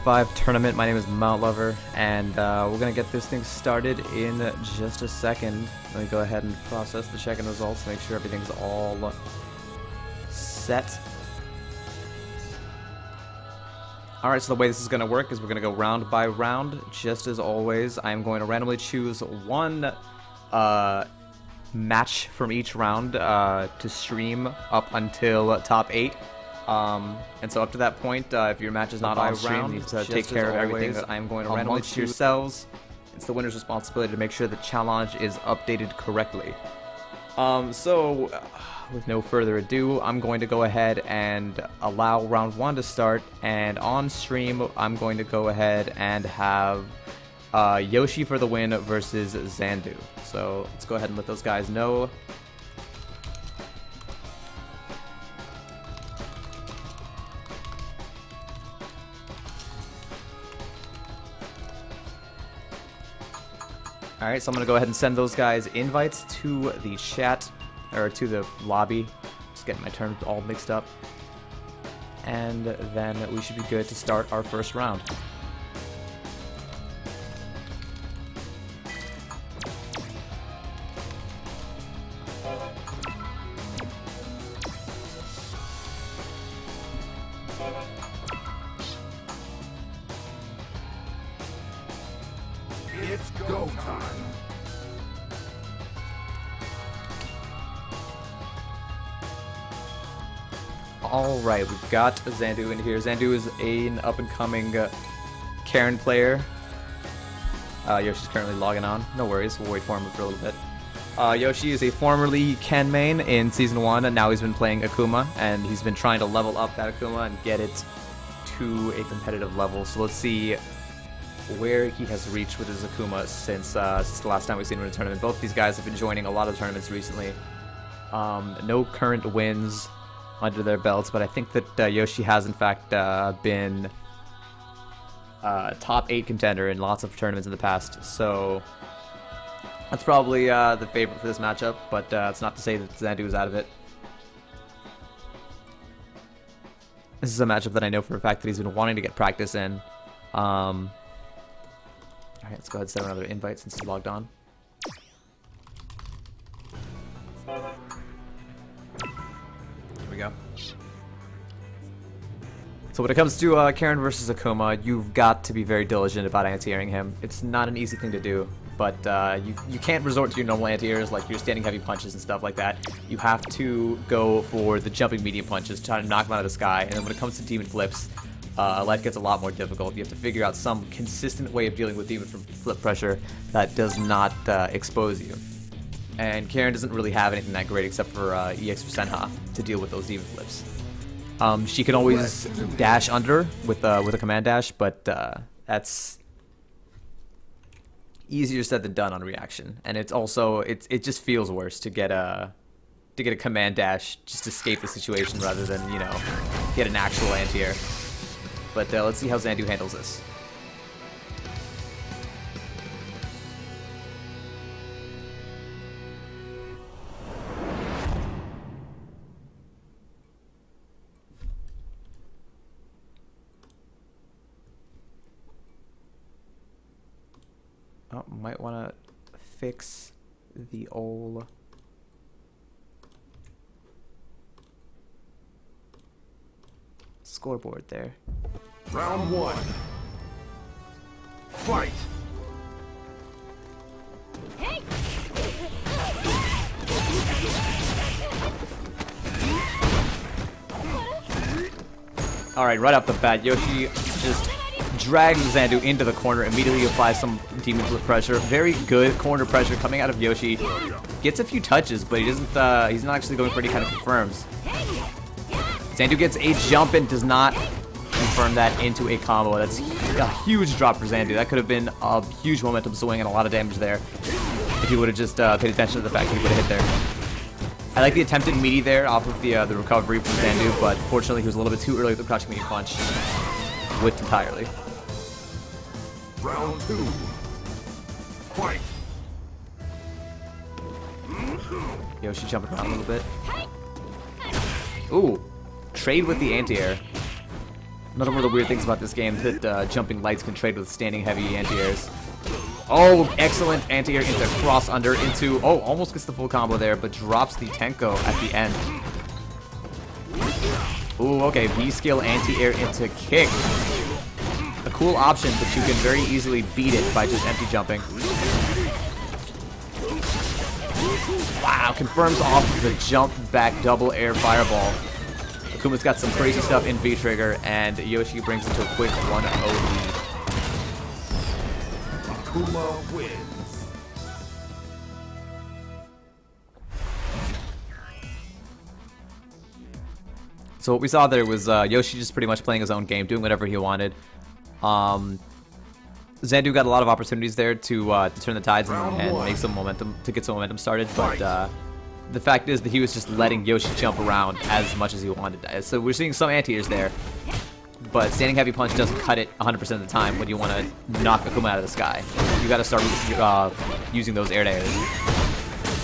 5 tournament. My name is Mount Lover, and we're gonna get this thing started in just a second. Let me go ahead and process the check-in results, make sure everything's all set. Alright, so the way this is gonna work is we're gonna go round by round. Just as always, I'm going to randomly choose one match from each round to stream up until top 8. And so up to that point, if your match is not on stream, you need to take care of everything. I'm going to randomly choose yourselves. It's the winner's responsibility to make sure the challenge is updated correctly. So with no further ado, I'm going to go ahead and allow round 1 to start, and on stream I'm going to go ahead and have Yoshi for the win versus Xandu. So let's go ahead and let those guys know. Alright, so I'm going to go ahead and send those guys invites to the chat, or to the lobby. Just getting my terms all mixed up. And then we should be good to start our first round. It's go time. Alright, we've got Xandu in here. Xandu is an up-and-coming Karen player. Yoshi's currently logging on. No worries, we'll wait for him for a little bit. Yoshi is a formerly Ken main in Season 1, and now he's been playing Akuma, and he's been trying to level up that Akuma and get it to a competitive level. So let's see where he has reached with his Akuma since the last time we've seen him in a tournament. Both these guys have been joining a lot of tournaments recently. No current wins under their belts, but I think that Yoshi has in fact been top 8 contender in lots of tournaments in the past, so that's probably the favorite for this matchup, but it's not to say that Xandu is out of it. This is a matchup that I know for a fact that he's been wanting to get practice in. Alright, let's go ahead and send another invite since he's logged on. Here we go. So when it comes to Karen versus Akuma, you've got to be very diligent about anti-airing him. It's not an easy thing to do, but you can't resort to your normal anti-airs like your standing heavy punches and stuff like that. You have to go for the jumping medium punches, try to knock him out of the sky, and then when it comes to demon flips, life gets a lot more difficult. You have to figure out some consistent way of dealing with demon flip pressure that does not expose you. And Karen doesn't really have anything that great except for EX or Senha to deal with those demon flips. She can always dash under with a command dash, but that's easier said than done on reaction. And it's also it just feels worse to get a command dash just to escape the situation rather than, you know, get an actual anti-air. But let's see how Xandu handles this. Oh, might want to fix the old scoreboard there. Round 1. Fight. Hey. Alright, right off the bat, Yoshi just drags Xandu into the corner, immediately applies some demon flip pressure. Very good corner pressure coming out of Yoshi. Gets a few touches, but he doesn't he's not actually going for any kind of confirms. Xandu gets a jump and does not confirm that into a combo. That's a huge drop for Xandu. That could have been a huge momentum swing and a lot of damage there if he would have just paid attention to the fact that he would have hit there. I like the attempted meaty there off of the recovery from Xandu, but fortunately he was a little bit too early with the crouching meaty punch. Whipped entirely. Round 2. Fight. Yoshi jumping around a little bit. Ooh, trade with the anti-air. Another one of the weird things about this game is that jumping lights can trade with standing heavy anti-airs. Oh, excellent anti-air into cross under into... Oh, almost gets the full combo there, but drops the Tenko at the end. Ooh, okay, V-skill anti-air into kick. A cool option, but you can very easily beat it by just empty jumping. Wow, confirms off the jump back double air fireball. Akuma's got some crazy stuff in V-trigger, and Yoshi brings it to a quick 1-0 lead. Akuma wins. So what we saw there was Yoshi just pretty much playing his own game, doing whatever he wanted. Xandu got a lot of opportunities there to turn the tides and make some momentum, to get some momentum started, but the fact is that he was just letting Yoshi jump around as much as he wanted. So we're seeing some anti-airs there, but standing heavy punch doesn't cut it 100% of the time when you want to knock Akuma out of the sky. You got to start using those air to airs.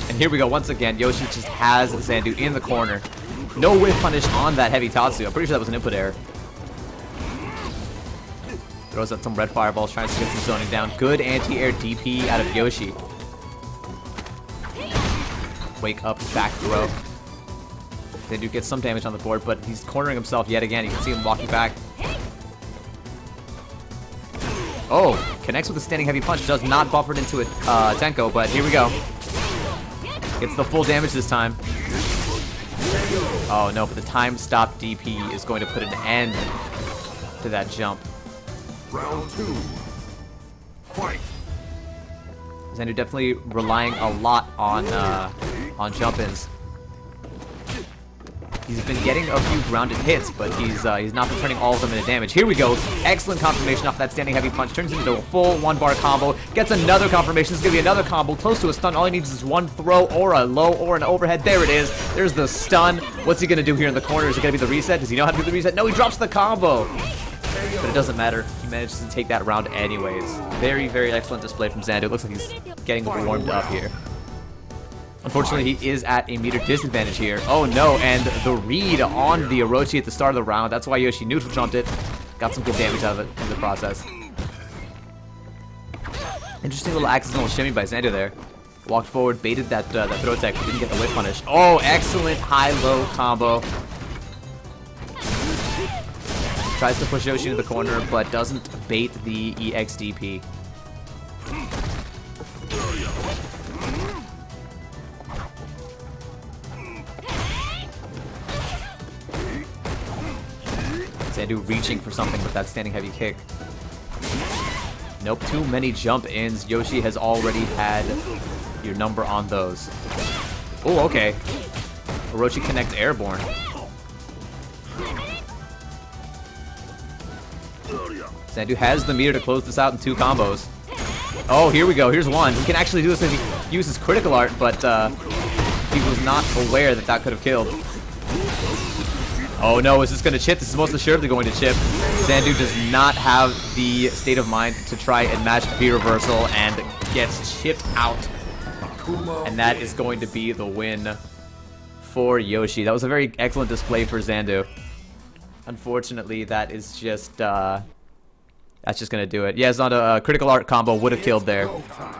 And here we go once again. Yoshi just has Xandu in the corner. No whiff punish on that heavy Tatsu. I'm pretty sure that was an input error. Throws out some red fireballs, trying to get some zoning down. Good anti-air DP out of Yoshi. Wake up, back throw. They do get some damage on the board, but he's cornering himself yet again. You can see him walking back. Oh, connects with a standing heavy punch. Does not buffer it into a Tenko, but here we go. Gets the full damage this time. Oh no, but the time stop DP is going to put an end to that jump. Round 2. Fight. Xandu definitely relying a lot on jump-ins. He's been getting a few grounded hits, but he's not been turning all of them into damage. Here we go. Excellent confirmation off that standing heavy punch. Turns into a full one-bar combo. Gets another confirmation. This is going to be another combo. Close to a stun. All he needs is one throw or a low or an overhead. There it is. There's the stun. What's he going to do here in the corner? Is it going to be the reset? Does he know how to do the reset? No, he drops the combo. But it doesn't matter. He manages to take that round anyways. Very, very excellent display from Xandu. It looks like he's getting warmed up here. Unfortunately, he is at a meter disadvantage here. Oh no, and the read on the Orochi at the start of the round. That's why Yoshi neutral jumped it. Got some good damage out of it in the process. Interesting little accidental shimmy by Xandu there. Walked forward, baited that throw tech, but didn't get the whip punish. Oh, excellent high-low combo. Tries to push Yoshi into the corner, but doesn't bait the EXDP. Xandu reaching for something with that standing heavy kick. Nope, too many jump-ins. Yoshi has already had your number on those. Oh, okay. Orochi connects airborne. Xandu has the meter to close this out in 2 combos. Oh, here we go. Here's one. He can actually do this if he uses critical art, but he was not aware that that could have killed. Oh no, is this going to chip? This is most assuredly going to chip. Xandu does not have the state of mind to try and match V reversal and gets chipped out. And that is going to be the win for Yoshi. That was a very excellent display for Xandu. Unfortunately, that is just that's just going to do it. Yeah, it's not a critical art combo would have killed there.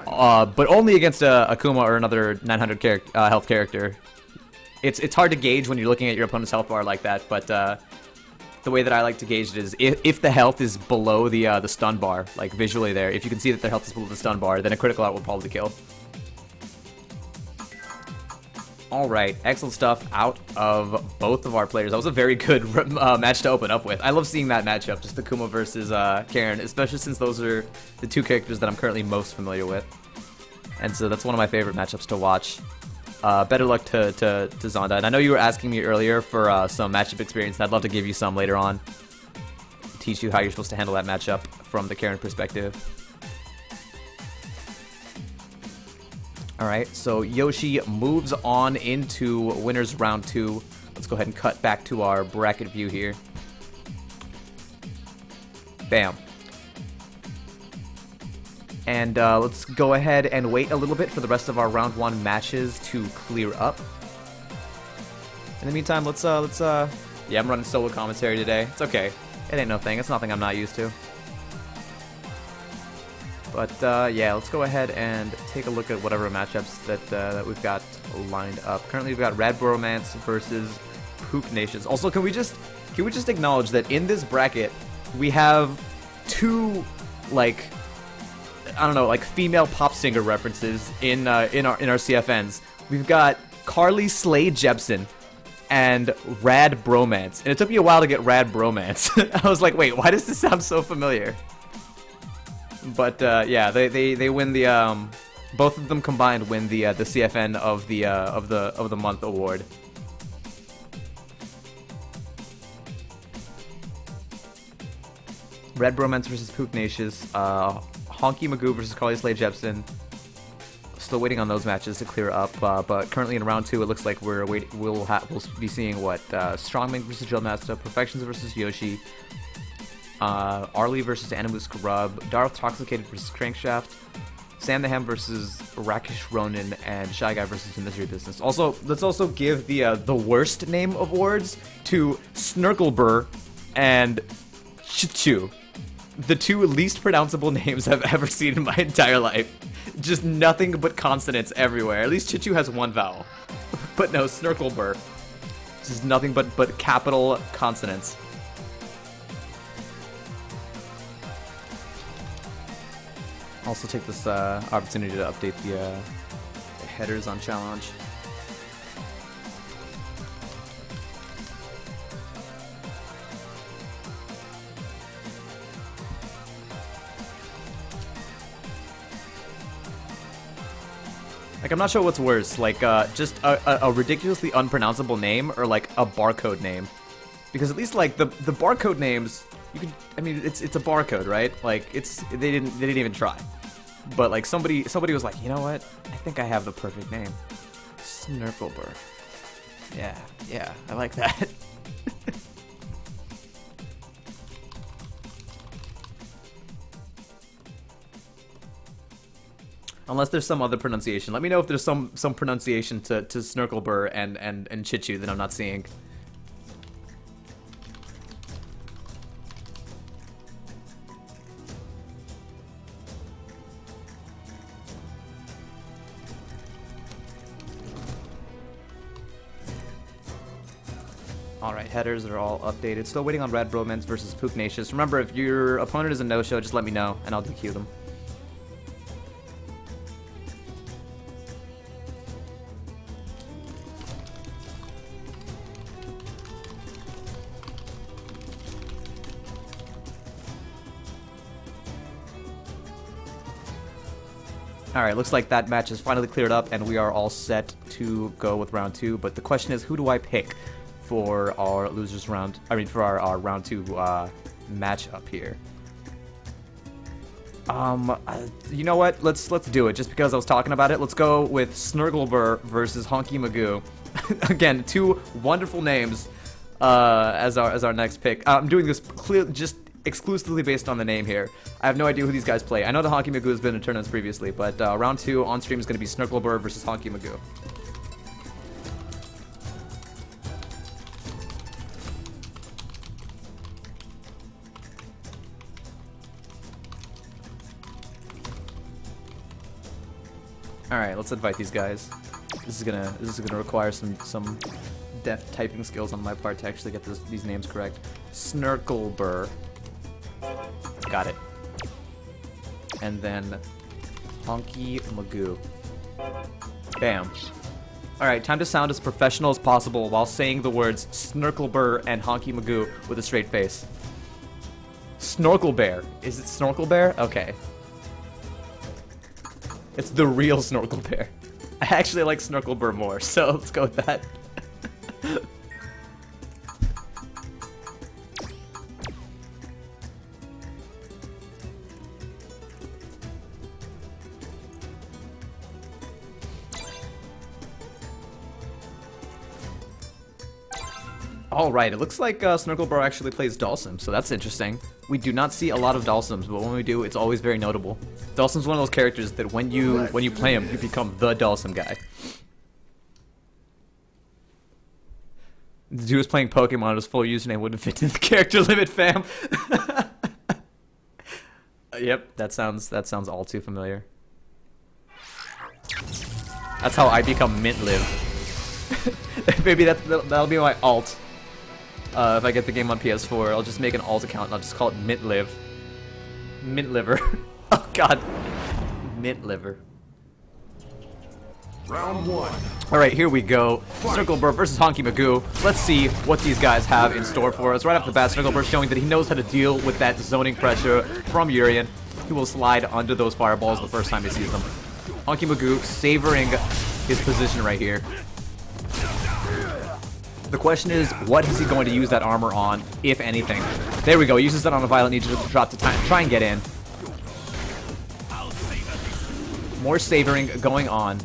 But only against Akuma or another 900 health character. It's hard to gauge when you're looking at your opponent's health bar like that, but the way that I like to gauge it is if the health is below the stun bar, like visually there, if you can see that their health is below the stun bar, then a critical art will probably kill. Alright, excellent stuff out of both of our players. That was a very good match to open up with. I love seeing that matchup, just Akuma versus Karen, especially since those are the 2 characters that I'm currently most familiar with. And so that's one of my favorite matchups to watch. Better luck to Zonda. And I know you were asking me earlier for some matchup experience, and I'd love to give you some later on. Teach you how you're supposed to handle that matchup from the Karen perspective. Alright, so Yoshi moves on into winners round 2. Let's go ahead and cut back to our bracket view here. Bam. And let's go ahead and wait a little bit for the rest of our round 1 matches to clear up. In the meantime, let's yeah, I'm running solo commentary today. It's okay. It ain't no thing. It's nothing I'm not used to. But yeah, let's go ahead and take a look at whatever matchups that we've got lined up. Currently, we've got Rad Bromance versus Pook Nations. Also, can we just acknowledge that in this bracket we have two, like, I don't know, like female pop singer references in our CFNs. We've got Carly Slade Jepsen and Rad Bromance, and it took me a while to get Rad Bromance. I was like, wait, why does this sound so familiar? But yeah, they win the both of them combined win the CFN of the month award. Red Bromance versus Pook Nations, Honky Magoo versus Carly Slade Jepsen. Still waiting on those matches to clear up, but currently in round 2, it looks like we'll be seeing what Strongman versus Jillmaster, Perfections versus Yoshi, Arlie versus Animu Scrub, Darth Toxicated versus Crankshaft, Sam the Ham versus Rakish Ronin, and Shy Guy versus The Misery Business. Also, let's also give the worst name awards to Snurkleburr and Chichu. The two least pronounceable names I've ever seen in my entire life. Just nothing but consonants everywhere. At least Chichu has one vowel. But no, Snurkleburr. Just nothing but capital consonants. Also take this opportunity to update the headers on challenge. Like, I'm not sure what's worse, like, just a ridiculously unpronounceable name or, like, a barcode name. Because at least, like, the barcode names, you could, I mean, it's a barcode, right? Like, they didn't even try. But, like, somebody was like, you know what? I think I have the perfect name. Snurkleburr. Yeah, I like that. Unless there's some other pronunciation. Let me know if there's some pronunciation to Snurkleburr and Chichu that I'm not seeing. Alright, headers are all updated. Still waiting on Rad Bromance versus Pook Nations. Remember, if your opponent is a no-show, just let me know, and I'll DQ them. Alright, looks like that match is finally cleared up, and we are all set to go with round 2. But the question is, who do I pick for our losers round? I mean, for our round 2 matchup here. You know what? Let's do it. Just because I was talking about it, let's go with Snurkleburr versus Honky Magoo. Again, two wonderful names as our next pick. I'm doing this just exclusively based on the name here. I have no idea who these guys play. I know the Honky Magoo has been in tournaments previously, but round 2 on stream is going to be Snurkleburr versus Honky Magoo. Alright, let's invite these guys. This is gonna require some deft typing skills on my part to actually get these names correct. Snurkleburr. Got it. And then Honky Magoo. Bam. Alright, time to sound as professional as possible while saying the words Snurkleburr and Honky Magoo with a straight face. Snorkelbear. Is it Snorkelbear? Okay. It's the real Snorkelbear. I actually like Snorkelbear more, so let's go with that. Alright, it looks like Snurkleburr actually plays Dhalsim, so that's interesting. We do not see a lot of Dhalsims, but when we do, it's always very notable. Dhalsim's one of those characters that when you play him, you become the Dhalsim guy. The dude was playing Pokemon, his full username wouldn't fit in the character limit, fam. Yep, that sounds all too familiar. That's how I become Mint Live. Maybe that'll be my alt. If I get the game on PS4, I'll just make an alt account and I'll just call it Mint Live. Mint Liver. Oh god. Mint Liver. Round 1. Alright, here we go. Snurkleburst versus Honky Magoo. Let's see what these guys have in store for us. Right off the bat, Snurkleburst showing that he knows how to deal with that zoning pressure from Urien. He will slide under those fireballs the first time he sees them. Honky Magoo savoring his position right here. The question is, what is he going to use that armor on, if anything? There we go, he uses that on a Violent Ninja to drop to try and get in. More savoring going on.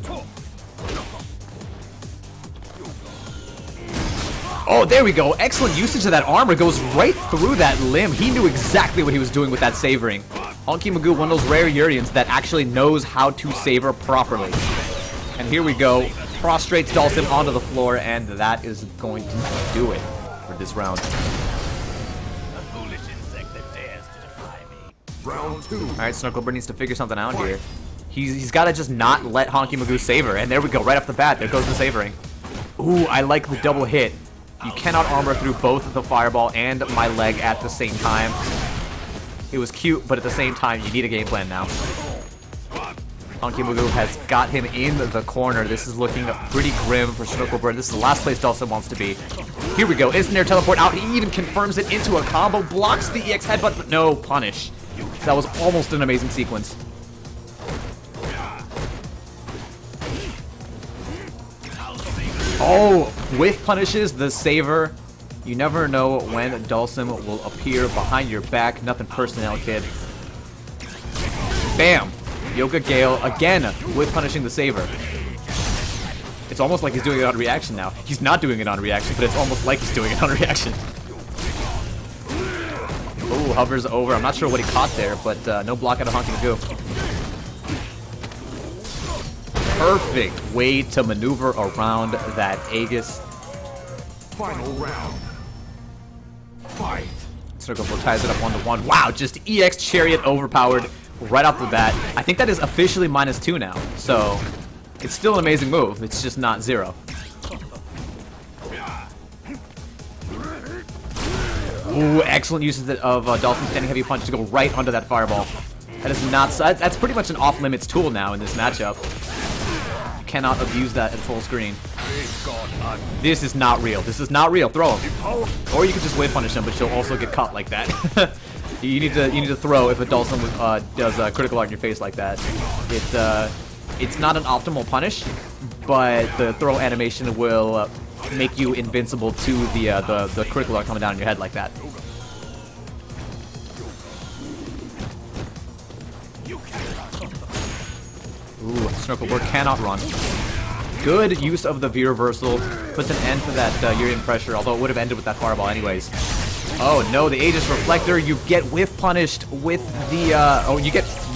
Oh, there we go. Excellent usage of that armor. Goes right through that limb. He knew exactly what he was doing with that savoring. Honky Magoo, one of those rare Urians that actually knows how to savor properly. And here we go. Prostrates Dhalsim onto the floor, and that is going to do it for this round. Round 2. Alright, Snurkleburst needs to figure something out here. He's got to just not let Honky Magoo savor. And there we go. Right off the bat. There goes the savoring. Ooh, I like the double hit. You cannot armor through both the fireball and my leg at the same time. It was cute, but at the same time, you need a game plan now. Honky Magoo has got him in the corner. This is looking pretty grim for Snurkleburst. This is the last place Dhalsim wants to be. Here we go. Instant air teleport out. He even confirms it into a combo. Blocks the EX headbutt, but no punish. That was almost an amazing sequence. Oh, with punishes, the saver. You never know when Dhalsim will appear behind your back. Nothing personnel, kid. Bam! Yoga Gale again with punishing the saver. It's almost like he's doing it on reaction now. He's not doing it on reaction, but it's almost like he's doing it on reaction. Oh, hovers over. I'm not sure what he caught there, but no block out of Honky Magoo. Perfect way to maneuver around that Aegis. Final round. Fight. Snurkleburst ties it up 1-1. Wow, just EX Chariot overpowered right off the bat. I think that is officially -2 now, so it's still an amazing move. It's just not 0. Ooh, excellent usage of Dhalsim's standing heavy punch to go right under that fireball. That is not. That's pretty much an off-limits tool now in this matchup. Cannot abuse that at full screen. This is not real. This is not real. Throw him. Or you could just wave punish him, but you'll also get caught like that. you need to throw if a Dhalsim does a critical art in your face like that. It's not an optimal punish, but the throw animation will make you invincible to the critical art coming down on your head like that. Ooh, Snurkleburst cannot run. Good use of the V-reversal. Puts an end to that Urien pressure, although it would have ended with that fireball anyways. Oh no, the Aegis Reflector, you get whiff punished with the, you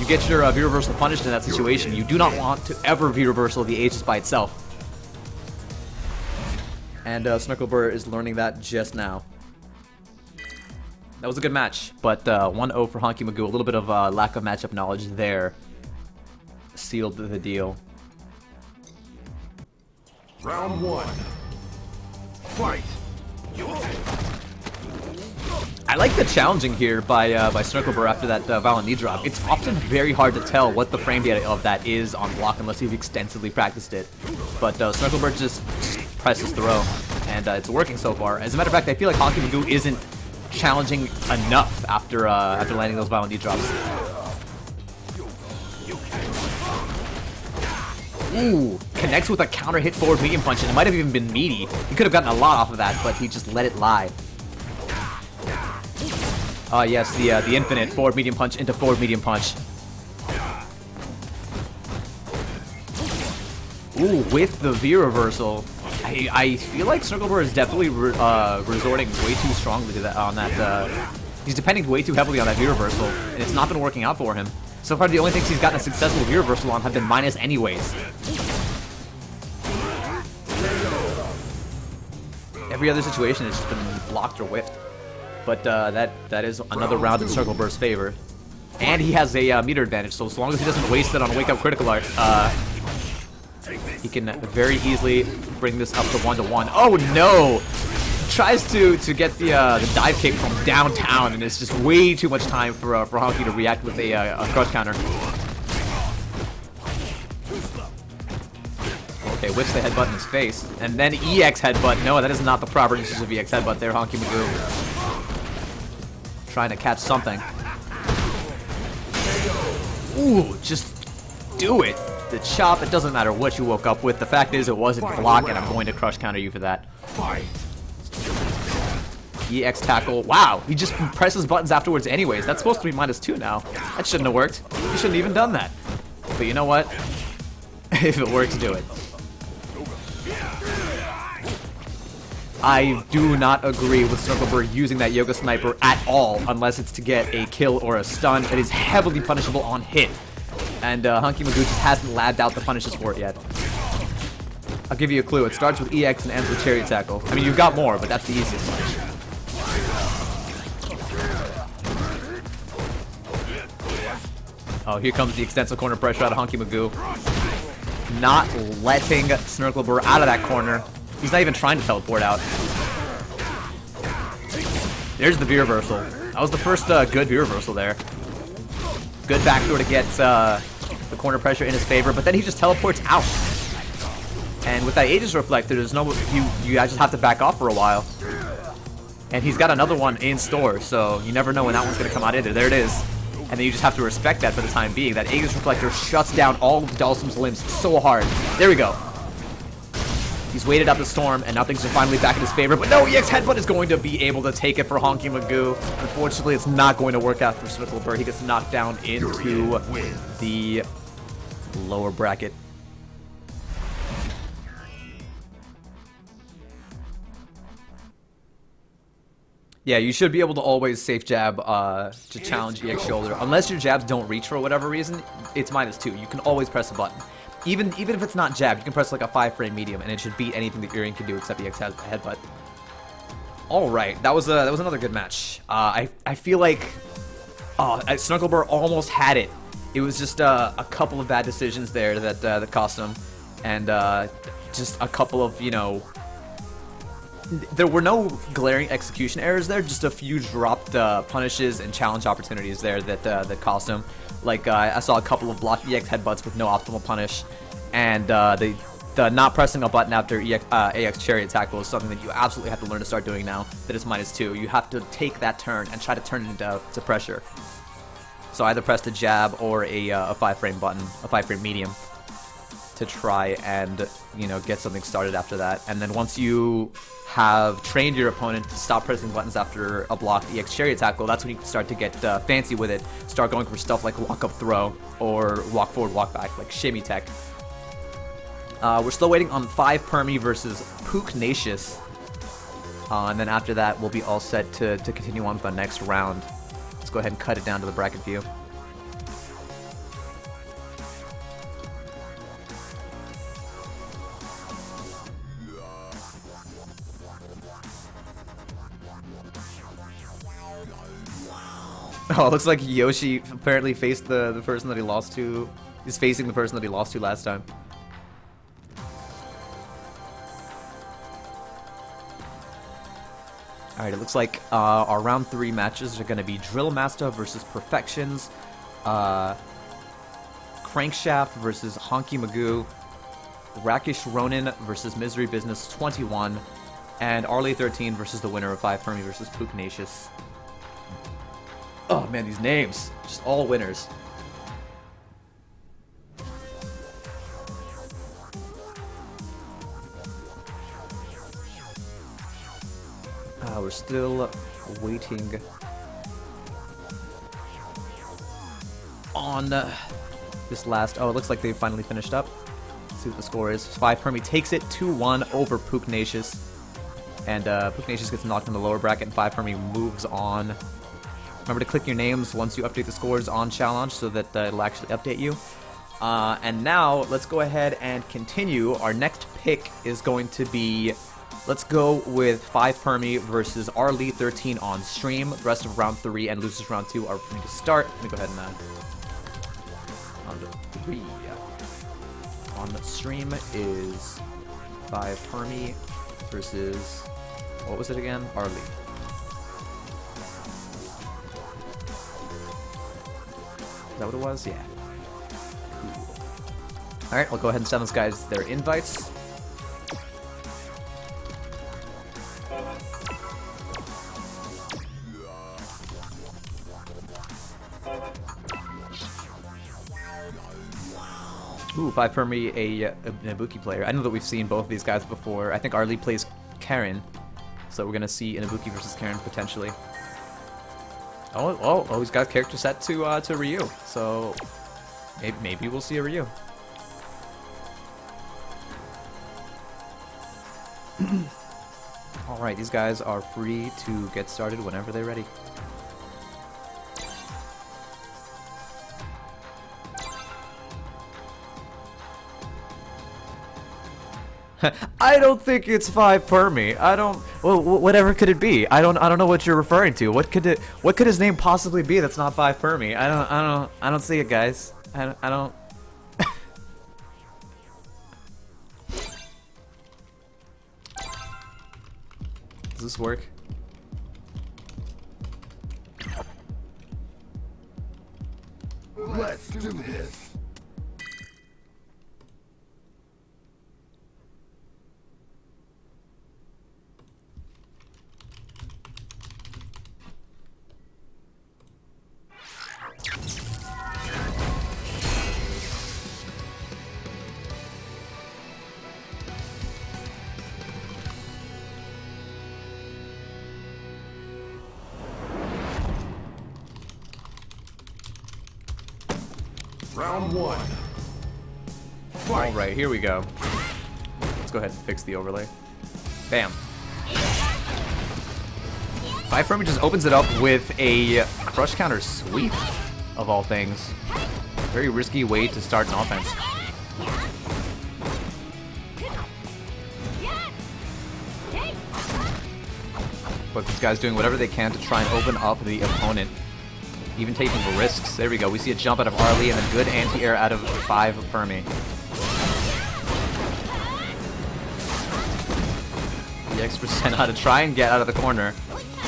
get your V-reversal punished in that situation. You do not want to ever V-reversal the Aegis by itself. And Snurkleburst is learning that just now. That was a good match, but 1-0 for Honky Magoo. A little bit of lack of matchup knowledge there. Sealed the deal. Round 1. Fight. I like the challenging here by Snurkleburst after that Violent Knee drop. It's often very hard to tell what the frame data of that is on block unless you've extensively practiced it. But Snurkleburst just presses throw, and it's working so far. As a matter of fact, I feel like Honky Magoo isn't challenging enough after landing those Violent Knee drops. Ooh, connects with a counter hit forward medium punch, and it might have even been meaty. He could have gotten a lot off of that, but he just let it lie. Yes, the infinite forward medium punch into forward medium punch. Ooh, with the V reversal. I feel like Snurkleburst is definitely resorting way too strongly to that on that. He's depending way too heavily on that V reversal, and it's not been working out for him. So far, the only things he's gotten a successful V-reversal on have been minus anyways. every other situation has just been blocked or whiffed. But that is another round in Circle Burst's favor. And he has a meter advantage, so as long as he doesn't waste it on Wake Up Critical Art, he can very easily bring this up to 1-1. Oh no! Tries to get the dive kick from downtown, and it's just way too much time for Honky to react with a crush counter. Okay, whips the headbutt in his face, and then EX headbutt. No, that is not the proper usage of EX headbutt there, Honky Magoo. Trying to catch something. Ooh, just do it. The chop, it doesn't matter what you woke up with. The fact is it wasn't block, and I'm going to crush counter you for that. EX tackle. Wow, he just presses buttons afterwards anyways. That's supposed to be -2 now. That shouldn't have worked. You shouldn't have even done that. But you know what? If it works, do it. I do not agree with Snooklebird using that Yoga Sniper at all, unless it's to get a kill or a stun. It is heavily punishable on hit. And Honky Magoo just hasn't labbed out the punishes for it yet. I'll give you a clue. It starts with EX and ends with Chariot Tackle. I mean, you've got more, but that's the easiest punish. Oh, here comes the extensive corner pressure out of Honky Magoo. Not letting Snurklebur out of that corner. He's not even trying to teleport out. There's the V reversal. That was the first good V reversal there. Good backdoor to get the corner pressure in his favor, but then he just teleports out. And with that Aegis Reflector, there's no you guys just have to back off for a while. And he's got another one in store, so you never know when that one's gonna come out either. There it is. And then you just have to respect that for the time being. That Aegis Reflector shuts down all of Dalsum's limbs so hard. There we go. He's waited out the storm, and now things are finally back in his favor. But no, EX Headbutt is going to be able to take it for Honky Magoo. Unfortunately, it's not going to work out for Snooklebird. He gets knocked down into the lower bracket. Yeah, you should be able to always safe jab to challenge EX shoulder. Unless your jabs don't reach for whatever reason, it's -2. You can always press a button. Even if it's not jab, you can press like a 5-frame medium, and it should beat anything that Urian can do except EX has a headbutt. All right, that was another good match. I feel like Snooklebird almost had it. It was just a couple of bad decisions there that cost him, and just a couple of there were no glaring execution errors there, just a few dropped punishes and challenge opportunities there that cost him. Like, I saw a couple of blocked EX headbutts with no optimal punish, and the not pressing a button after AX Chariot Tackle is something that you absolutely have to learn to start doing now that it's -2. You have to take that turn and try to turn it into pressure. So either press the jab or a 5-frame button, a 5-frame medium, to try and, get something started after that. And then once you have trained your opponent to stop pressing buttons after a blocked EX Chariot Tackle, that's when you can start to get fancy with it. Start going for stuff like walk-up throw or walk forward, walk back, like shimmy tech. We're still waiting on 5 Permy versus Pugnacious. And then after that, we'll be all set to continue on with the next round. Let's go ahead and cut it down to the bracket view. Oh, it looks like Yoshi apparently faced the person that he lost to. He's facing the person that he lost to last time. Alright, it looks like our round 3 matches are going to be Drill Master versus Perfections, Crankshaft versus Honky Magoo, Rakish Ronin versus Misery Business 21, and Arlie 13 versus the winner of 5 Permy versus Pugnacious. Oh man, these names. Just all winners. We're still waiting on this last... Oh, it looks like they finally finished up. Let's see what the score is. 5 Permy takes it 2-1 over Pugnacious. And Pugnacious gets knocked in the lower bracket, and 5 Permy moves on. Remember to click your names once you update the scores on Challenge so that it'll actually update you. And now, let's go ahead and continue. Our next pick is going to be Let's go with 5 Permy versus Arlie 13 on stream. The rest of round 3 and losers round 2 are free to start. Let me go ahead and round 3. On the stream is 5 Permy versus, what was it again? Arlie. Is that what it was? Yeah. Cool. Alright, I'll go ahead and send those guys their invites. Ooh, 5 Permy, a Ibuki player. I know that we've seen both of these guys before. I think Arlie plays Karen, so we're gonna see an Ibuki versus Karen potentially. Oh, he's got character set to Ryu, so maybe we'll see a Ryu. All right, these guys are free to get started whenever they're ready. I don't think it's 5 Permy. I don't. Well, whatever could it be? I don't know what you're referring to. What could his name possibly be that's not 5 Permy? I don't see it, guys. I don't. Does this work? Let's do this. Round 1. Fight. Alright, here we go. Let's go ahead and fix the overlay. Bam. 5 Permy just opens it up with a crush counter sweep, of all things. Very risky way to start an offense. But this guy's doing whatever they can to try and open up the opponent. Even taking the risks. There we go. We see a jump out of Arlie and a good anti-air out of 5 Permy. The X% how to try and get out of the corner.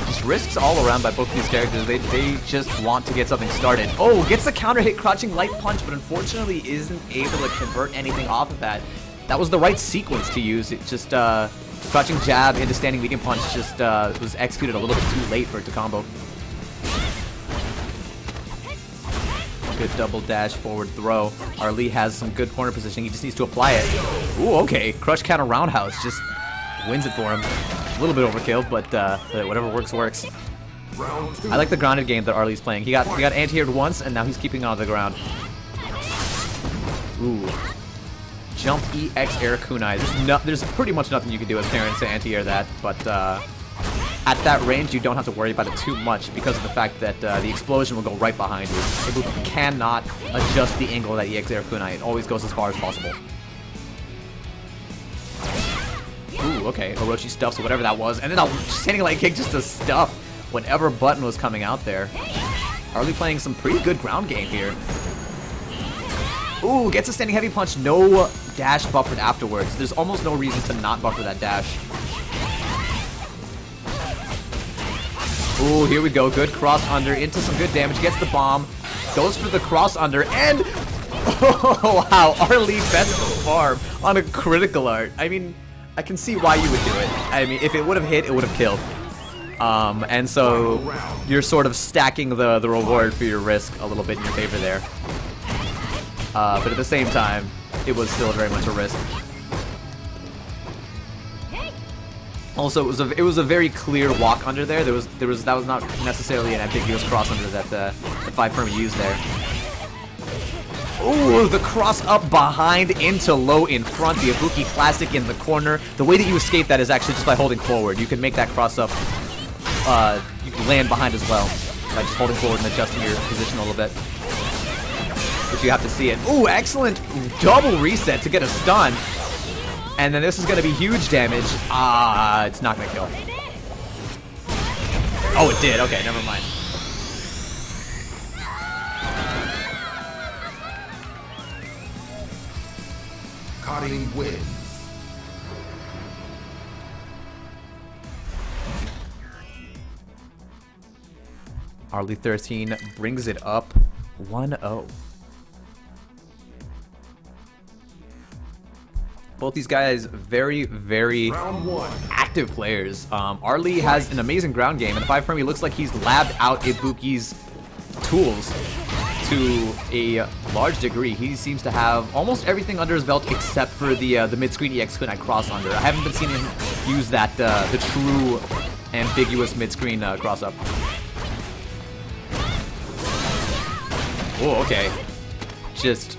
Just risks all around by both these characters. They just want to get something started. Oh, gets the counter hit, crouching light punch, but unfortunately isn't able to convert anything off of that. That was the right sequence to use. It just, crouching jab into standing medium punch just was executed a little bit too late for it to combo. Good double dash forward throw. Arlie has some good corner positioning. He just needs to apply it. Ooh, okay. Crush counter roundhouse just wins it for him. A little bit overkill, but whatever works, works. I like the grounded game that Arlie's playing. He got anti-aired once, and now he's keeping on the ground. Ooh. Jump EX air kunai. There's pretty much nothing you can do as Karen to anti-air that, but at that range, you don't have to worry about it too much because of the fact that the explosion will go right behind you. It cannot adjust the angle of that EX air kunai. It always goes as far as possible. Ooh, okay. Orochi stuffs whatever that was. And then a standing light kick just to stuff whatever button was coming out there. Arlie playing some pretty good ground game here. Ooh, gets a standing heavy punch. No dash buffered afterwards. There's almost no reason to not buffer that dash. Ooh, here we go. Good cross under into some good damage. Gets the bomb. Goes for the cross under. And... oh, wow. Arlie best farm on a critical art. I mean, I can see why you would do it. I mean, if it would have hit, it would have killed. And so you're sort of stacking the reward for your risk a little bit in your favor there. But at the same time, it was still very much a risk. Also, it was a very clear walk under there. That was not necessarily an ambiguous cross under that the 5 Permy used there. Ooh, the cross up behind into low in front. The Ibuki classic in the corner. The way that you escape that is actually just by holding forward. You can make that cross up. You can land behind as well by just holding forward and adjusting your position a little bit. But you have to see it. Ooh, excellent double reset to get a stun. And then this is going to be huge damage. Ah, it's not going to kill. Oh, it did. Okay, never mind. Cutting wins. Arlie 13 brings it up 1-0. Both these guys very, very active players. Arlie has an amazing ground game, and 5 Fermi looks like he's labbed out Ibuki's tools to a large degree. He seems to have almost everything under his belt except for the mid-screen EX Kunai cross under. I haven't been seeing him use that the true ambiguous mid-screen cross-up. Oh, okay. Just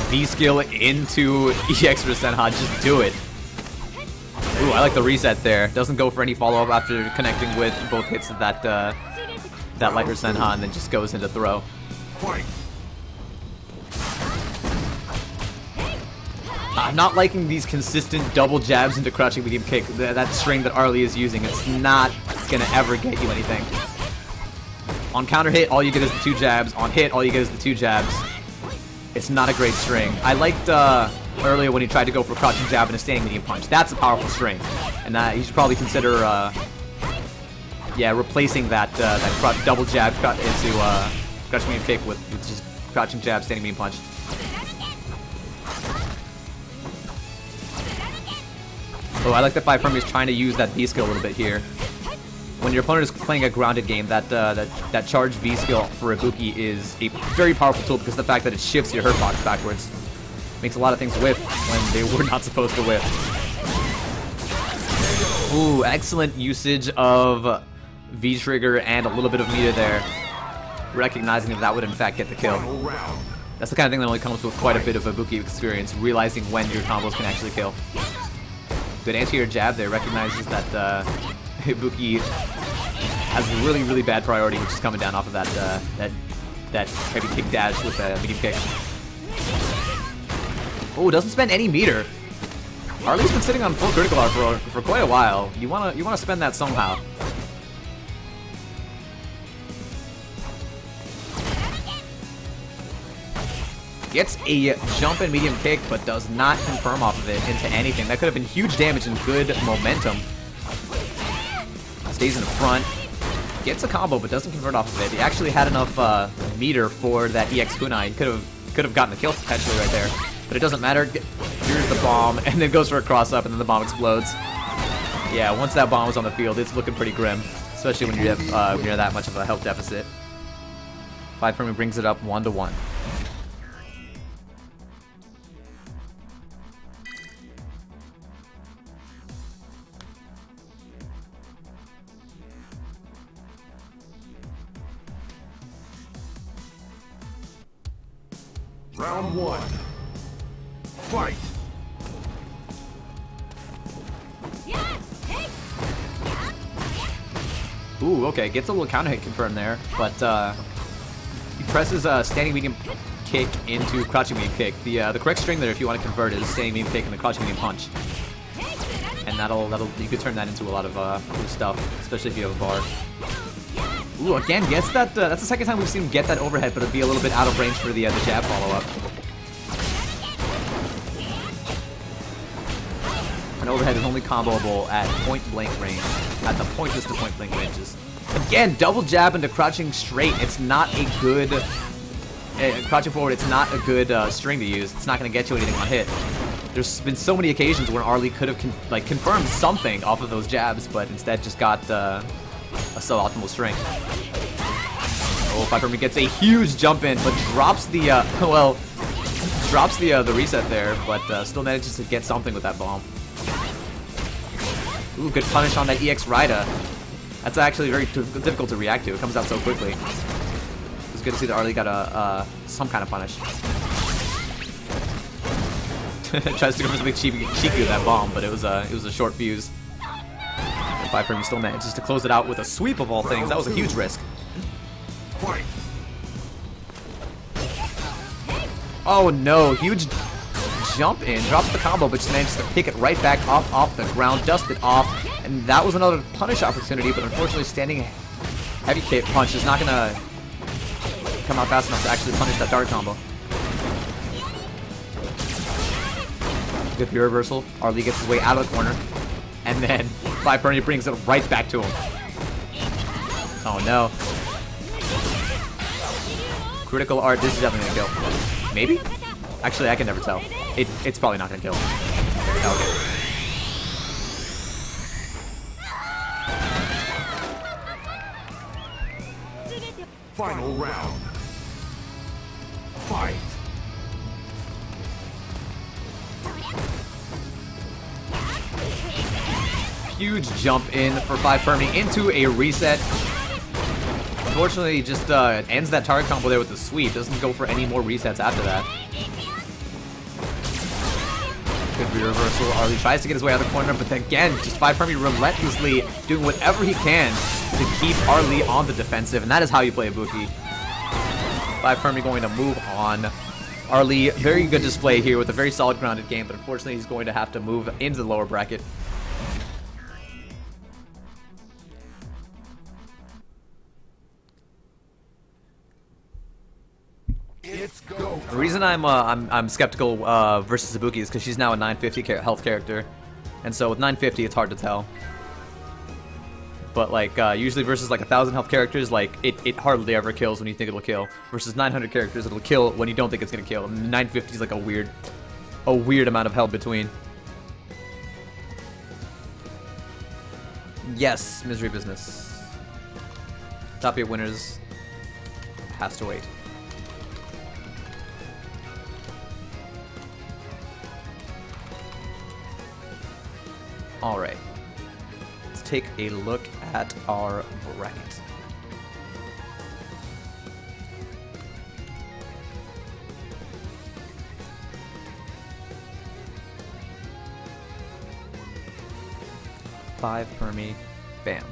V-skill into EX for Senha. Just do it. Ooh, I like the reset there. Doesn't go for any follow-up after connecting with both hits of that lighter Senha, and then just goes into throw. I'm not liking these consistent double jabs into crouching medium kick. That string that Arlie is using, it's not gonna ever get you anything. On counter hit, all you get is the 2 jabs. On hit, all you get is the 2 jabs. It's not a great string. I liked earlier when he tried to go for a crouching jab and a standing medium punch. That's a powerful string, and you should probably consider, yeah, replacing that double jab into crouching medium kick with just crouching jab, standing medium punch. Oh, I like that 5 Fermi is trying to use that V skill a little bit here. When your opponent is playing a grounded game, that charge V skill for Ibuki is a very powerful tool because of the fact that it shifts your hurt box backwards. Makes a lot of things whiff when they were not supposed to whiff. Ooh, excellent usage of V trigger and a little bit of meter there, recognizing that would in fact get the kill. That's the kind of thing that only comes with quite a bit of Ibuki experience, realizing when your combos can actually kill. Good anti-air jab there, recognizes that Ibuki has a really, really bad priority, which is coming down off of that heavy kick dash with a medium kick. Oh, doesn't spend any meter. Arlie's been sitting on full critical art for quite a while. You wanna spend that somehow. Gets a jump and medium kick, but does not confirm off of it into anything. That could have been huge damage and good momentum. Stays in the front, gets a combo, but doesn't convert off of it. He actually had enough meter for that EX Kunai. He could have gotten the kill potentially right there, but it doesn't matter. Here's the bomb, and then goes for a cross up, and then the bomb explodes. Yeah, once that bomb was on the field, it's looking pretty grim, especially when you're that much of a health deficit. 5 Fermi brings it up 1-1. Round 1. Fight! Ooh, okay, gets a little counter hit confirmed there, but he presses a standing medium kick into crouching medium kick. The correct string there, if you want to convert, is standing medium kick and the crouching medium punch, and you could turn that into a lot of cool stuff, especially if you have a bar. Ooh, again, gets that. That's the second time we've seen him get that overhead, but it'd be a little bit out of range for the jab follow-up. An overhead is only comboable at point-blank range, at the pointest to point-blank ranges. Again, double jab into crouching straight. It's not a good crouching forward. It's not a good string to use. It's not going to get you anything on hit. There's been so many occasions where Arlie could have confirmed something off of those jabs, but instead just got a suboptimal string. Oh, 5 Fermi gets a huge jump in, but drops the the reset there, but still manages to get something with that bomb. Ooh, good punish on that EX Rida. That's actually very difficult to react to. It comes out so quickly. It's good to see that Arlie got some kind of punish. Tries to go for something cheeky with that bomb, but it was a short fuse. 5 Fermi still manages to close it out with a sweep of all things. That was a huge risk. Oh no, huge jump in, drops the combo, but just manages to pick it right back up off the ground, dust it off, and that was another punish opportunity, but unfortunately standing heavy kick punch is not going to come out fast enough to actually punish that dart combo. Good view reversal. Arlie gets his way out of the corner, and then 5 Perny brings it right back to him. Oh no. Critical art, this is definitely gonna kill. Maybe? Actually, I can never tell. It's probably not gonna kill. Okay. Final round. Fight. Huge jump in for 5 Permy into a reset. Unfortunately, just ends that target combo there with the sweep. Doesn't go for any more resets after that. Good reversal. Arlie tries to get his way out of the corner, but then again, just 5 Permy relentlessly doing whatever he can to keep Arlie on the defensive, and that is how you play a Buki. 5 Permy going to move on. Arlie, very good display here with a very solid grounded game, but unfortunately he's going to have to move into the lower bracket. The reason I'm skeptical versus Ibuki is because she's now a 950 health character, and so with 950 it's hard to tell. But like usually versus like 1,000 health characters, like it hardly ever kills when you think it'll kill. Versus 900 characters, it'll kill when you don't think it's gonna kill. And 950 is like a weird amount of health between. Yes, misery business. Top 8 winners has to wait. Alright, let's take a look at our bracket. Five Permy, bam.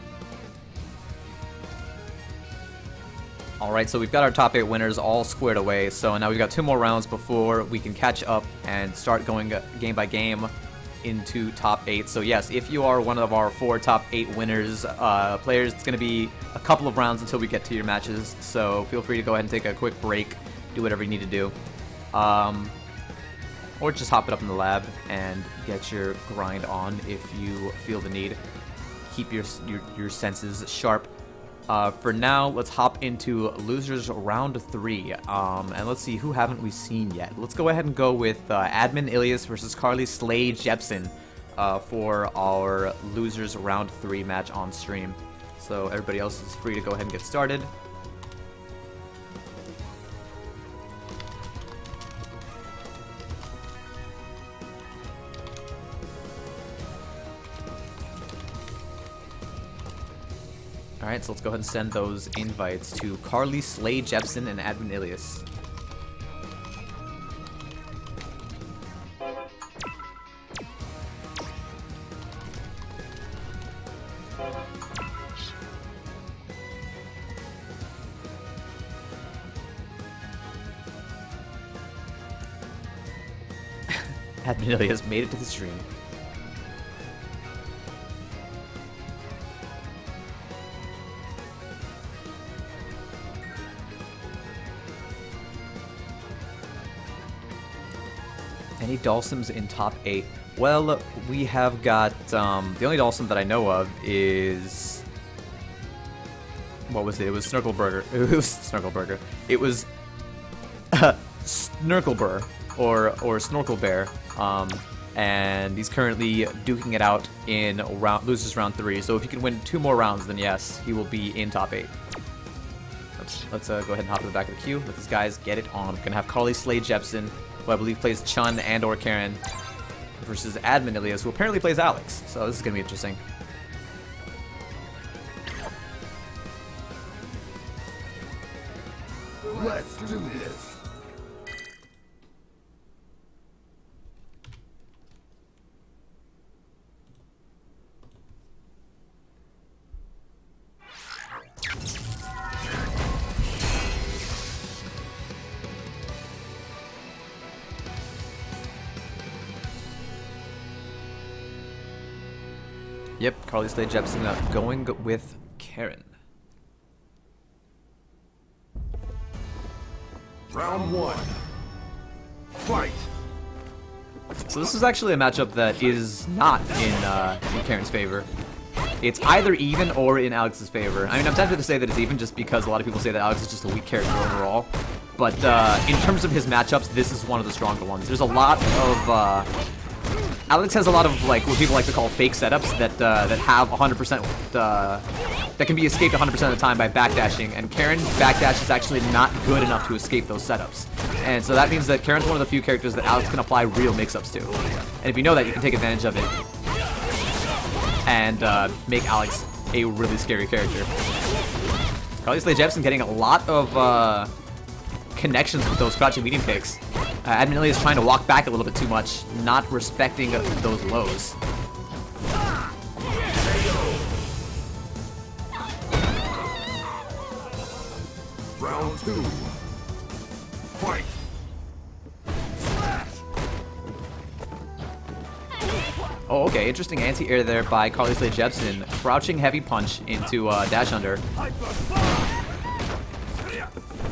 Alright, so we've got our top 8 winners all squared away, so now we've got 2 more rounds before we can catch up and start going game by game into top 8. So yes, if you are one of our 4 top 8 winners players, it's going to be a couple of rounds until we get to your matches, so feel free to go ahead and take a quick break, do whatever you need to do, or just hop it up in the lab and get your grind on if you feel the need. Keep your senses sharp. For now, let's hop into losers round 3, and let's see, who haven't we seen yet? Let's go ahead and go with Admin Ilias versus Carly Slay Jepsen for our losers round 3 match on stream. So everybody else is free to go ahead and get started. Alright, so let's go ahead and send those invites to Carly Slay Jepsen and Admin Ilias. Admin Ilias made it to the stream. Any Dhalsims in top 8? Well, we have got, the only Dhalsim that I know of is, what was it? It was Snurkleburger. It was Snurkleburger. It was Snurkleburr, or Snorkelbear, and he's currently duking it out in losers round 3, so if he can win 2 more rounds, then yes, he will be in top 8. Let's go ahead and hop to the back of the queue. Let these guys get it on. We're gonna have Carly Slay Jepsen, who I believe plays Chun and or Karen, versus Admin Ilias, who apparently plays Alex. So this is going to be interesting. Let's do this. Yep, Carly Slade Jepsen going with Karen. Round 1. Fight. So this is actually a matchup that is not in Karen's favor. It's either even or in Alex's favor. I mean, I'm tempted to say that it's even just because a lot of people say that Alex is just a weak character overall. But in terms of his matchups, this is one of the stronger ones. There's a lot of... Alex has a lot of, like, what people like to call fake setups that have 100%... that can be escaped 100% of the time by backdashing, and Karen's backdash is actually not good enough to escape those setups. And so that means that Karen's one of the few characters that Alex can apply real mix-ups to. And if you know that, you can take advantage of it and make Alex a really scary character. Carly Slade Jepsen getting a lot of connections with those crouching medium kicks. Admittedly is trying to walk back a little bit too much, not respecting those lows. Round 2. Fight. Oh, okay, interesting anti-air there by Carly Slade Jepsen. Crouching heavy punch into dash under.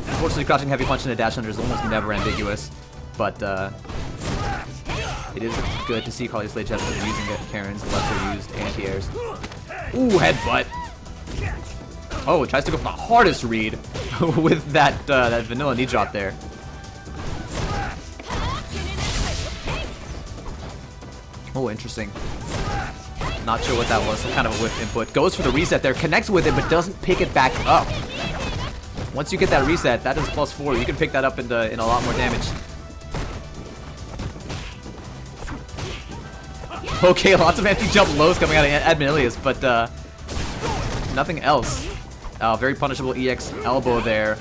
Unfortunately, crouching heavy punch into dash under is almost never ambiguous, but it is good to see Carly Slade Jepsen using it. Karen's lesser used anti-airs. Ooh, headbutt. Oh, it tries to go for the hardest read with that that vanilla knee drop there. Oh, interesting. Not sure what that was. Some kind of a whiff input. Goes for the reset there, connects with it, but doesn't pick it back up. Once you get that reset, that is +4. You can pick that up in a lot more damage. Okay, lots of anti-jump lows coming out of Admilius, but nothing else. Very punishable EX elbow there,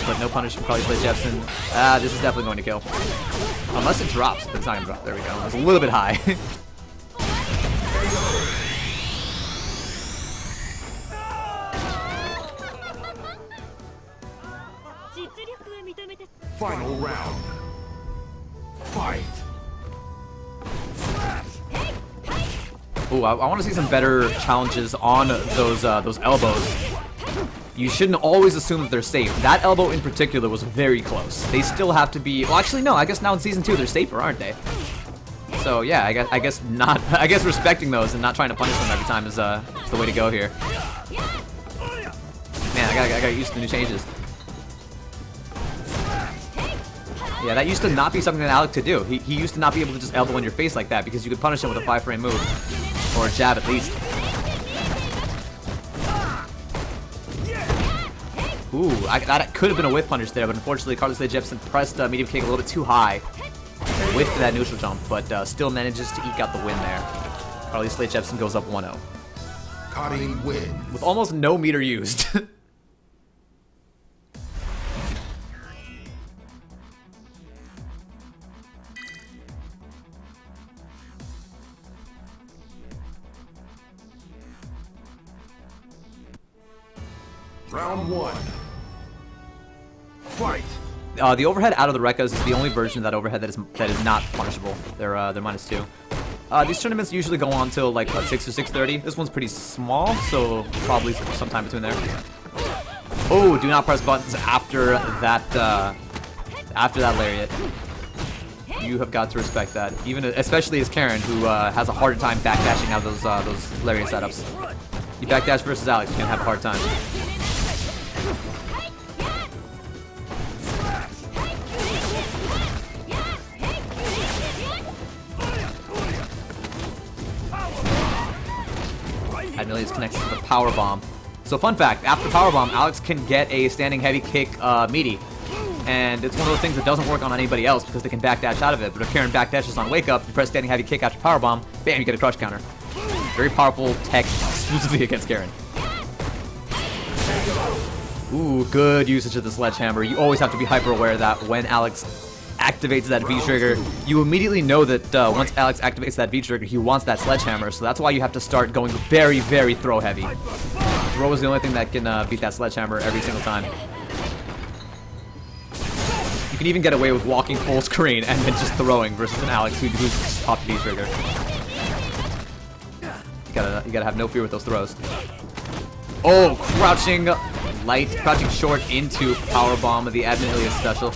but no punish from Carly Slade Jepsen. This is definitely going to kill. Unless it drops, but it's not going to drop. There we go. It's a little bit high. Final round. Fight. Ooh, I want to see some better challenges on those elbows. You shouldn't always assume that they're safe. That elbow in particular was very close. They still have to be... Well, actually, no. I guess now in Season 2 they're safer, aren't they? So, yeah, I guess not... I guess respecting those and not trying to punish them every time is the way to go here. Man, I gotta get used to the new changes. Yeah, that used to not be something that Alex could do. He used to not be able to just elbow in your face like that because you could punish him with a 5-frame move. Or a jab, at least. Ooh, that could have been a whiff punish there, but unfortunately, Carly Slade Jepsen pressed medium kick a little bit too high. Whiffed that neutral jump, but still manages to eke out the win there. Carly Slade Jepsen goes up 1-0. Cutting win. With almost no meter used. Round 1. Fight. The overhead out of the Rekkas is the only version of that overhead that is not punishable. They're -2. These tournaments usually go on till like 6 or 6:30. This one's pretty small, so probably sometime between there. Oh, do not press buttons after that lariat. You have got to respect that, especially as Karen, who has a harder time backdashing out of those lariat setups. You backdash versus Alex, you're gonna have a hard time. Admilius connects to the power bomb. So fun fact, after power bomb, Alex can get a standing heavy kick meaty. And it's one of those things that doesn't work on anybody else because they can backdash out of it. But if Karen backdashes on wake up, you press standing heavy kick after power bomb, bam, you get a crouch counter. Very powerful tech exclusively against Karen. Ooh, good usage of the sledgehammer. You always have to be hyper aware that when Alex activates that V-trigger, you immediately know that once Alex activates that V-trigger, he wants that sledgehammer, so that's why you have to start going very, very throw heavy. Throw is the only thing that can beat that sledgehammer every single time. You can even get away with walking full screen and then just throwing versus an Alex who's just popped V-trigger. You You gotta have no fear with those throws. Oh, crouching light, crouching short into powerbomb of the Admin Ilias special.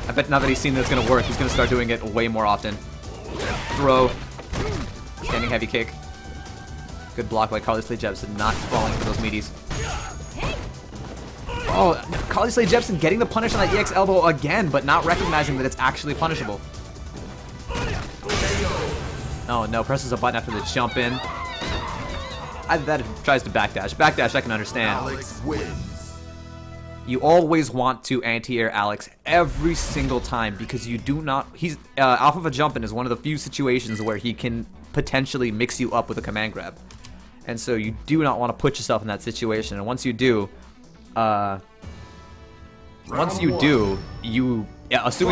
I bet now that he's seen that it's gonna work, he's gonna start doing it way more often. Throw. Standing heavy kick. Good block by Carly Slade Jepsen, not falling for those meaties. Oh, Carly Slade Jepsen getting the punish on that EX elbow again, but not recognizing that it's actually punishable. Oh no, presses a button after the jump in. That tries to backdash. Backdash I can understand. Alex wins. You always want to anti-air Alex every single time because you do not... He's off of a jump in is one of the few situations where he can potentially mix you up with a command grab. And so you do not want to put yourself in that situation. And once you do, assuming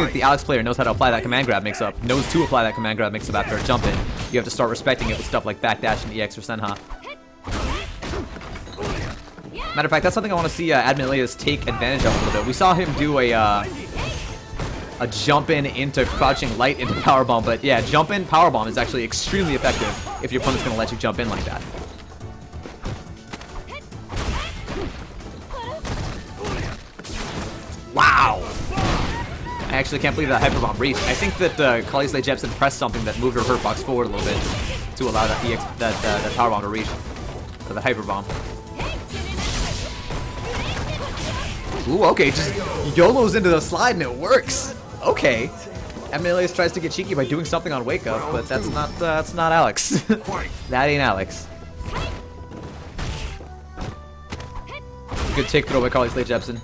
that the Alex player knows how to apply that command grab mix-up, knows to apply that command grab mix-up after a jump in, you have to start respecting it with stuff like backdash and EX or Senha. Matter of fact, that's something I want to see Admin Ilias take advantage of a little bit. We saw him do a jump in into crouching light into powerbomb, but yeah, jump in powerbomb is actually extremely effective if your opponent's going to let you jump in like that. Wow! I actually can't believe that hyperbomb reached. I think that Carly Slade Jepsen pressed something that moved her hurt box forward a little bit to allow that EX, that powerbomb to reach, or the hyperbomb. Ooh, okay, just YOLOs into the slide and it works. Okay. Admin Ilias tries to get cheeky by doing something on wake up, but that's not Alex. That ain't Alex. Good take throw by Carly Slade Jepsen.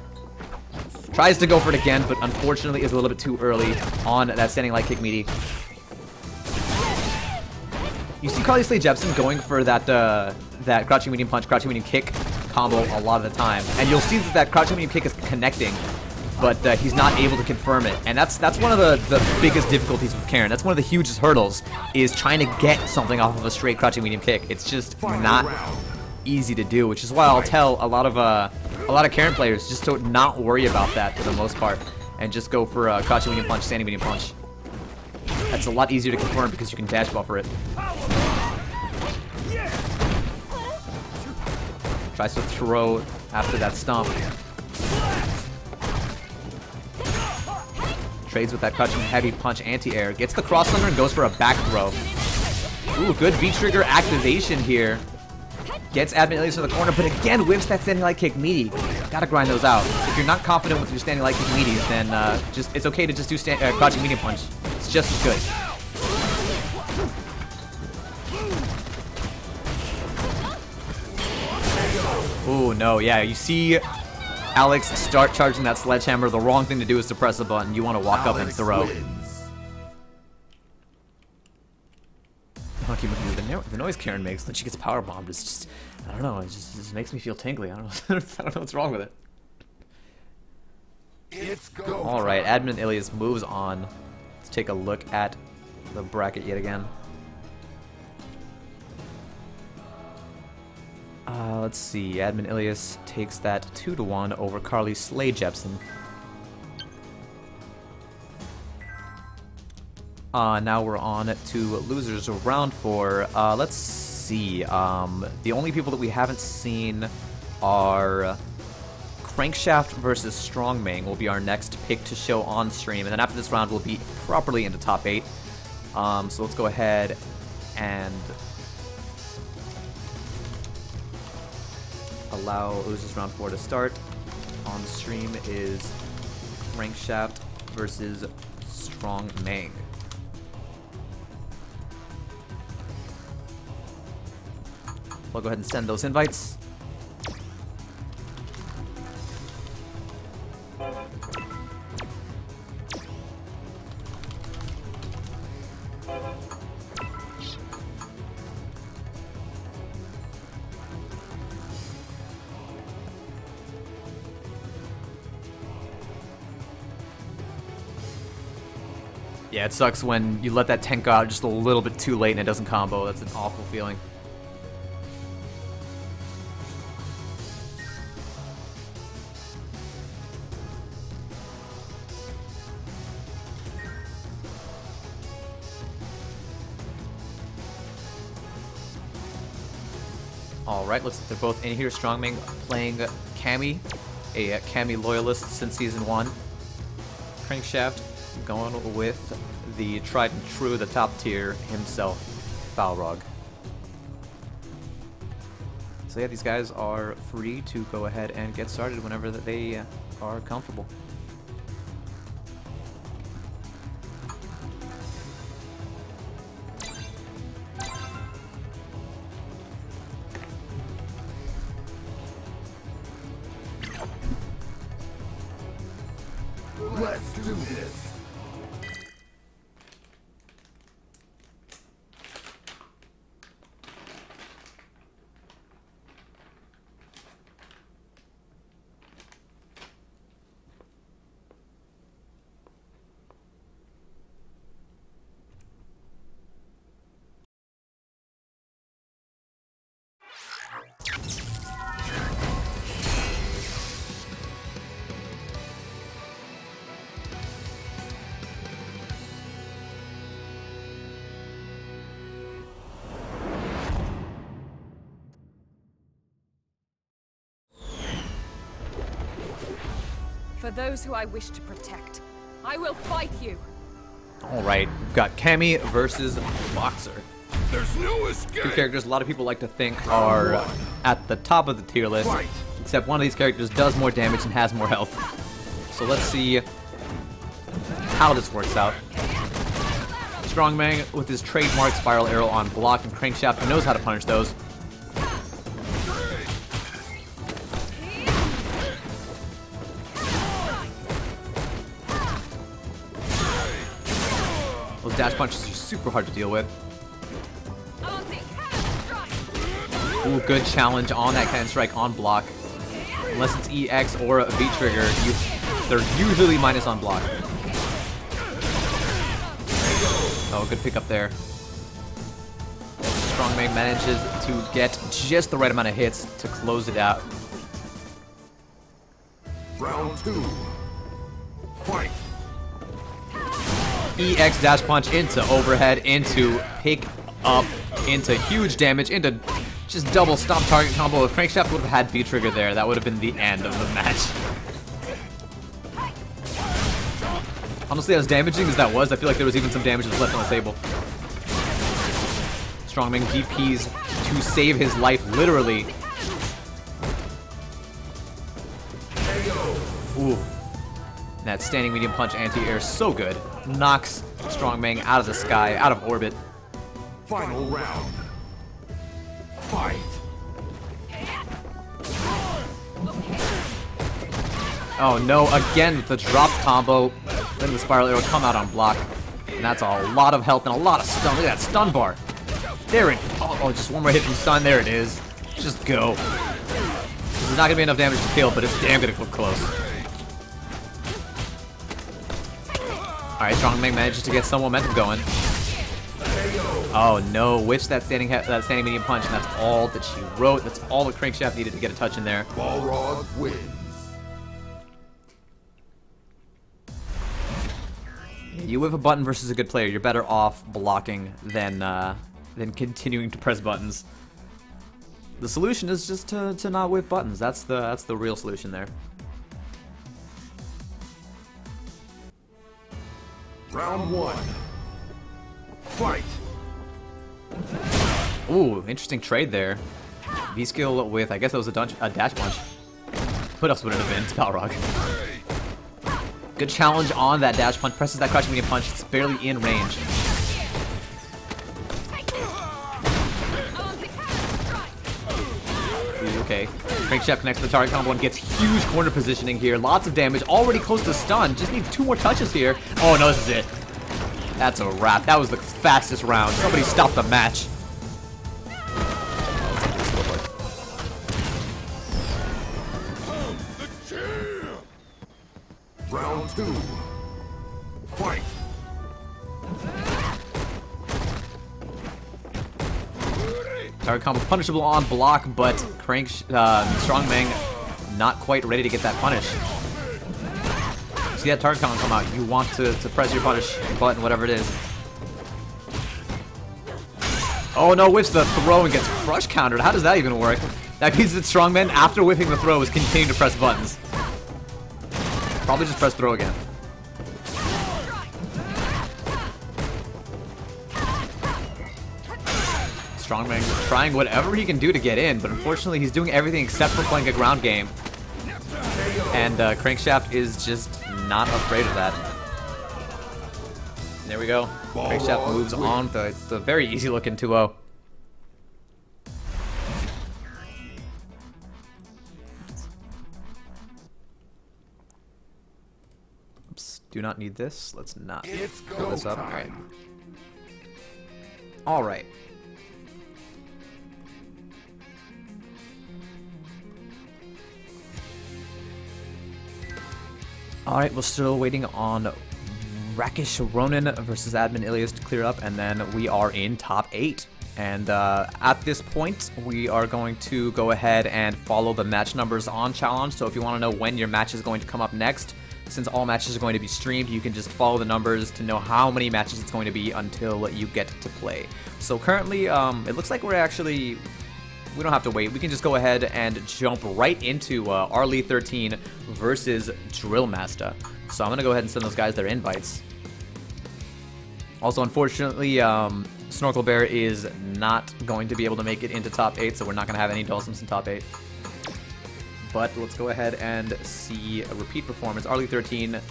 Tries to go for it again, but unfortunately is a little bit too early on that standing light kick meaty. You see Carly Slade Jepsen going for that crouching medium punch, crouching medium kick combo a lot of the time, and you'll see that crouching medium kick is connecting, but he's not able to confirm it, and that's one of the biggest difficulties with Karen. That's one of the hugest hurdles, is trying to get something off of a straight crouching medium kick. It's just not easy to do, which is why I'll tell a lot of Karen players just to not worry about that for the most part, and just go for a crouching medium punch, standing medium punch. That's a lot easier to confirm because you can dash buffer it. Tries to throw after that stomp. Trades with that crouching heavy punch anti-air. Gets the cross under and goes for a back throw. Ooh, good V-trigger activation here. Gets Admin Ilias to the corner, but again whips that standing light kick meaty. Gotta grind those out. If you're not confident with your standing light kick meaties, then it's okay to just do crouching medium punch. It's just as good. Ooh, no, yeah, you see Alex start charging that sledgehammer. The wrong thing to do is to press a button. You want to walk up and throw. The noise Karen makes when she gets powerbombed is just, I don't know, it just makes me feel tingly. I don't know, I don't know what's wrong with it. Alright, Admin Ilias moves on. Let's take a look at the bracket yet again. Let's see. Admin Ilias takes that 2-1 over Carly Slade Jepsen. Now we're on to losers of round 4. Let's see. The only people that we haven't seen are Crankshaft versus Strongmang will be our next pick to show on stream, and then after this round we'll be properly into top 8. So let's go ahead and allow losers round 4 to start. On stream is Crankshaft versus Strongmang. I'll go ahead and send those invites. Yeah, it sucks when you let that tank go out just a little bit too late and it doesn't combo. That's an awful feeling. Alright, looks like they're both in here. Strongman playing Cammy, a Cammy loyalist since Season 1. Crankshaft going with the tried and true, the top tier himself, Balrog. So yeah, these guys are free to go ahead and get started whenever they are comfortable. Let's do this. For those who I wish to protect, I will fight you. Alright, we've got Cammy versus Boxer. There's no escape. Two characters a lot of people like to think are at the top of the tier list, except one of these characters does more damage and has more health. So let's see how this works out. Strongman with his trademark Spiral Arrow on block, and Crankshaft knows how to punish those. Those dash punches are super hard to deal with. Ooh, good challenge on that cannon strike on block. Unless it's EX or a V-trigger, they're usually minus on block. Oh, good pickup there. Strongman manages to get just the right amount of hits to close it out. Round 2. Fight. EX dash punch into overhead, into pick up, into huge damage, into just double stomp target combo. If Crankshaft would have had V-trigger there, that would have been the end of the match. Honestly, as damaging as that was, I feel like there was even some damage left on the table. Strongman DPs to save his life, literally. Ooh. That standing medium punch anti-air, so good. Knocks Strongman out of the sky, out of orbit. Final round. Fight. Oh no, again, the drop combo. Then the Spiral Arrow come out on block. And that's a lot of health and a lot of stun. Look at that stun bar. There it is. Oh, just one more hit from stun. There it is. Just go. There's not going to be enough damage to kill, but it's damn going to come close. Alright, Strongman manages to get some momentum going. Oh no, whiffs that standing medium punch, and that's all that she wrote. That's all that Crankshaft needed to get a touch in there. Balrog wins. You whiff a button versus a good player, you're better off blocking than continuing to press buttons. The solution is just to not whiff buttons. That's the real solution there. Round 1. Fight. Ooh, interesting trade there. V-skill with, I guess that was a dash punch. What else would it have been? It's Balrog. Good challenge on that dash punch. Presses that crouching medium punch. It's barely in range. Ooh, okay. Crankshaft connects the target combo and gets huge corner positioning here. Lots of damage. Already close to stun. Just needs 2 more touches here. Oh no, this is it. That's a wrap. That was the fastest round. Somebody stop the match. Round 2. Fight. Target combo punishable on block, but Strongman not quite ready to get that punish. See that target combo come out, you want to press your punish button, whatever it is. Oh no, whiffs the throw and gets crush countered. How does that even work? That means that Strongman, after whiffing the throw, is continuing to press buttons. Probably just press throw again. Strongman trying whatever he can do to get in, but unfortunately he's doing everything except for playing a ground game. And Crankshaft is just not afraid of that. There we go. Crankshaft moves on. It's a very easy looking 2-0. Oops, do not need this. Let's not fill this up. Alright. Alright. Alright, we're still waiting on Rakish Ronin versus Admin Ilias to clear up, and then we are in top 8. And at this point, we are going to go ahead and follow the match numbers on challenge. So if you want to know when your match is going to come up next, since all matches are going to be streamed, you can just follow the numbers to know how many matches it's going to be until you get to play. So currently, it looks like we don't have to wait. We can just go ahead and jump right into Arlie13 versus Drill Master. So I'm going to go ahead and send those guys their invites. Also, unfortunately, Snorkel Bear is not going to be able to make it into top 8, so we're not going to have any Dawsons in top 8. But let's go ahead and see a repeat performance. Arlie13,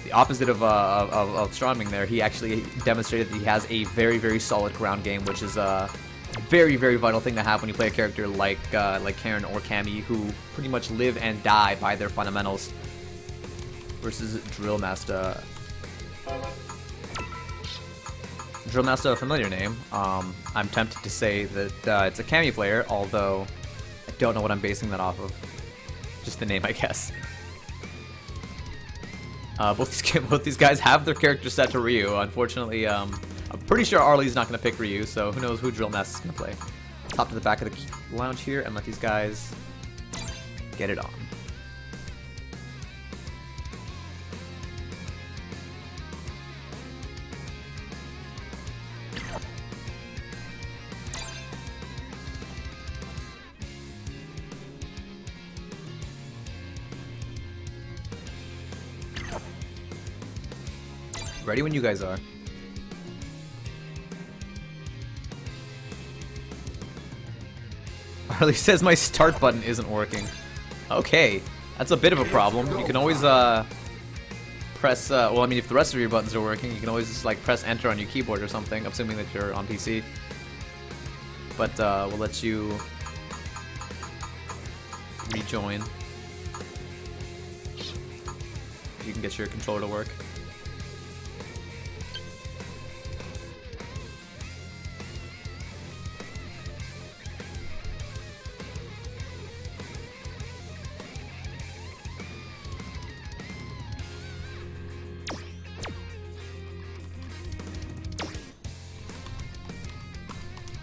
the opposite of Stroming there, he actually demonstrated that he has a very, very solid ground game, which is a very, very vital thing to have when you play a character like Karen or Cammy, who pretty much live and die by their fundamentals. Versus Drill Master. Drill Master, a familiar name. I'm tempted to say that it's a Cammy player, although I don't know what I'm basing that off of. Just the name, I guess. Both these guys have their characters set to Ryu. Unfortunately, I'm pretty sure Arlie's not going to pick Ryu, so who knows who Drill Master's going to play. Let's hop to the back of the lounge here and let these guys get it on. Ready when you guys are. Arlie says my start button isn't working. Okay, that's a bit of a problem. You can always press, well, I mean, if the rest of your buttons are working, you can always just like press enter on your keyboard or something, assuming that you're on PC. But we'll let you rejoin if you can get your controller to work.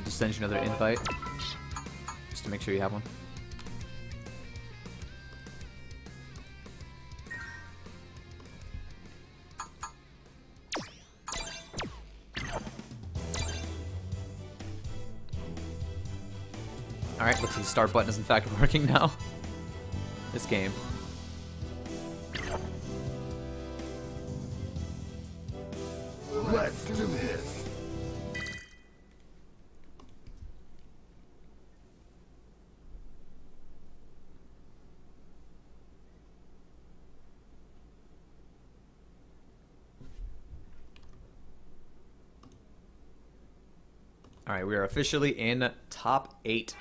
Send you another invite just to make sure you have one. Alright, looks like the start button is in fact working now. This game. Let's do this. Alright, we are officially in top 8.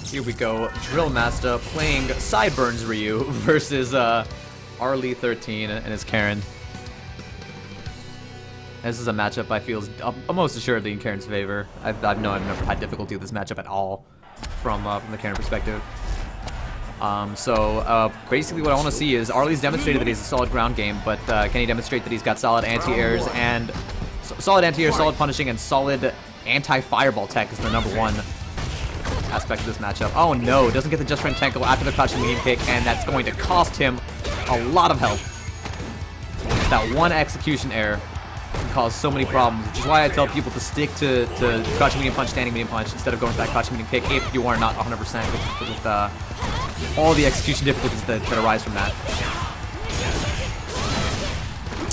Here we go. Drill Master playing Sideburns Ryu versus Arlie13 and his Karen. This is a matchup I feel is almost assuredly in Karen's favor. I've never had difficulty with this matchup at all from the Karen perspective. Basically what I want to see is Arlie's demonstrated that he's a solid ground game, but can he demonstrate that he's got solid anti-airs and solid anti-air, solid punishing, and solid anti-fireball tech is the #1 aspect of this matchup. Oh no, doesn't get the Just Friend Tenko after the crouching medium kick, and that's going to cost him a lot of health. That one execution error. can cause so many problems, which is why I tell people to stick to crouching medium punch, standing medium punch, instead of going for that crouching medium kick if you are not 100% with all the execution difficulties that arise from that.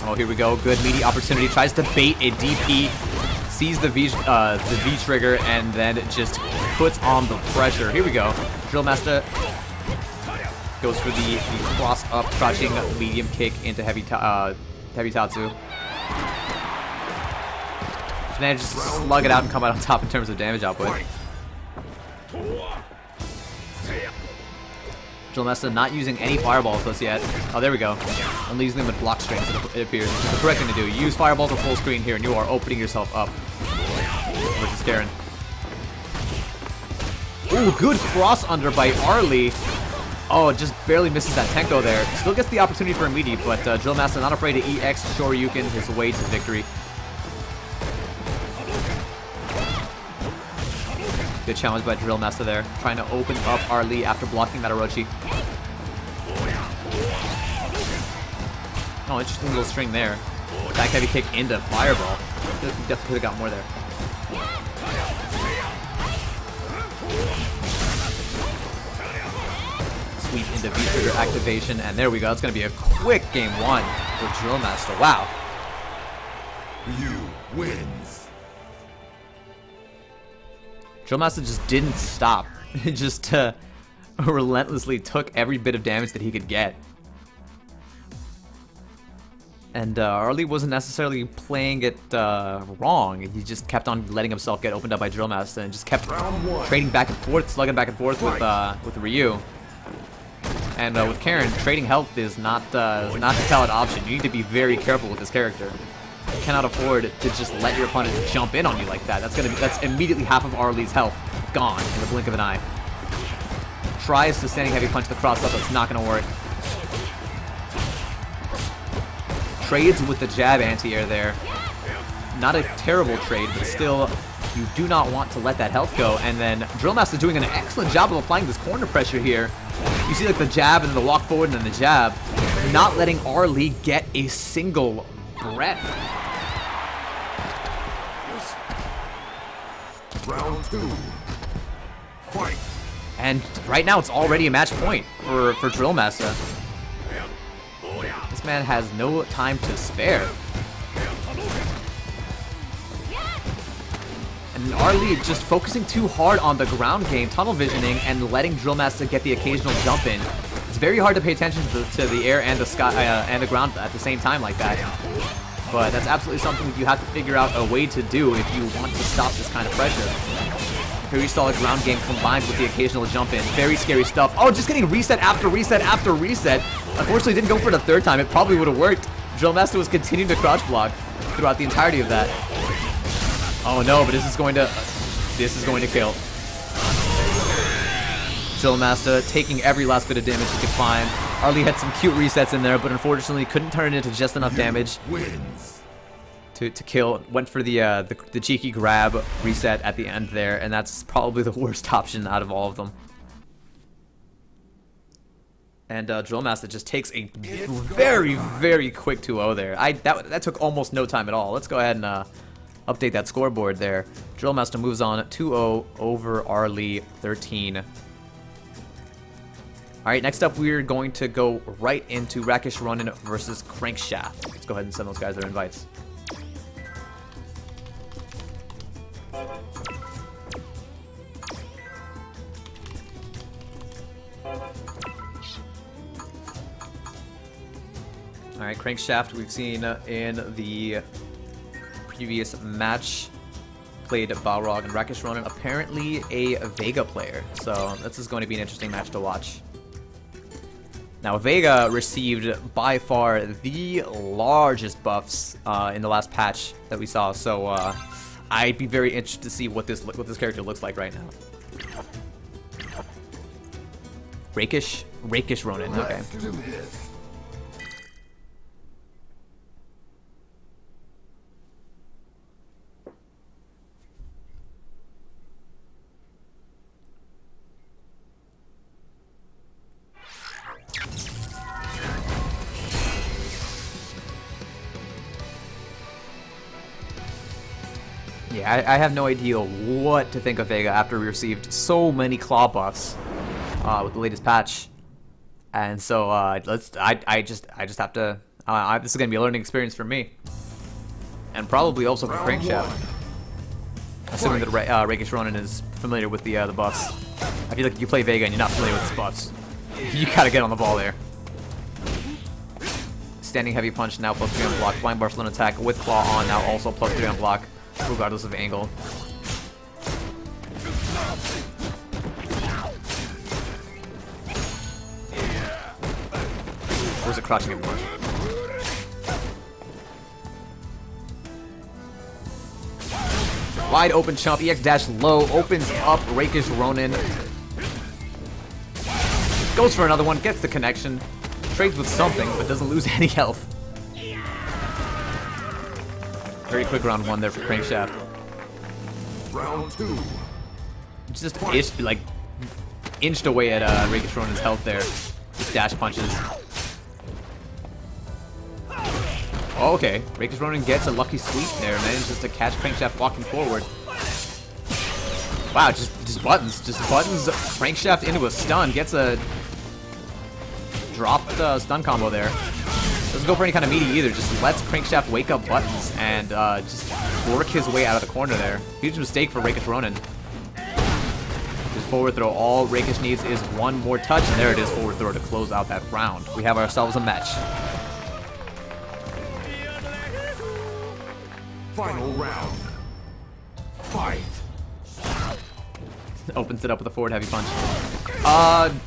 Oh, here we go. Good meaty opportunity. Tries to bait a DP, sees the V trigger, and then just puts on the pressure. Here we go. Drill Master goes for the cross up crouching medium kick into heavy Tatsu. Manages to slug it out and come out on top in terms of damage output. Drill Master not using any fireballs just yet. Oh, there we go. Only using them with block strings, it appears. Which is the correct thing to do. Use fireballs at full screen here, and you are opening yourself up. Versus Karen. Ooh, good cross under by Arlie. Oh, just barely misses that Tenko there. Still gets the opportunity for a meaty, but Drill Master not afraid to EX Shoryuken his way to victory. Good challenge by Drill Master there, trying to open up Arlie after blocking that Orochi. Oh, interesting little string there. Back heavy kick into Fireball. Definitely could have got more there. Sweep into V-trigger activation, and there we go. It's going to be a quick game one for Drill Master. Wow. Ryu wins. Drill Master just didn't stop. It just relentlessly took every bit of damage that he could get. And Arlie wasn't necessarily playing it wrong. He just kept on letting himself get opened up by Drill Master and just kept trading back and forth, slugging back and forth with Ryu. And with Karen, trading health is not a valid option. You need to be very careful with this character. You cannot afford to just let your opponent jump in on you like that. That's immediately half of Arlie's health gone in the blink of an eye. Tries to standing heavy punch the cross up, but it's not going to work. Trades with the jab anti-air there. Not a terrible trade, but still, you do not want to let that health go. And then Drill Master doing an excellent job of applying this corner pressure here. You see like the jab and then the walk forward and then the jab. Not letting Arlie get a single breath. Round two. Fight. And right now it's already a match point for Drill Master. This man has no time to spare. And Arlie just focusing too hard on the ground game, tunnel visioning, and letting Drill Master get the occasional jump in. It's very hard to pay attention to the air and the sky and the ground at the same time like that. But that's absolutely something that you have to figure out a way to do if you want to stop this kind of pressure. Very solid ground game combined with the occasional jump in. Very scary stuff. Oh, just getting reset after reset after reset. Unfortunately, didn't go for it a third time. It probably would have worked. Drill Master was continuing to crouch block throughout the entirety of that. Oh no, but this is going to kill. Drill Master taking every last bit of damage he could find. Arlie had some cute resets in there, but unfortunately couldn't turn it into just enough damage to kill. Went for the cheeky grab reset at the end there, and that's probably the worst option out of all of them. And Drill Master just takes a very, very quick 2-0 there. That took almost no time at all. Let's go ahead and update that scoreboard there. Drill Master moves on 2-0 over Arlie 13. Alright, next up we're going to go right into Rakesh Ronin versus Crankshaft. Let's go ahead and send those guys their invites. Alright, Crankshaft we've seen in the previous match. Played Balrog and Rakesh Ronin, apparently a Vega player. So this is going to be an interesting match to watch. Now, Vega received by far the largest buffs in the last patch that we saw, so I'd be very interested to see what this character looks like right now. Rakish Ronin. Okay. Yeah, I have no idea what to think of Vega after we received so many claw buffs with the latest patch, and so I just have to. This is gonna be a learning experience for me, and probably also for Crankshaft. Assuming that Rakish Ronin is familiar with the buffs. I feel like if you play Vega and you're not familiar with his buffs, you gotta get on the ball there. Standing heavy punch now +3 on block. Flying Barcelona attack with claw on now also +3 on block, regardless of angle. Or is it crouching heavy punch? Wide open chump, EX dash low, opens up Rakish Ronin. Goes for another one, gets the connection. Trades with something, but doesn't lose any health. Very quick round 1 there for Crankshaft. Round 2. Just inched away at Rakish Ronin's health there. With dash punches. Oh, okay. Rakish Ronin gets a lucky sweep there, manages to catch Crankshaft walking forward. Wow, just buttons. Just buttons Crankshaft into a stun. Gets a dropped stun combo there. Doesn't go for any kind of meaty either. Just lets Crankshaft wake up buttons and just work his way out of the corner there. Huge mistake for Rakish Ronin. Just forward throw. All Rakish needs is one more touch, and there it is, forward throw to close out that round. We have ourselves a match. Final round. Fight. Opens it up with a forward heavy punch.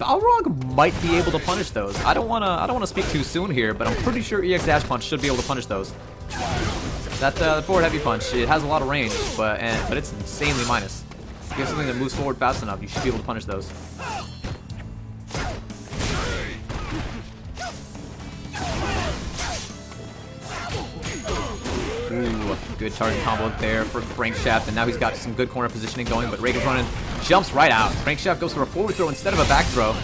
Balrog might be able to punish those. I don't wanna speak too soon here, but I'm pretty sure EX dash punch should be able to punish those. That forward heavy punch, it has a lot of range, but it's insanely minus. If you have something that moves forward fast enough, you should be able to punish those. Ooh, good target combo there for Crankshaft, and now he's got some good corner positioning going, but Rakish Ronin jumps right out. Crankshaft goes for a forward throw instead of a back throw.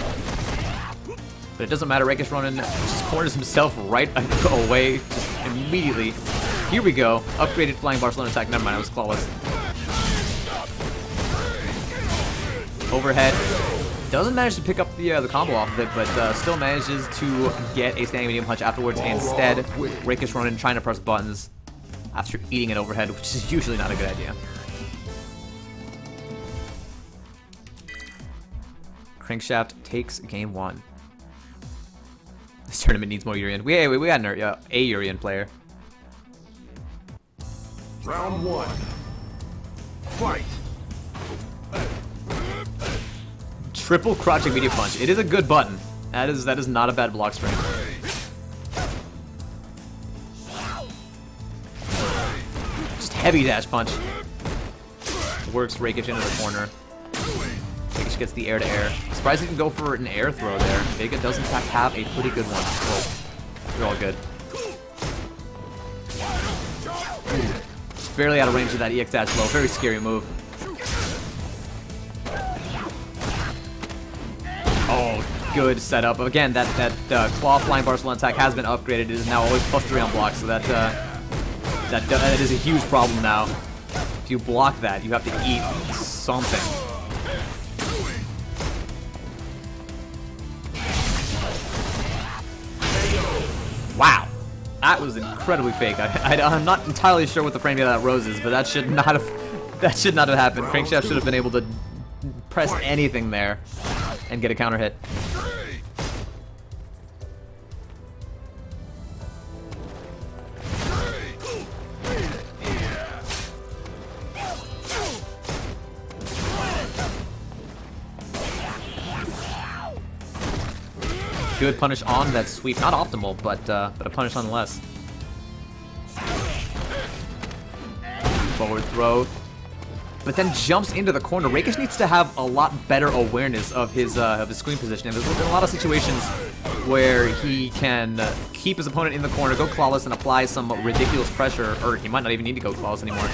But it doesn't matter, Rakish Ronin just corners himself right away, just immediately. Here we go, upgraded Flying Barcelona attack, never mind, it was clawless. Overhead, doesn't manage to pick up the combo off of it, but still manages to get a standing medium punch afterwards. Instead, Rakish Ronin trying to press buttons after eating an overhead, which is usually not a good idea. Crankshaft takes game 1. This tournament needs more Urian. We got a Urian player. Round 1. Fight. Triple crouching media punch. It is a good button. That is not a bad block string. Just heavy dash punch. Works Rakish into the corner. Rakish gets the air to air. Surprised he can go for an air throw there. Vega does in fact have a pretty good one. Oh, we're all good. Just barely out of range of that EX dash low. Very scary move. Oh, good setup. Again, that claw flying Barcelona attack has been upgraded. It is now always +3 on block, so that is a huge problem now. If you block that, you have to eat something. Wow, that was incredibly fake. I'm not entirely sure what the framing of that rose is, but that should not have happened. Crankshaft should have been able to press anything there and get a counter hit. Good punish on that sweep. Not optimal, but a punish nonetheless. Forward throw. But then jumps into the corner. Rakish needs to have a lot better awareness of his screen positioning. There's been a lot of situations where he can keep his opponent in the corner, go clawless, and apply some ridiculous pressure, or he might not even need to go clawless anymore.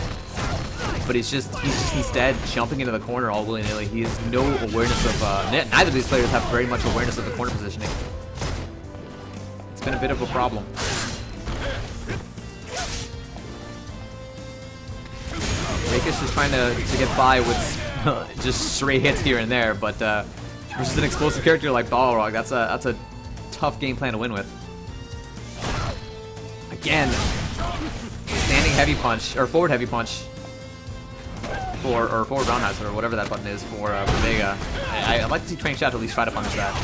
But he's just instead jumping into the corner all willy-nilly. He has no awareness of, neither of these players have very much awareness of the corner positioning. It's been a bit of a problem. Rakish is trying to get by with just straight hits here and there, but versus an explosive character like Balrog, that's a tough game plan to win with. Again, standing heavy punch, or forward heavy punch, or forward roundhouse, or whatever that button is for Vega. I'd like to see Crankshaft at least try to punish that.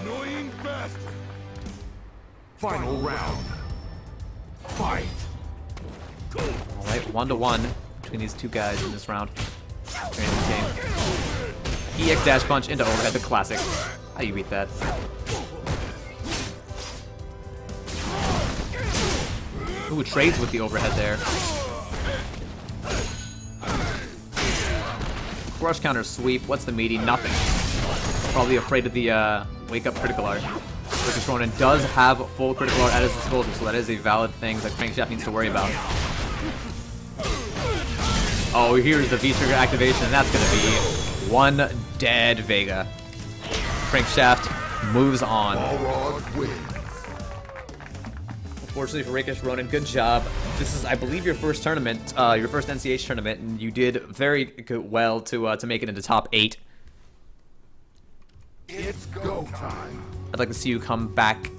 Annoying bastard. Final round. Fight. Alright, 1-1 between these two guys in this round. Very in this game. EX dash punch into overhead, the classic. How do you beat that? Ooh, trades with the overhead there. Crush counter sweep. What's the meaty? Nothing. Probably afraid of the wake up critical art. Turkish Ronin does have full critical art at his disposal, so that is a valid thing that Crankshaft needs to worry about. Oh, here's the V-trigger activation, and that's going to be one dead Vega. Crankshaft moves on. Unfortunately for Rakish Ronin, good job. This is, I believe, your first tournament, your first NCH tournament, and you did very well to make it into top 8. It's go time. I'd like to see you come back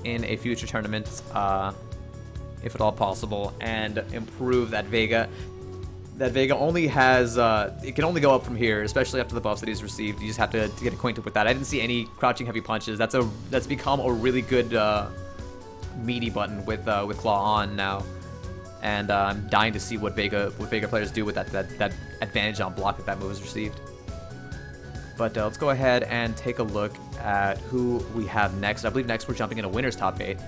in a future tournament, if at all possible, and improve that Vega. That Vega only has, it can only go up from here, especially after the buffs that he's received. You just have to get acquainted with that. I didn't see any crouching heavy punches. That's become a really good meaty button with Claw on now, and I'm dying to see what Vega players do with that advantage on block that move is received. But let's go ahead and take a look at who we have next. I believe next we're jumping into Winner's Top 8.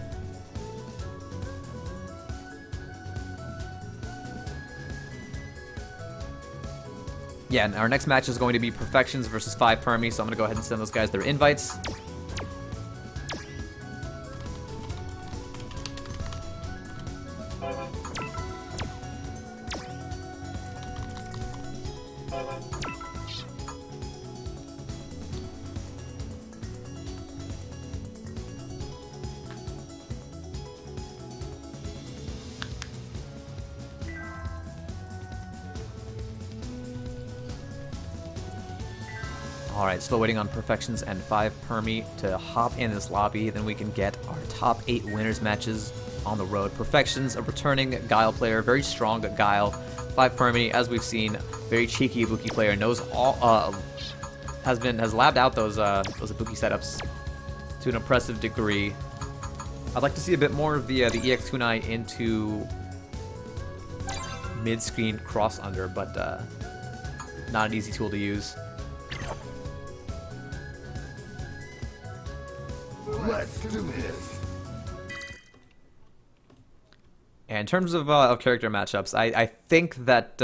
Yeah, and our next match is going to be Perfections versus 5 Permy, so I'm going to go ahead and send those guys their invites. Alright, still waiting on Perfections and 5 Permy to hop in this lobby, then we can get our top 8 winners matches on the road. Perfections, a returning Guile player, very strong at Guile. 5 Permy, as we've seen, very cheeky Ibuki player, knows all, has labbed out those Ibuki setups to an impressive degree. I'd like to see a bit more of the EX kunai into mid-screen cross-under, but not an easy tool to use. Let's do this. And in terms of character matchups, I think that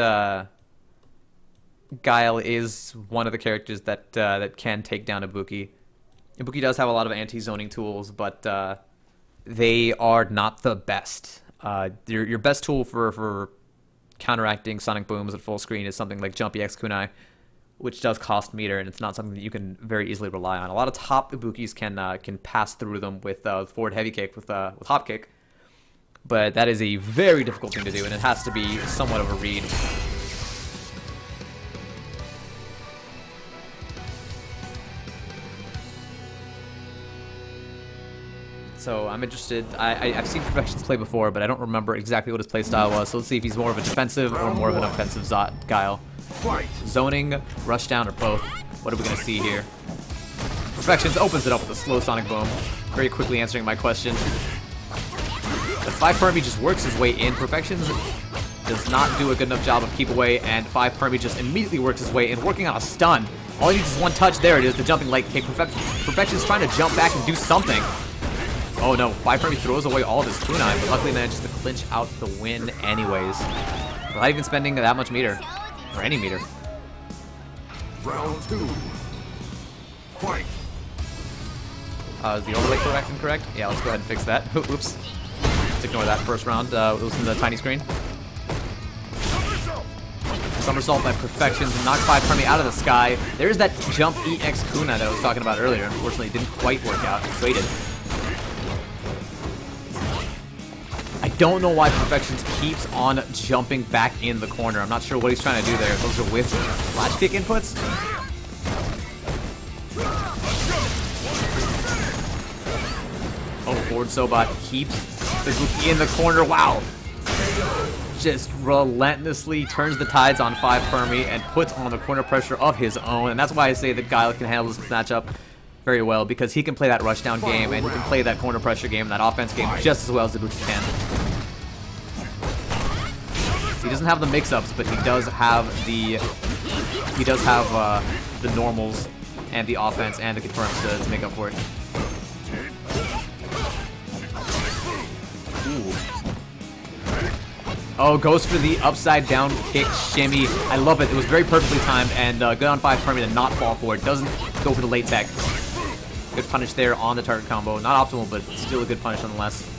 Guile is one of the characters that can take down Ibuki. Ibuki does have a lot of anti-zoning tools, but they are not the best. Your best tool for counteracting Sonic Booms at full screen is something like Jump EX Kunai, which does cost meter, and it's not something that you can very easily rely on. A lot of top Ibukis can pass through them with forward heavy kick, with hop kick, but that is a very difficult thing to do, and it has to be somewhat of a read. So I'm interested. I've seen Perfections play before, but I don't remember exactly what his playstyle was, so let's see if he's more of a defensive or more of an offensive Guile. Zoning, rush down, or both. What are we going to see here? Perfections opens it up with a slow Sonic Boom, very quickly answering my question. But 5 Permy just works his way in. Perfections does not do a good enough job of keep away, and 5 Permy just immediately works his way in, working on a stun. All he needs is one touch. There it is, the jumping light kick. Perfections trying to jump back and do something. Oh no, 5 Permy throws away all of his kunai, but luckily manages to clinch out the win anyways, without even spending that much meter. Or any meter. Round 2. Fight. Is the overlay correct? Yeah, let's go ahead and fix that. Oops. Let's ignore that first round. It was in the tiny screen. Somersault by Perfections and knock 5 Permy out of the sky. There's that jump EX kunai that I was talking about earlier. Unfortunately, it didn't quite work out. It waited. don't know why Perfections keeps on jumping back in the corner. I'm not sure what he's trying to do there. Those are with latch kick inputs. Oh, forward Sobot keeps Ibuki in the corner. Wow. Just relentlessly turns the tides on 5 Fermi and puts on the corner pressure of his own. And that's why I say that Guile can handle this matchup very well, because he can play that rushdown game and he can play that corner pressure game, that offense game just as well as Ibuki can. He doesn't have the mix-ups, but he does have the normals and the offense and the confirms to make up for it. Ooh. Oh, goes for the upside down kick shimmy. I love it. It was very perfectly timed, and good on 5 Fermi to not fall for it. Doesn't go for the late tech. Good punish there on the target combo. Not optimal, but still a good punish nonetheless.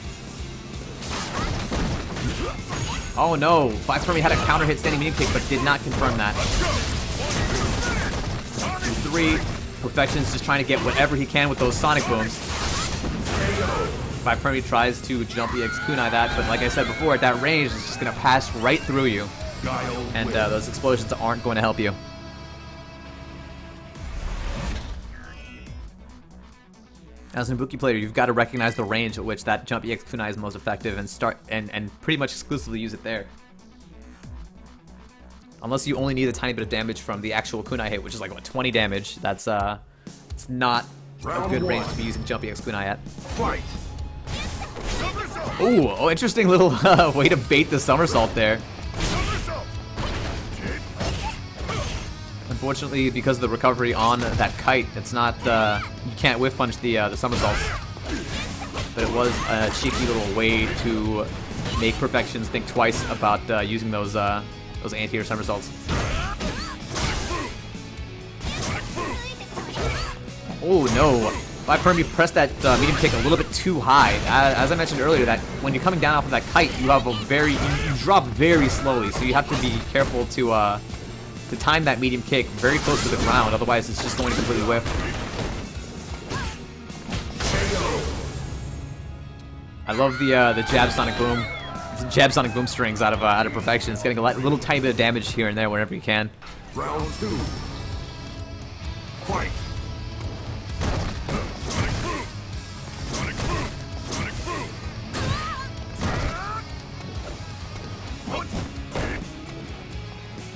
Oh no, 5 Fermi had a counter hit standing medium kick, but did not confirm that. 2-3. Perfection's just trying to get whatever he can with those sonic booms. 5 Fermi tries to jump EX kunai that, but like I said before, at that range, it's just going to pass right through you. And those explosions aren't going to help you. As an Ibuki player, you've got to recognize the range at which that jump EX kunai is most effective and start and pretty much exclusively use it there. Unless you only need a tiny bit of damage from the actual kunai hit, which is like what, 20 damage. That's it's not a good range to be using jump EX kunai at. Fight. Ooh, oh, interesting little way to bait the somersault there. Unfortunately, because of the recovery on that kite, it's not you can't whiff punch the somersaults. But it was a cheeky little way to make Perfections think twice about using those anti-air somersaults. Oh no! 5 Fermi pressed that medium kick a little bit too high. As I mentioned earlier, that when you're coming down off of that kite, you have a you drop very slowly, so you have to be careful to time that medium kick very close to the ground, otherwise it's just going to completely whiff. I love the jab sonic boom. Jab sonic boom strings out of Perfection. It's getting a little tiny bit of damage here and there whenever you can. Round 2. Fight.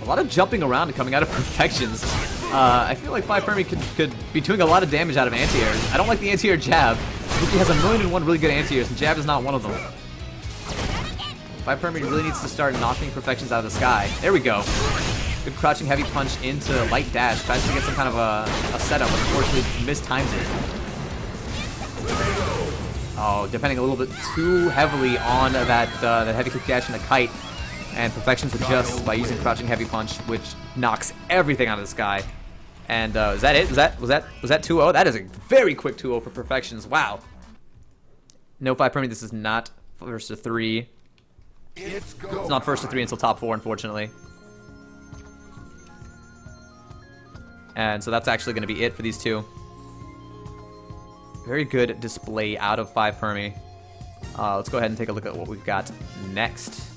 A lot of jumping around and coming out of Perfections. I feel like 5 Fermi could be doing a lot of damage out of anti-airs. I don't like the anti-air jab. Ibuki has 1,000,001 really good anti-airs, and jab is not one of them. 5 Fermi really needs to start knocking Perfections out of the sky. There we go. Good crouching heavy punch into light dash. Tries to get some kind of a setup, but unfortunately mistimes it. Oh, depending a little bit too heavily on that heavy kick dash and the kite. And Perfections adjusts by using crouching heavy punch, which knocks everything out of the sky. And is that it? Was that 2-0? That is a very quick 2-0 for Perfections. Wow. No 5 Fermi. This is not first to 3. It's not first to 3 until top 4, unfortunately. And so that's actually going to be it for these two. Very good display out of 5 Fermi. Let's go ahead and take a look at what we've got next.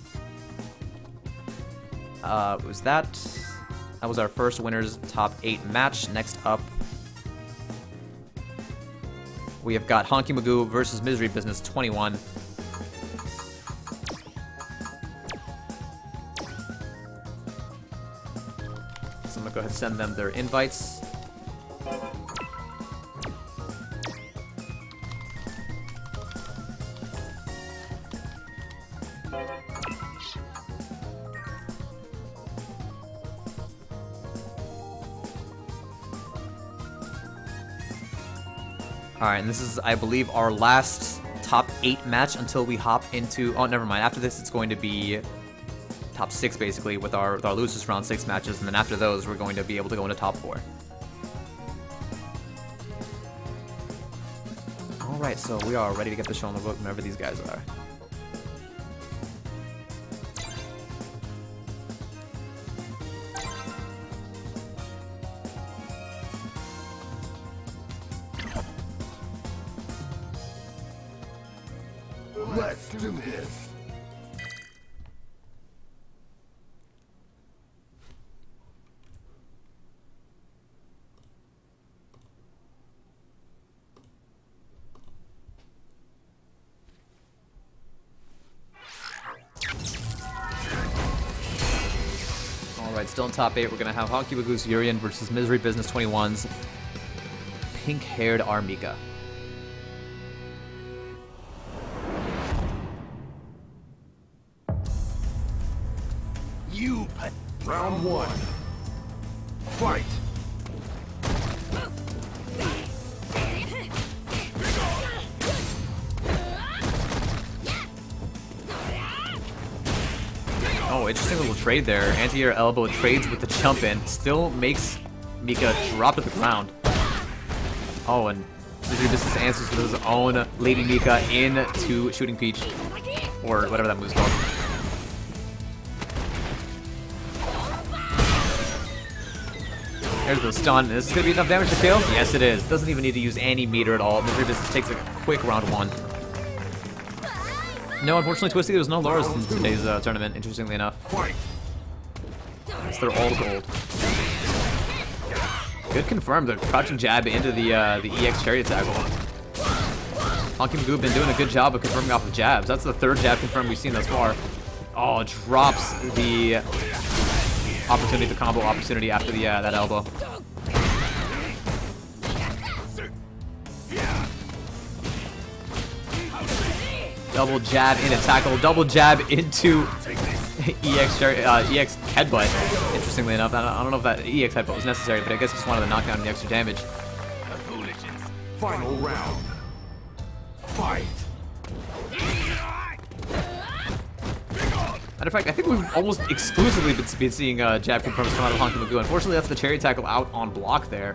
That was our first winners top 8 match. Next up, we have got Honky Magoo versus Misery Business 21. So I'm gonna go ahead and send them their invites. Alright, and this is, I believe, our last top 8 match until we hop into... Oh, never mind. After this, it's going to be top 6, basically, with our losers round 6 matches, and then after those, we're going to be able to go into top 4. Alright, so we are ready to get the show on the book whenever these guys are. Let's do this. Still in top 8, we're going to have Honky Magoo's Urian versus Misery Business 21's pink-haired Armika. Round 1. Fight! Oh, interesting little trade there. Anti-air elbow trades with the jump in. Still makes Mika drop to the ground. Oh, and Misery Business answers with his own Lady Mika into Shooting Peach. Or whatever that move's called. There's the stun. Is this going to be enough damage to kill? Yes, it is. Doesn't even need to use any meter at all. Misery Business takes a quick round 1. No, unfortunately, Twisty, there's no Loras in today's tournament, interestingly enough. So they're all gold. Good confirm, the crouching jab into the EX Chariot tackle. Honky Magoo been doing a good job of confirming off the jabs. That's the 3rd jab confirm we've seen thus far. Oh, drops the opportunity, the combo opportunity after the that elbow. Double jab into tackle, double jab into EX headbutt. Interestingly enough, I don't know if that EX headbutt was necessary, but I guess he just wanted to knock down the extra damage. Final round. Fight! Matter of fact, I think we've almost exclusively been seeing jab confirms come out of Honky Magoo. Unfortunately, that's the Chariot tackle out on block there.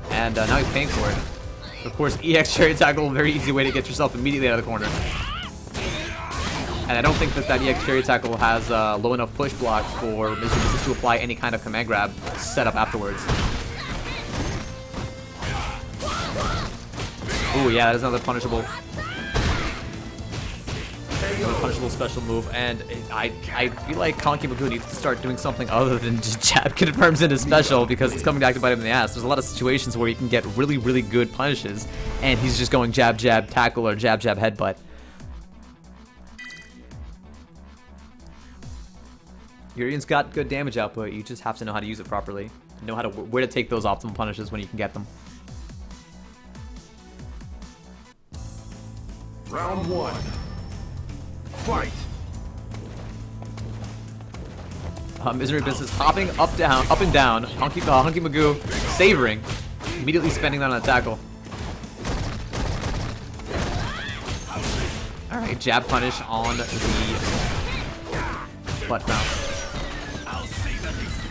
And now he's paying for it. Of course, EX Chariot tackle, very easy way to get yourself immediately out of the corner. And I don't think that EX Chariot tackle has low enough push block for Misery Business to apply any kind of command grab setup afterwards. Ooh, yeah, that is another punishable special move, and I feel like Honky Magoo needs to start doing something other than just jab confirms into special, because it's coming back to bite him in the ass. There's a lot of situations where he can get really, really good punishes, and he's just going jab, jab, tackle, or jab, jab, headbutt. Urian's got good damage output, you just have to know how to use it properly. Know how to where to take those optimal punishes when you can get them. Round 1. Fight! Misery Business hopping up and down. Honky Magoo savoring, immediately spending that on a tackle. All right, jab punish on the butt bounce.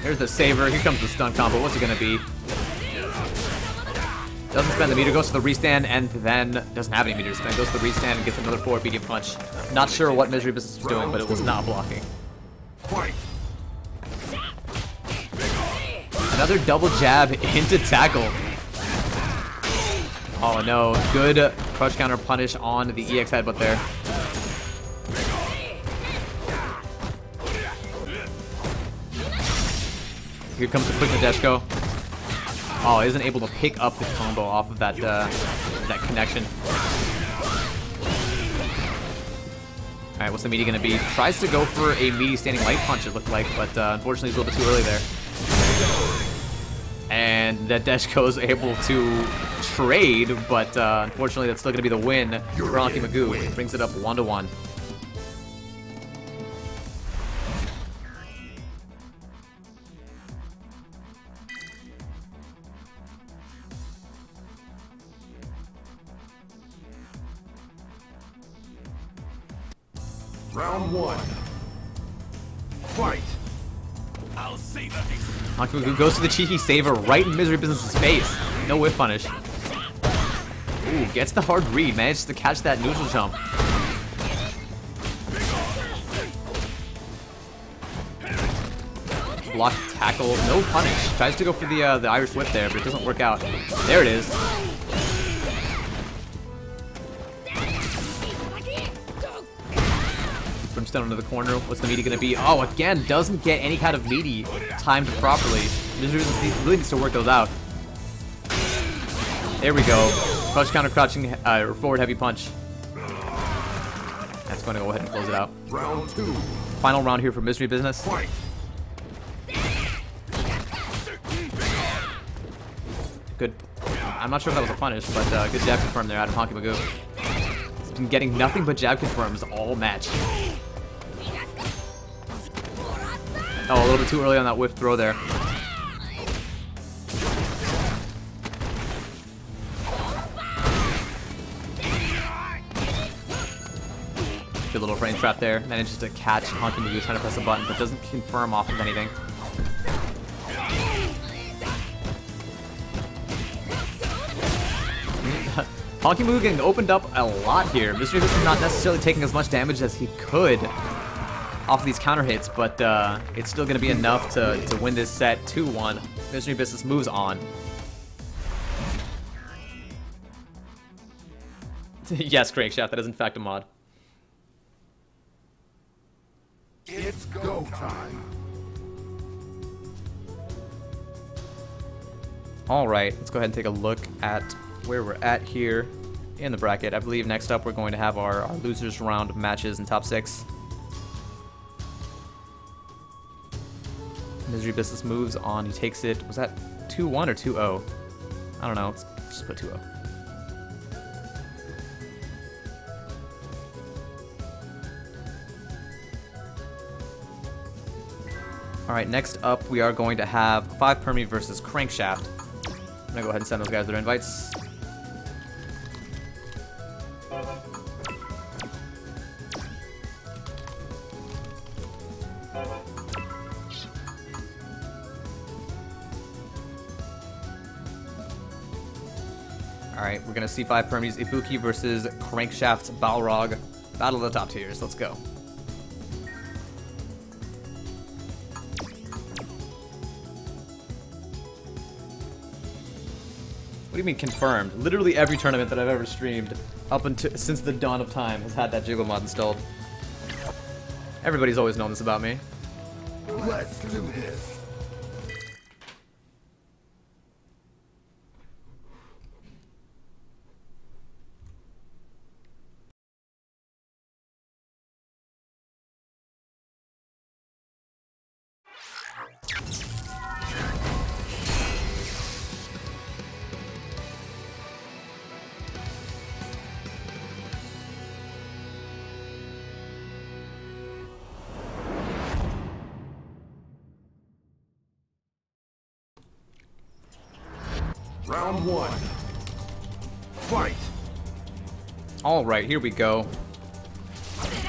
There's the saver. Here comes the stun combo. What's it gonna be? Doesn't spend the meter, goes to the restand, and then doesn't have any meter to spend. Goes to the restand and gets another forward medium punch. Not sure what Misery Business was doing, but it was not blocking. Fight! Another double jab into tackle. Oh no, good crouch counter punish on the EX headbutt there. Here comes the quick Nadeshko. Oh, isn't able to pick up the combo off of that connection. Alright, what's the meaty gonna be? Tries to go for a meaty standing light punch, it looked like, but unfortunately he's a little bit too early there. And Nadeshko is able to trade, but unfortunately that's still gonna be the win for Honky Magoo. It brings it up 1-1. Round 1. Fight! Honky Magoo goes to the cheeky saver right in Misery Business's face. No whiff punish. Ooh, gets the hard read. Manages to catch that neutral jump. Block tackle, no punish. Tries to go for the Irish whip there, but it doesn't work out. There it is. Brimstone into the corner. What's the meaty gonna be? Oh, again, doesn't get any kind of meaty timed properly. Misery really needs to work those out. There we go. Crouch counter, crouching, forward heavy punch. That's going to go ahead and close it out. Round 2. Final round here for Misery Business. Fight! Good. I'm not sure if that was a punish, but good jab confirm there out of Honky Magoo. He's been getting nothing but jab confirms all match. Oh, a little bit too early on that whiff throw there. Good little frame trap there. Manages to catch Honky Magoo trying to press a button, but doesn't confirm off of anything. Honky Magoo getting opened up a lot here. Mystery Abyss is not necessarily taking as much damage as he could off of these counter hits, but it's still going to be enough to win this set 2-1. Mystery Abyss moves on. Yes, Crankshaft, that is in fact a mod. It's go time. Alright, let's go ahead and take a look at where we're at here in the bracket. I believe next up we're going to have our losers round matches in top 6. Misery Business moves on. He takes it. Was that 2-1 or 2-0? I don't know. Let's just put 2-0. Alright, next up we are going to have 5 Permy versus Crankshaft. I'm gonna go ahead and send those guys their invites. Alright, we're gonna see 5 Permies Ibuki versus Crankshaft's Balrog. Battle of the top tiers. Let's go. What do you mean confirmed? Literally every tournament that I've ever streamed up until since the dawn of time has had that jiggle mod installed. Everybody's always known this about me. Let's do this. Round 1. Fight. Alright, here we go.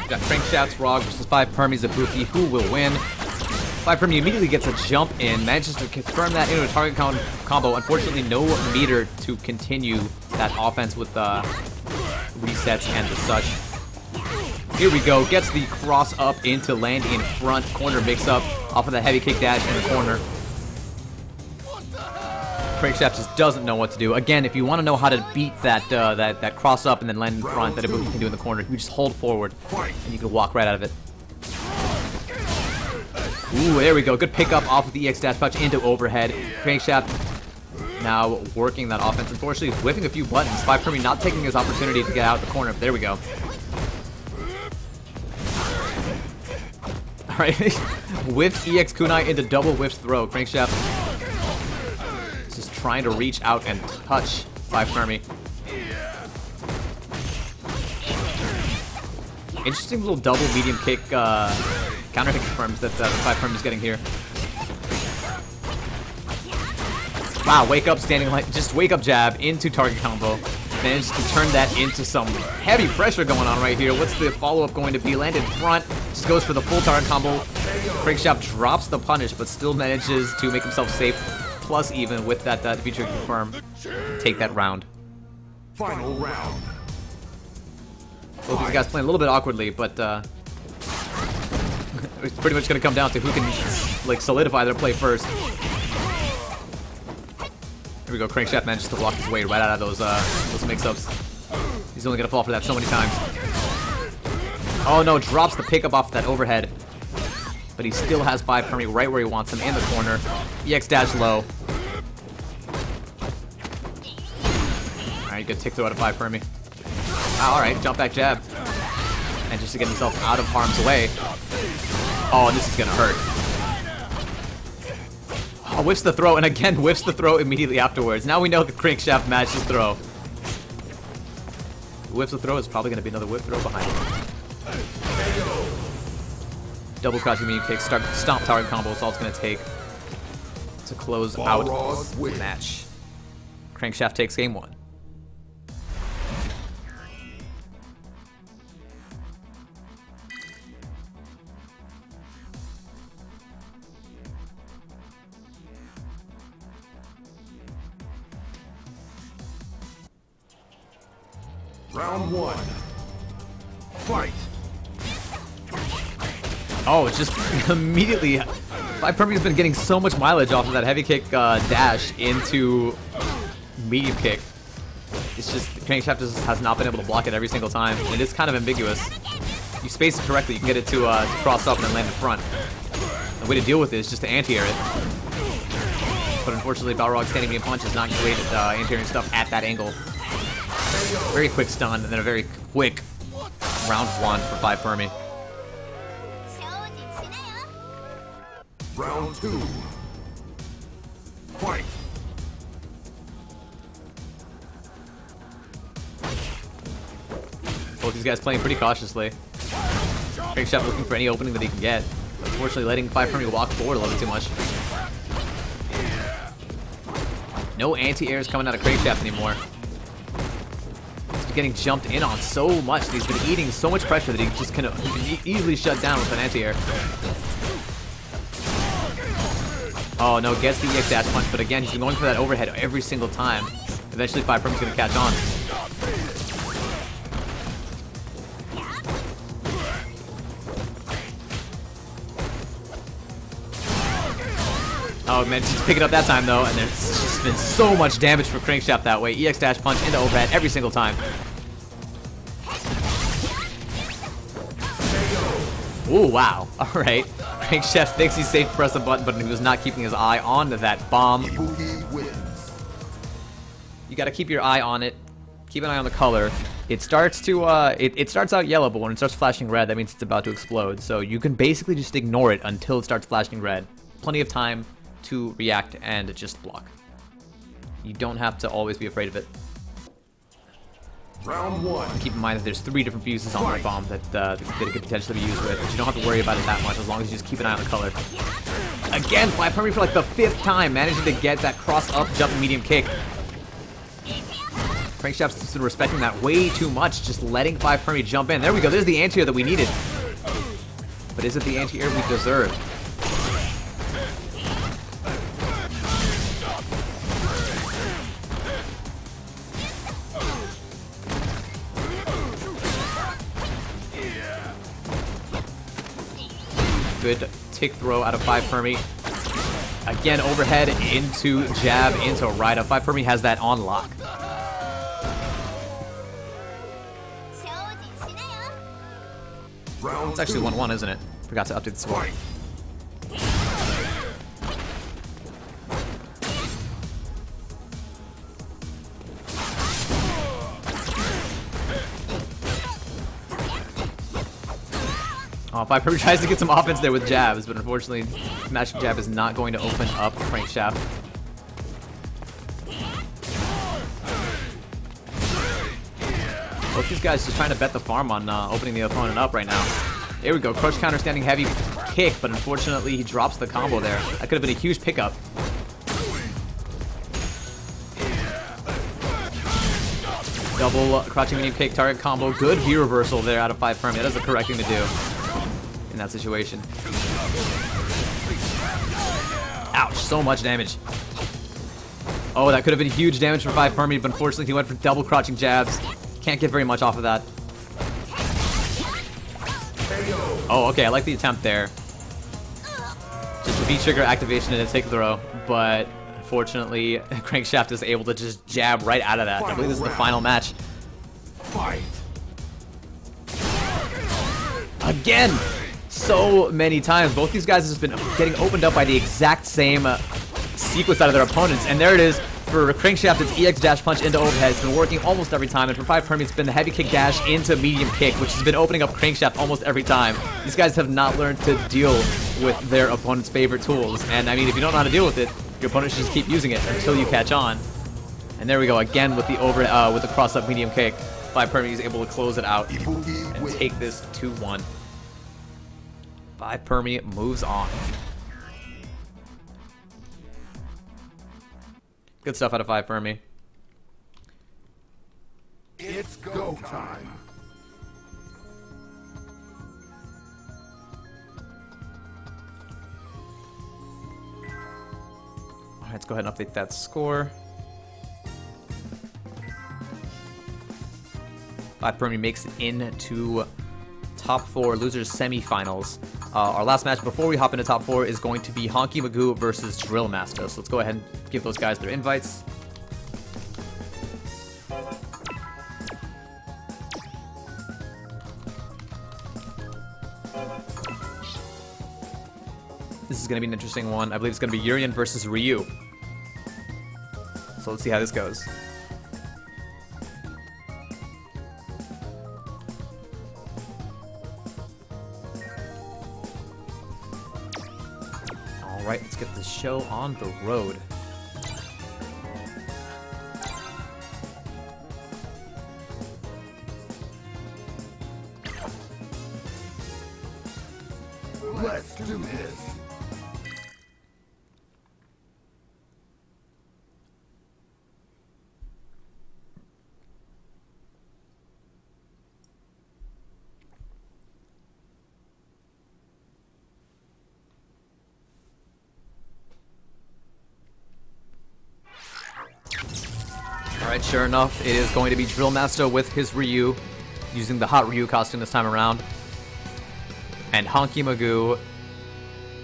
We got Crankshaft's Rog versus 5 Permies Ibuki. Who will win? 5 Permy immediately gets a jump in, manages to confirm that into a target combo. Unfortunately, no meter to continue that offense with resets and the such. Here we go. Gets the cross up into land in front. Corner mix up off of the heavy kick dash in the corner. Crankshaft just doesn't know what to do. Again, if you want to know how to beat that cross up and then land in front that Ibuki can do in the corner, you just hold forward and you can walk right out of it. Ooh, there we go. Good pickup off of the EX dash punch into overhead. Crankshaft now working that offense. Unfortunately, whiffing a few buttons. 5 Permy not taking his opportunity to get out of the corner. But there we go. Alright. Whiffed EX kunai into double whiffs throw. Crankshaft just trying to reach out and touch 5 Permy. Interesting little double medium kick counter hit confirms that the 5 Permy is getting here. Wow, wake up standing like just wake up jab into target combo. Managed to turn that into some heavy pressure going on right here. What's the follow-up going to be? Land in front, just goes for the full target combo. Crankshaft drops the punish, but still manages to make himself safe. Plus even with that feature confirm, take that round. Final round. Both these guys playing a little bit awkwardly, but it's pretty much going to come down to who can like solidify their play first. Here we go. Crankshaft manages to block his way right out of those mix-ups. He's only going to fall for that so many times. Oh no! Drops the pickup off that overhead. But he still has 5 Permy right where he wants him in the corner. EX dash low. Alright, good tick throw out of 5 Permy. Alright, jump back jab. And just to get himself out of harm's way. Oh, this is gonna hurt. Oh, whiffs the throw, and again whiffs the throw immediately afterwards. Now we know the crankshaft matches throw. Whiffs the throw is probably going to be another whip throw behind him. Double crouching medium kick, stomp tower combo is all it's going to take to close out the match. Crankshaft takes game 1. Round 1. Fight. Oh, it's just immediately. Permy has been getting so much mileage off of that heavy kick dash into medium kick. It's just crankshaft has not been able to block it every single time. It is kind of ambiguous. You space it correctly, you can get it to cross up and then land in front. The way to deal with it is just to anti-air it. But unfortunately, Balrog's standing medium punch is not great at anti-airing stuff at that angle. Very quick stun, and then a very quick round 1 for Permy. Round 2. Fight. Both these guys playing pretty cautiously. Crankshaft looking for any opening that he can get. Unfortunately, letting Permy walk forward a little bit too much. No anti-airs coming out of Crankshaft anymore. He's been getting jumped in on so much. He's been eating so much pressure that he just can easily shut down with an anti-air. Oh no, gets the EX dash punch, but again, he's been going for that overhead every single time. Eventually, Permy's going to catch on. Oh man, he's picking up that time though, and there's just been so much damage for Crankshaft that way. EX dash punch into overhead every single time. Ooh, wow. Alright. Crankshaft thinks he's safe to press the button, but he was not keeping his eye on that bomb. You gotta keep your eye on it. Keep an eye on the color. It starts to, it starts out yellow, but when it starts flashing red, that means it's about to explode. So you can basically just ignore it until it starts flashing red. Plenty of time to react and just block. You don't have to always be afraid of it. Round 1. Keep in mind that there's 3 different fuses on the bomb that it could potentially be used with, but you don't have to worry about it that much as long as you just keep an eye on the color. Again, Permy for like the 5th time, managing to get that cross-up jump medium kick. Crankshaft's been respecting that way too much, just letting Permy jump in. There we go, there's the anti-air that we needed. But is it the anti-air we deserved? Good tick throw out of Permy. Again, overhead into jab, into right up. Permy has that on lock. It's actually 1-1, isn't it? Forgot to update the score. Oh, Permy tries to get some offense there with jabs, but unfortunately, smashing jab is not going to open up Crankshaft. Both these guys just trying to bet the farm on opening the opponent up right now. There we go, crush counter standing heavy kick, but unfortunately he drops the combo there. That could have been a huge pickup. Double crouching medium kick, target combo. Good V reversal there out of Permy. That is the correct thing to do in that situation. Ouch, so much damage. Oh, that could have been huge damage for Permy, but unfortunately he went for double crouching jabs. Can't get very much off of that. Oh, okay, I like the attempt there. Just a V-trigger activation and a tick throw, but unfortunately, Crankshaft is able to just jab right out of that. I believe this is the final match. Fight. Again! So many times. Both these guys have been getting opened up by the exact same sequence out of their opponents, and there it is. For Crankshaft, it's EX dash punch into overhead. It's been working almost every time, and for Permy, it's been the heavy kick dash into medium kick, which has been opening up Crankshaft almost every time. These guys have not learned to deal with their opponent's favorite tools, and I mean, if you don't know how to deal with it, Your opponent should just keep using it until you catch on. And there we go again with the with the cross-up medium kick. 5 Permy is able to close it out and take this 2-1. 5 Permy moves on. Good stuff out of 5 Permy. It's go time. Alright, let's go ahead and update that score. 5 Permy makes it into top 4 losers semifinals. Our last match before we hop into top 4 is going to be Honky Magoo versus Drill Master. So let's go ahead and give those guys their invites. This is going to be an interesting one. I believe it's going to be Urian versus Ryu. So let's see how this goes. Alright, let's get this show on the road. Let's do this. Alright, sure enough, it is going to be Drill Master with his Ryu, using the hot Ryu costume this time around. And Honky Magoo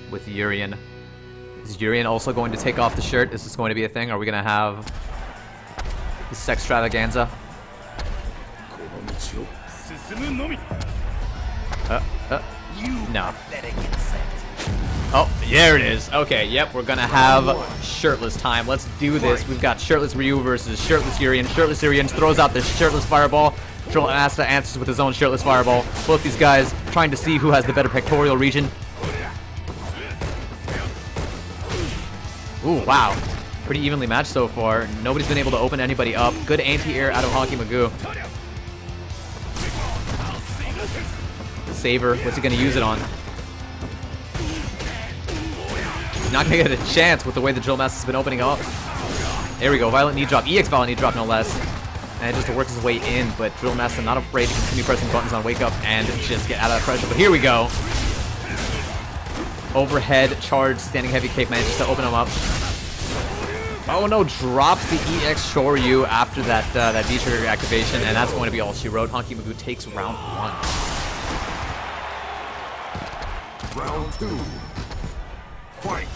with Urian. Is Urian also going to take off the shirt? Is this going to be a thing? Are we going to have the sex extravaganza? No. Oh, there it is. Okay, yep, we're gonna have shirtless time. Let's do this. We've got shirtless Ryu versus shirtless Urian. Shirtless Urian throws out the shirtless fireball. Drill Master answers with his own shirtless fireball. Both these guys trying to see who has the better pectoral region. Ooh, wow. Pretty evenly matched so far. Nobody's been able to open anybody up. Good anti-air out of Honky Magoo. Saber, what's he gonna use it on? Not gonna get a chance with the way the Drill Master's been opening up. There we go, Violent Knee Drop, EX Violent Knee Drop no less. And just to work his way in, but Drill Master not afraid to continue pressing buttons on Wake Up and just get out of that pressure. But here we go. Overhead charge, standing heavy cape manages to open him up. Oh no, drops the EX Shoryu after that that V-trigger activation, and that's going to be all she wrote. Honky Magoo takes round 1. Round 2. Fight.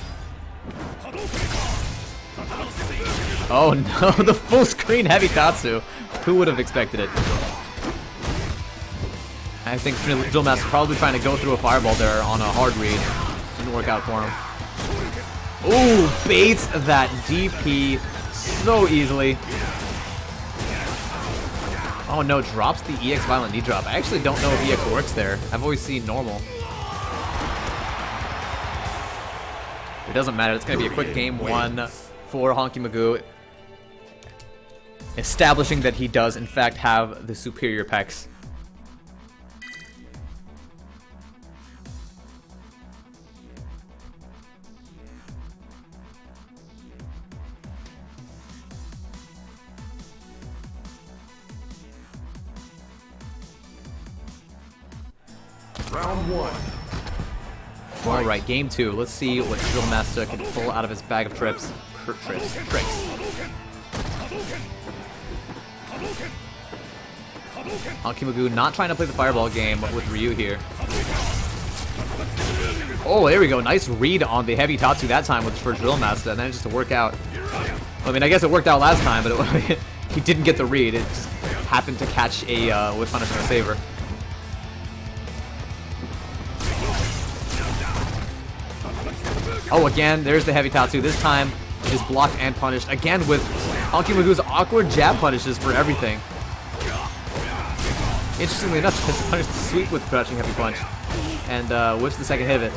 Oh no, the full screen heavy Tatsu. Who would have expected it? I think Drill Master probably trying to go through a fireball there on a hard read. Didn't work out for him. Ooh, baits that DP so easily. Oh no, drops the EX Violent Knee Drop. I actually don't know if EX works there. I've always seen normal. It doesn't matter. It's going to be a quick game 1 for Honky Magoo, establishing that he does, in fact, have the superior pecs. Round 1. Alright, game 2. Let's see what Drill Master can pull out of his bag of tricks. Honky Magoo not trying to play the fireball game with Ryu here. Oh, there we go. Nice read on the heavy Tatsu that time for Drill Master, and then just to work out. I mean, I guess it worked out last time, but he didn't get the read. It just happened to catch a with punishment saver. Oh, again, there's the heavy Tatsu. This time, is blocked and punished. Again, with Honky Magoo's awkward jab punishes for everything. Interestingly enough, he has to punish the sweep with crouching heavy punch. And whips the second hit of it.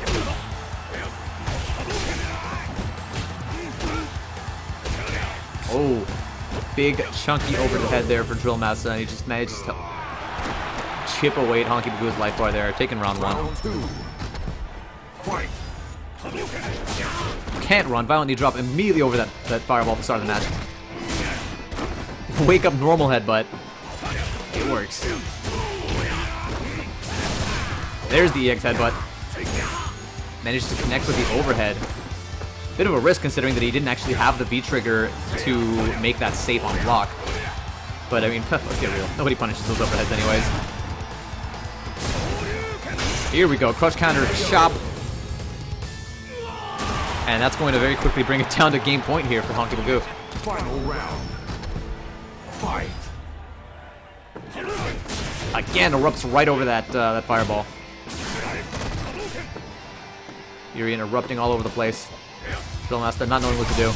Oh, big chunky over the head there for Drill Master, and he just manages to chip away at Honky Bagoo's life bar there, taking round 1. Round 2. Fight. Can't run. Violent knee drop immediately over that fireball at the start of the match. Wake up normal headbutt. It works. There's the EX headbutt. Managed to connect with the overhead. Bit of a risk considering that he didn't actually have the V-trigger to make that safe on block. But I mean, let's get real. Nobody punishes those overheads anyways. Here we go. Crush counter chop. And that's going to very quickly bring it down to game point here for Honky Bagoo. Final round. Fight. Again, erupts right over that that fireball. Urian erupting all over the place. Drill Master not knowing what to do.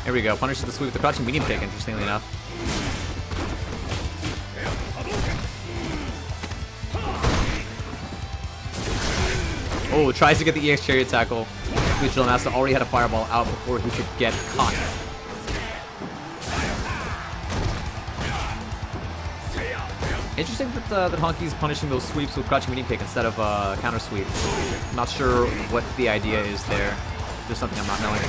Here we go. Punishes the sweep with the crouching medium kick, interestingly enough. Oh, tries to get the EX Chariot tackle. Drill Master already had a fireball out before he could get caught. Interesting that Honky's punishing those sweeps with crouching medium kick instead of counter sweep. I'm not sure what the idea is there. There's something I'm not knowing.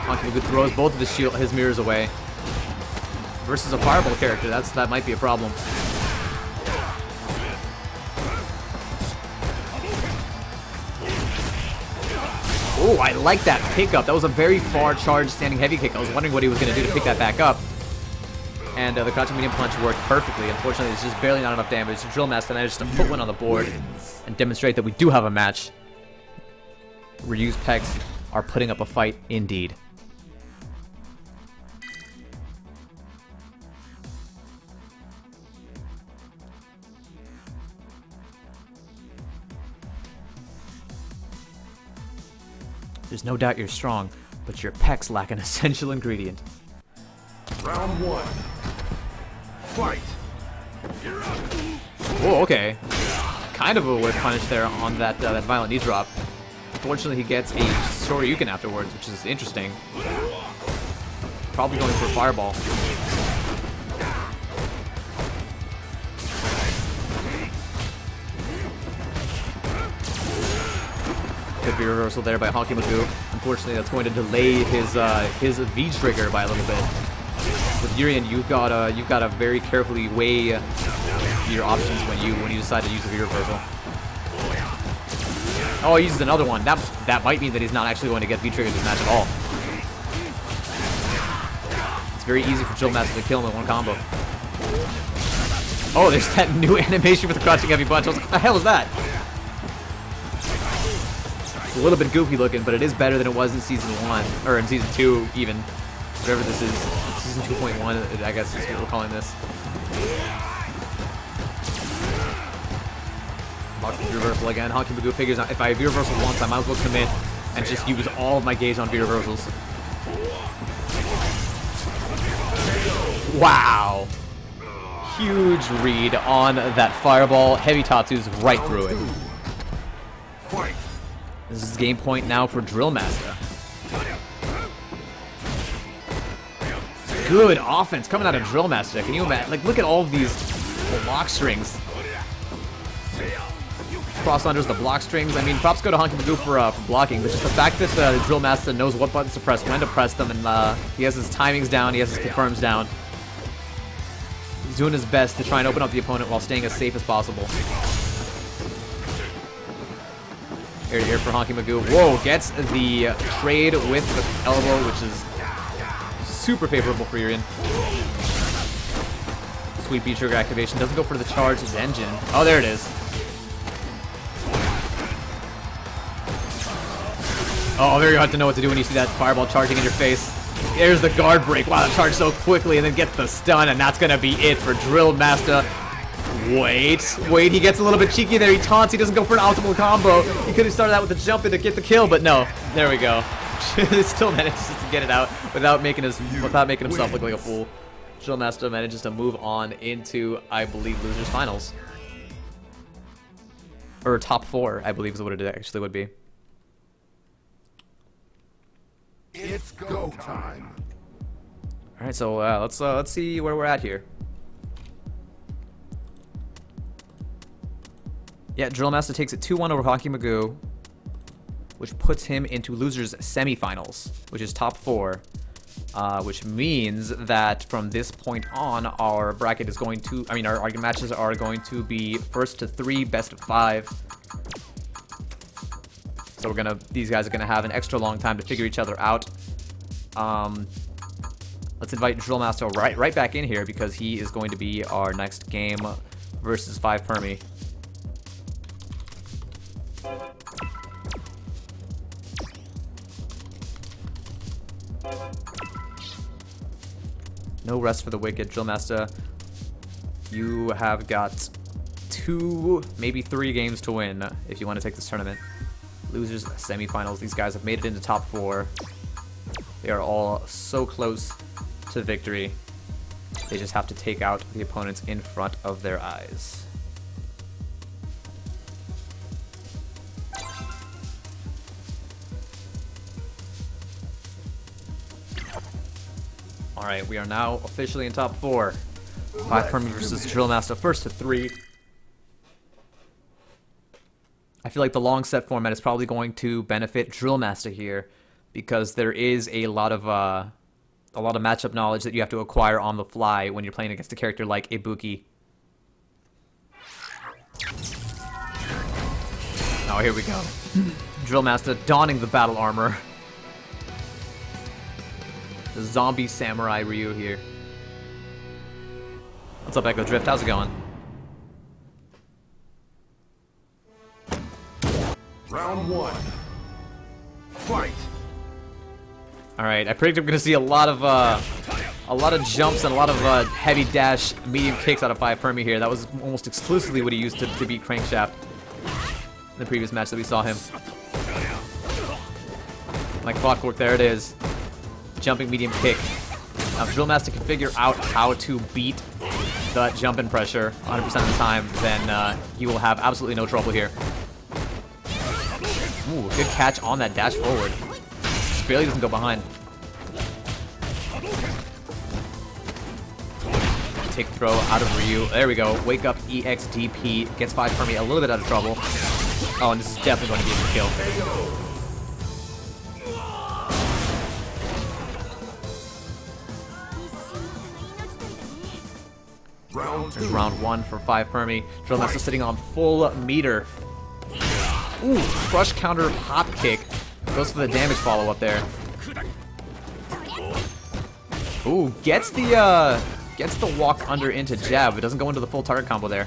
Honky Bagoo throws both of his mirrors away. Versus a fireball character, that might be a problem. Oh, I like that pickup. That was a very far charged standing heavy kick. I was wondering what he was going to do to pick that back up. And the crouching medium punch worked perfectly. Unfortunately, it's just barely not enough damage. Drill Master managed to put one on the board and demonstrate that we do have a match. Ryu's pecs are putting up a fight indeed. There's no doubt you're strong, but your pecs lack an essential ingredient. Round 1. Fight. Oh, okay. Kind of a whip punish there on that violent knee drop. Unfortunately, he gets a Shoryuken afterwards, which is interesting. Probably going for a fireball. Could be reversal there by Honky Bagoo. Unfortunately, that's going to delay his V trigger by a little bit. With Urian, you've got to very carefully weigh your options when you decide to use a V reversal. Oh, he uses another one. That might mean that he's not actually going to get V triggered this match at all. It's very easy for Drill Master to kill him in one combo. Oh, there's that new animation with the crouching heavy punch. I was like, what the hell is that? It's a little bit goofy looking, but it is better than it was in Season 1, or in Season 2 even. Whatever this is. Season 2.1, I guess is what we're calling this. Blocks the reversal again. Honky Bagoo figures out if I V reversal once, I might as well commit and just use all of my gauge on V reversals. Wow. Huge read on that fireball. Heavy Tatsu's right through it. This is game point now for Drill Master. Good offense coming out of Drill Master. Can you imagine? Like, look at all of these block strings. Cross unders the block strings. I mean, props go to Honky Bagoo for blocking, but just the fact that the Drill Master knows what buttons to press, when to press them, and he has his timings down, he has his confirms down. He's doing his best to try and open up the opponent while staying as safe as possible. Here for Honky Bagoo. Whoa, gets the trade with the elbow, which is super favorable for Urian. Sweet V-trigger activation. Doesn't go for the charge, his engine. Oh, there it is. Oh, very hard to know what to do when you see that fireball charging in your face. There's the guard break. Wow, that charged so quickly, and then gets the stun, and that's going to be it for Drill Master. Wait, he gets a little bit cheeky there. He taunts, he doesn't go for an optimal combo. He could have started out with a jump in to get the kill, but no. There we go. Still manages to get it out without making himself look like a fool. Drill Master manages to move on into, I believe, losers finals. Or top 4, I believe is what it actually would be. It's go time. All right, so let's see where we're at here. Yeah, Drill Master takes it 2-1 over Hockey Magoo, which puts him into losers semifinals, which is top 4. Which means that from this point on, our bracket is going to, our matches are going to be first to 3, best of 5. So these guys are gonna have an extra long time to figure each other out. Let's invite Drill Master right back in here because he is going to be our next game versus 5 Permi. No rest for the wicked. Drill Master, you have got 2, maybe 3 games to win if you want to take this tournament. Losers semifinals. These guys have made it into top 4. They are all so close to victory. They just have to take out the opponents in front of their eyes. Alright, we are now officially in top 4. 5 Permi versus Drill Master, first to 3. I feel like the long set format is probably going to benefit Drill Master here because there is a lot of matchup knowledge that you have to acquire on the fly when you're playing against a character like Ibuki. Oh, here we go. Drill Master donning the battle armor. The zombie samurai Ryu here. What's up, Echo Drift? How's it going? Round 1. Fight. All right, I predict I'm going to see a lot of jumps and a lot of heavy dash, medium kicks out of 5 Permi here. That was almost exclusively what he used to beat Crankshaft in the previous match that we saw him. Like clockwork, there it is. Jumping medium kick. Now, if Drill Master can figure out how to beat the jump in pressure 100% of the time, then he will have absolutely no trouble here. Ooh, good catch on that dash forward. Just barely doesn't go behind. Take throw out of Ryu. There we go. Wake up EXDP. Gets 5 Permi a little bit out of trouble. Oh, and this is definitely going to be a kill. There's round 1 for 5 Permi. Drill Master sitting on full meter. Ooh, crush counter hop kick. Goes for the damage follow up there. Ooh, gets the walk under into jab, but doesn't go into the full target combo there.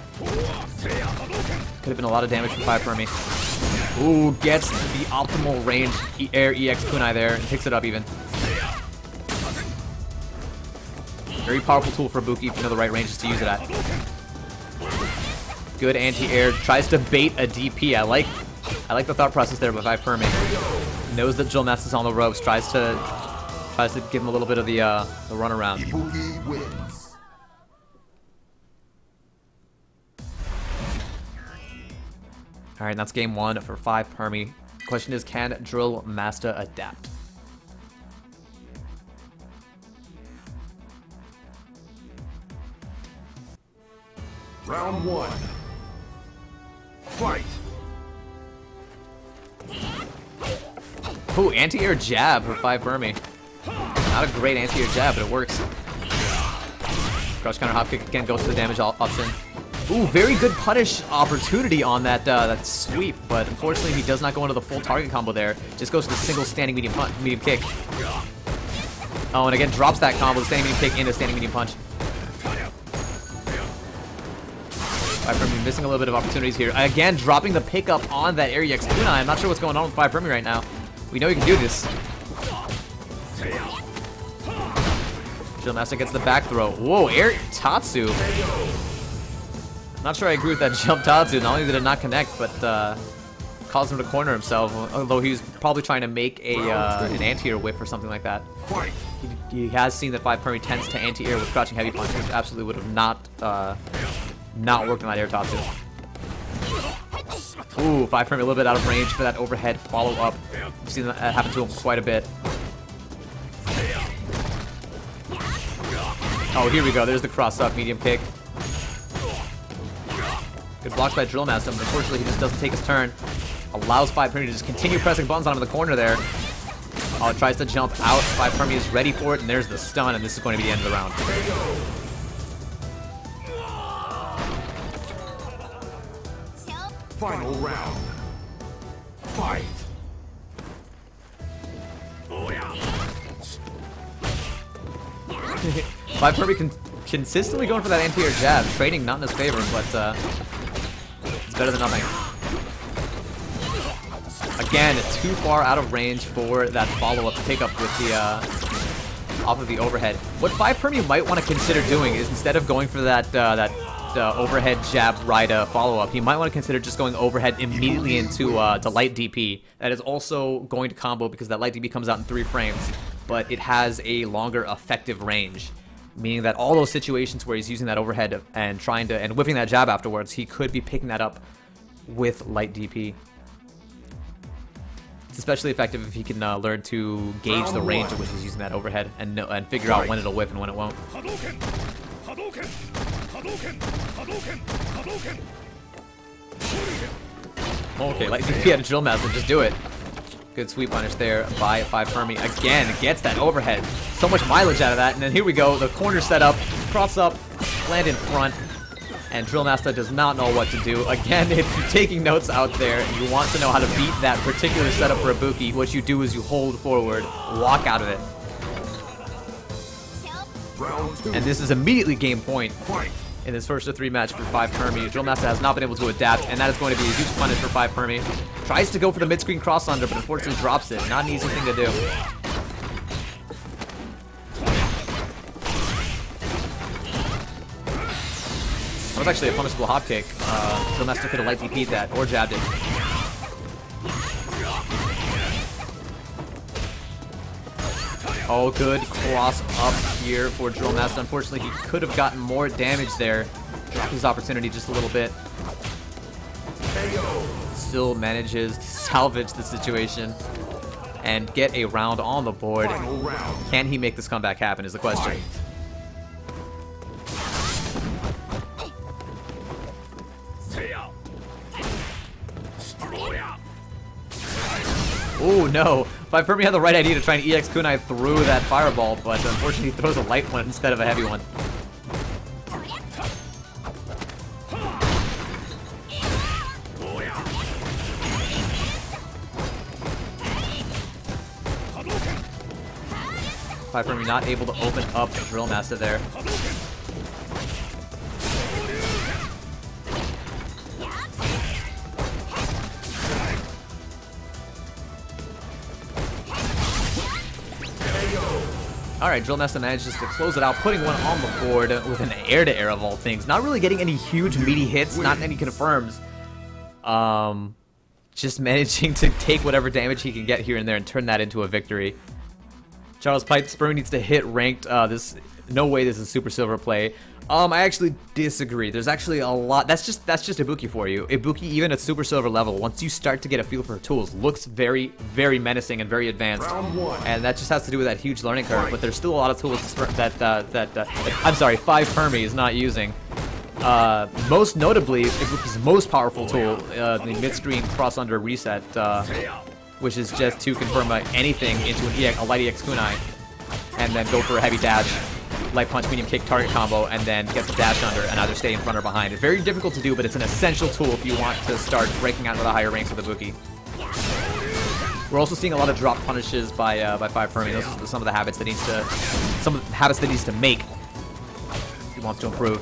Could have been a lot of damage from 5 Permi. Ooh, gets the optimal range air EX kunai there and picks it up even. Very powerful tool for Ibuki if you know the right ranges to use it at. Good anti-air. Tries to bait a DP. I like the thought process there by 5 Permi. Knows that Drill Master's on the ropes. Tries to give him a little bit of the runaround. Ibuki wins. All right, that's game 1 for 5 Permi. Question is, can Drill Master adapt? Round 1. Fight. Ooh, anti-air jab for 5 Permi. Not a great anti-air jab, but it works. Crush counter hop kick again goes to the damage option. Ooh, very good punish opportunity on that sweep, but unfortunately he does not go into the full target combo there. Just goes to the single standing medium kick. Oh, and again drops that combo, the standing medium kick into standing medium punch. 5 Permi missing a little bit of opportunities here. Again, dropping the pickup on that air EX kunai. I'm not sure what's going on with 5 Permi right now. We know he can do this. Drill Master gets the back throw. Whoa, air Tatsu. Not sure I agree with that jump Tatsu. Not only did it not connect, but caused him to corner himself, although he was probably trying to make a an anti-air whiff or something like that. He has seen that 5 permy tends to anti-air with crouching heavy punch, which absolutely would have not worked on that air tatsu. Ooh, 5 permy a little bit out of range for that overhead follow-up. We've seen that happen to him quite a bit. Oh, here we go. There's the cross-up medium kick. Good blocks by Drill Master, but unfortunately he just doesn't take his turn. Allows 5 permy to just continue pressing buttons on him in the corner there. Oh, it tries to jump out. 5 permy is ready for it, and there's the stun, and this is going to be the end of the round. Final round. Fight. 5 permy consistently going for that anti-air jab. Trading not in his favor, but it's better than nothing. Again, too far out of range for that follow-up pickup with the off of the overhead. What 5 permy might want to consider doing is, instead of going for that overhead jab right follow-up, he might want to consider just going overhead immediately into to light DP. That is also going to combo because that light DP comes out in 3 frames, but it has a longer effective range, meaning that all those situations where he's using that overhead and trying to and whipping that jab afterwards, he could be picking that up with light DP. It's especially effective if he can learn to gauge the range at which he's using that overhead and figure out when it'll whip and when it won't. Okay, light DP out of Drill Master, just do it. Good sweep punish there by 5 permy. Again, gets that overhead. So much mileage out of that. And then here we go. The corner setup. Cross up. Land in front. And Drill Master does not know what to do. Again, if you're taking notes out there and you want to know how to beat that particular setup for Ibuki, what you do is you hold forward, walk out of it. And this is immediately game point in this first of 3 match for 5 permy. Drill Master has not been able to adapt, and that is going to be a huge punish for 5 permy. Tries to go for the mid-screen cross under, but unfortunately drops it. Not an easy thing to do. That was actually a punishable hop kick. Drill Master could have light DP'd that or jabbed it. Oh, good cross up here for Drill Master. Unfortunately, he could have gotten more damage there. Dropped his opportunity just a little bit. Still manages to salvage the situation and get a round on the board. Can he make this comeback happen is the question. Oh no, 5 permy had the right idea to try and EX kunai through that fireball, but unfortunately he throws a light one instead of a heavy one. Five permy not able to open up the Drill Master there. Alright, Drill Master manages to close it out, putting one on the board with an air-to-air of all things. Not really getting any huge meaty hits, not any confirms. Just managing to take whatever damage he can get here and there and turn that into a victory. Charles Pipe Spur needs to hit ranked. No way this is Super Silver play. I actually disagree. There's actually a lot. That's just Ibuki for you. Ibuki, even at Super Silver level, once you start to get a feel for her tools, looks very, very menacing and very advanced. And that just has to do with that huge learning curve. But there's still a lot of tools that I'm sorry, 5 permy is not using. Most notably, Ibuki's most powerful tool, the mid-screen cross-under reset, which is just to confirm anything into a light EX kunai, and then go for a heavy dash, light punch, medium kick, target combo, and then get the dash under and either stay in front or behind. It's very difficult to do, but it's an essential tool if you want to start breaking out into the higher ranks with Ibuki. We're also seeing a lot of drop punishes by 5 permy. Those are some of the habits that he needs to make if he wants to improve.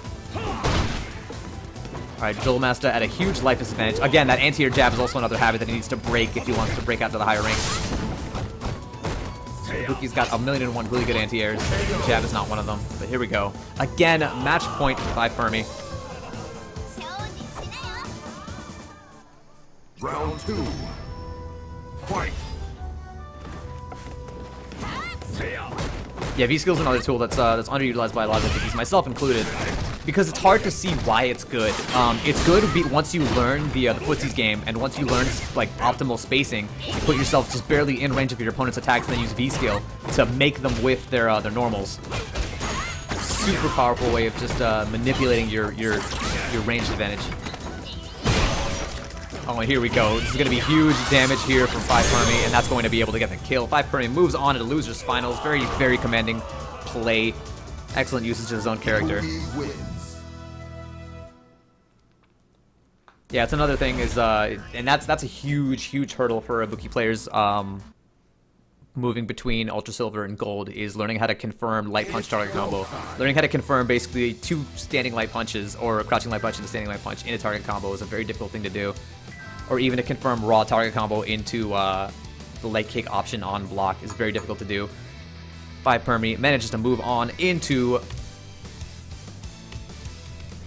Alright, Drill Master at a huge life disadvantage. Again, that anti-air jab is also another habit that he needs to break if he wants to break out to the higher ranks. Ibuki's got 1,000,001 really good anti-airs. Jab is not one of them, but here we go. Again, match point for 5 permy. Round 2. Fight. Yeah, V-Skill's another tool that's underutilized by a lot of entities, myself included, because it's hard to see why it's good. It's good once you learn the footsies game, and once you learn like optimal spacing, you put yourself just barely in range of your opponent's attacks, and then use V-Skill to make them whiff their normals. Super powerful way of just manipulating your range advantage. Oh, and here we go. This is going to be huge damage here from 5 Permy, and that's going to be able to get the kill. 5 Permy moves on to the losers finals. Very, very commanding play. Excellent usage of his own character. Yeah, it's another thing is, and that's a huge, huge hurdle for Ibuki players. Moving between Ultra Silver and Gold is learning how to confirm light punch target combo. Learning how to confirm basically 2 standing light punches or a crouching light punch and a standing light punch in a target combo is a very difficult thing to do. Or even to confirm raw target combo into the light kick option on block is very difficult to do. 5 Permy manages to move on into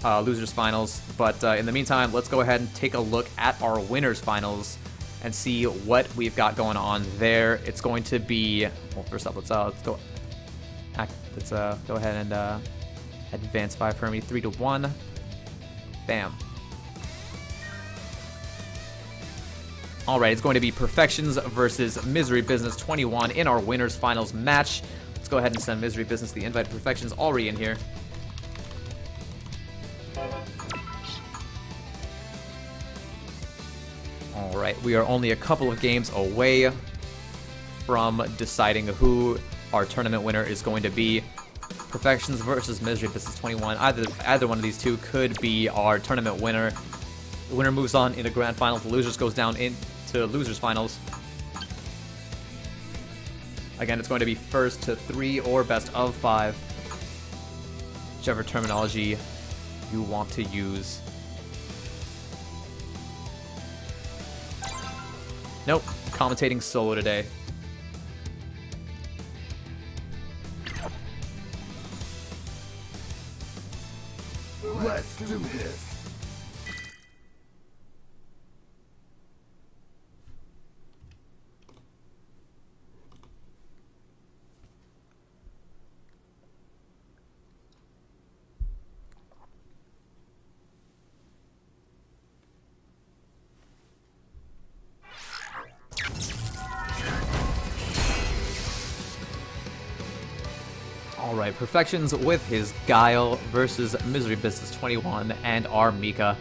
losers finals, but in the meantime, let's go ahead and take a look at our winners finals and see what we've got going on there. It's going to be, well, first up, let's go ahead and advance 5 Permy 3-1. Bam. All right, it's going to be Perfections versus Misery Business 21 in our winners finals match. Let's go ahead and send Misery Business the invite. Perfections already in here. All right, we are only a couple of games away from deciding who our tournament winner is going to be. Perfections versus Misery Business 21. Either one of these two could be our tournament winner. The winner moves on into grand finals. The losers goes down into losers finals. Again, it's going to be first to 3 or best of 5. Whichever terminology you want to use. Nope, commentating solo today. Let's do this. Alright, Perfections with his Guile versus Misery Business 21 and our Mika.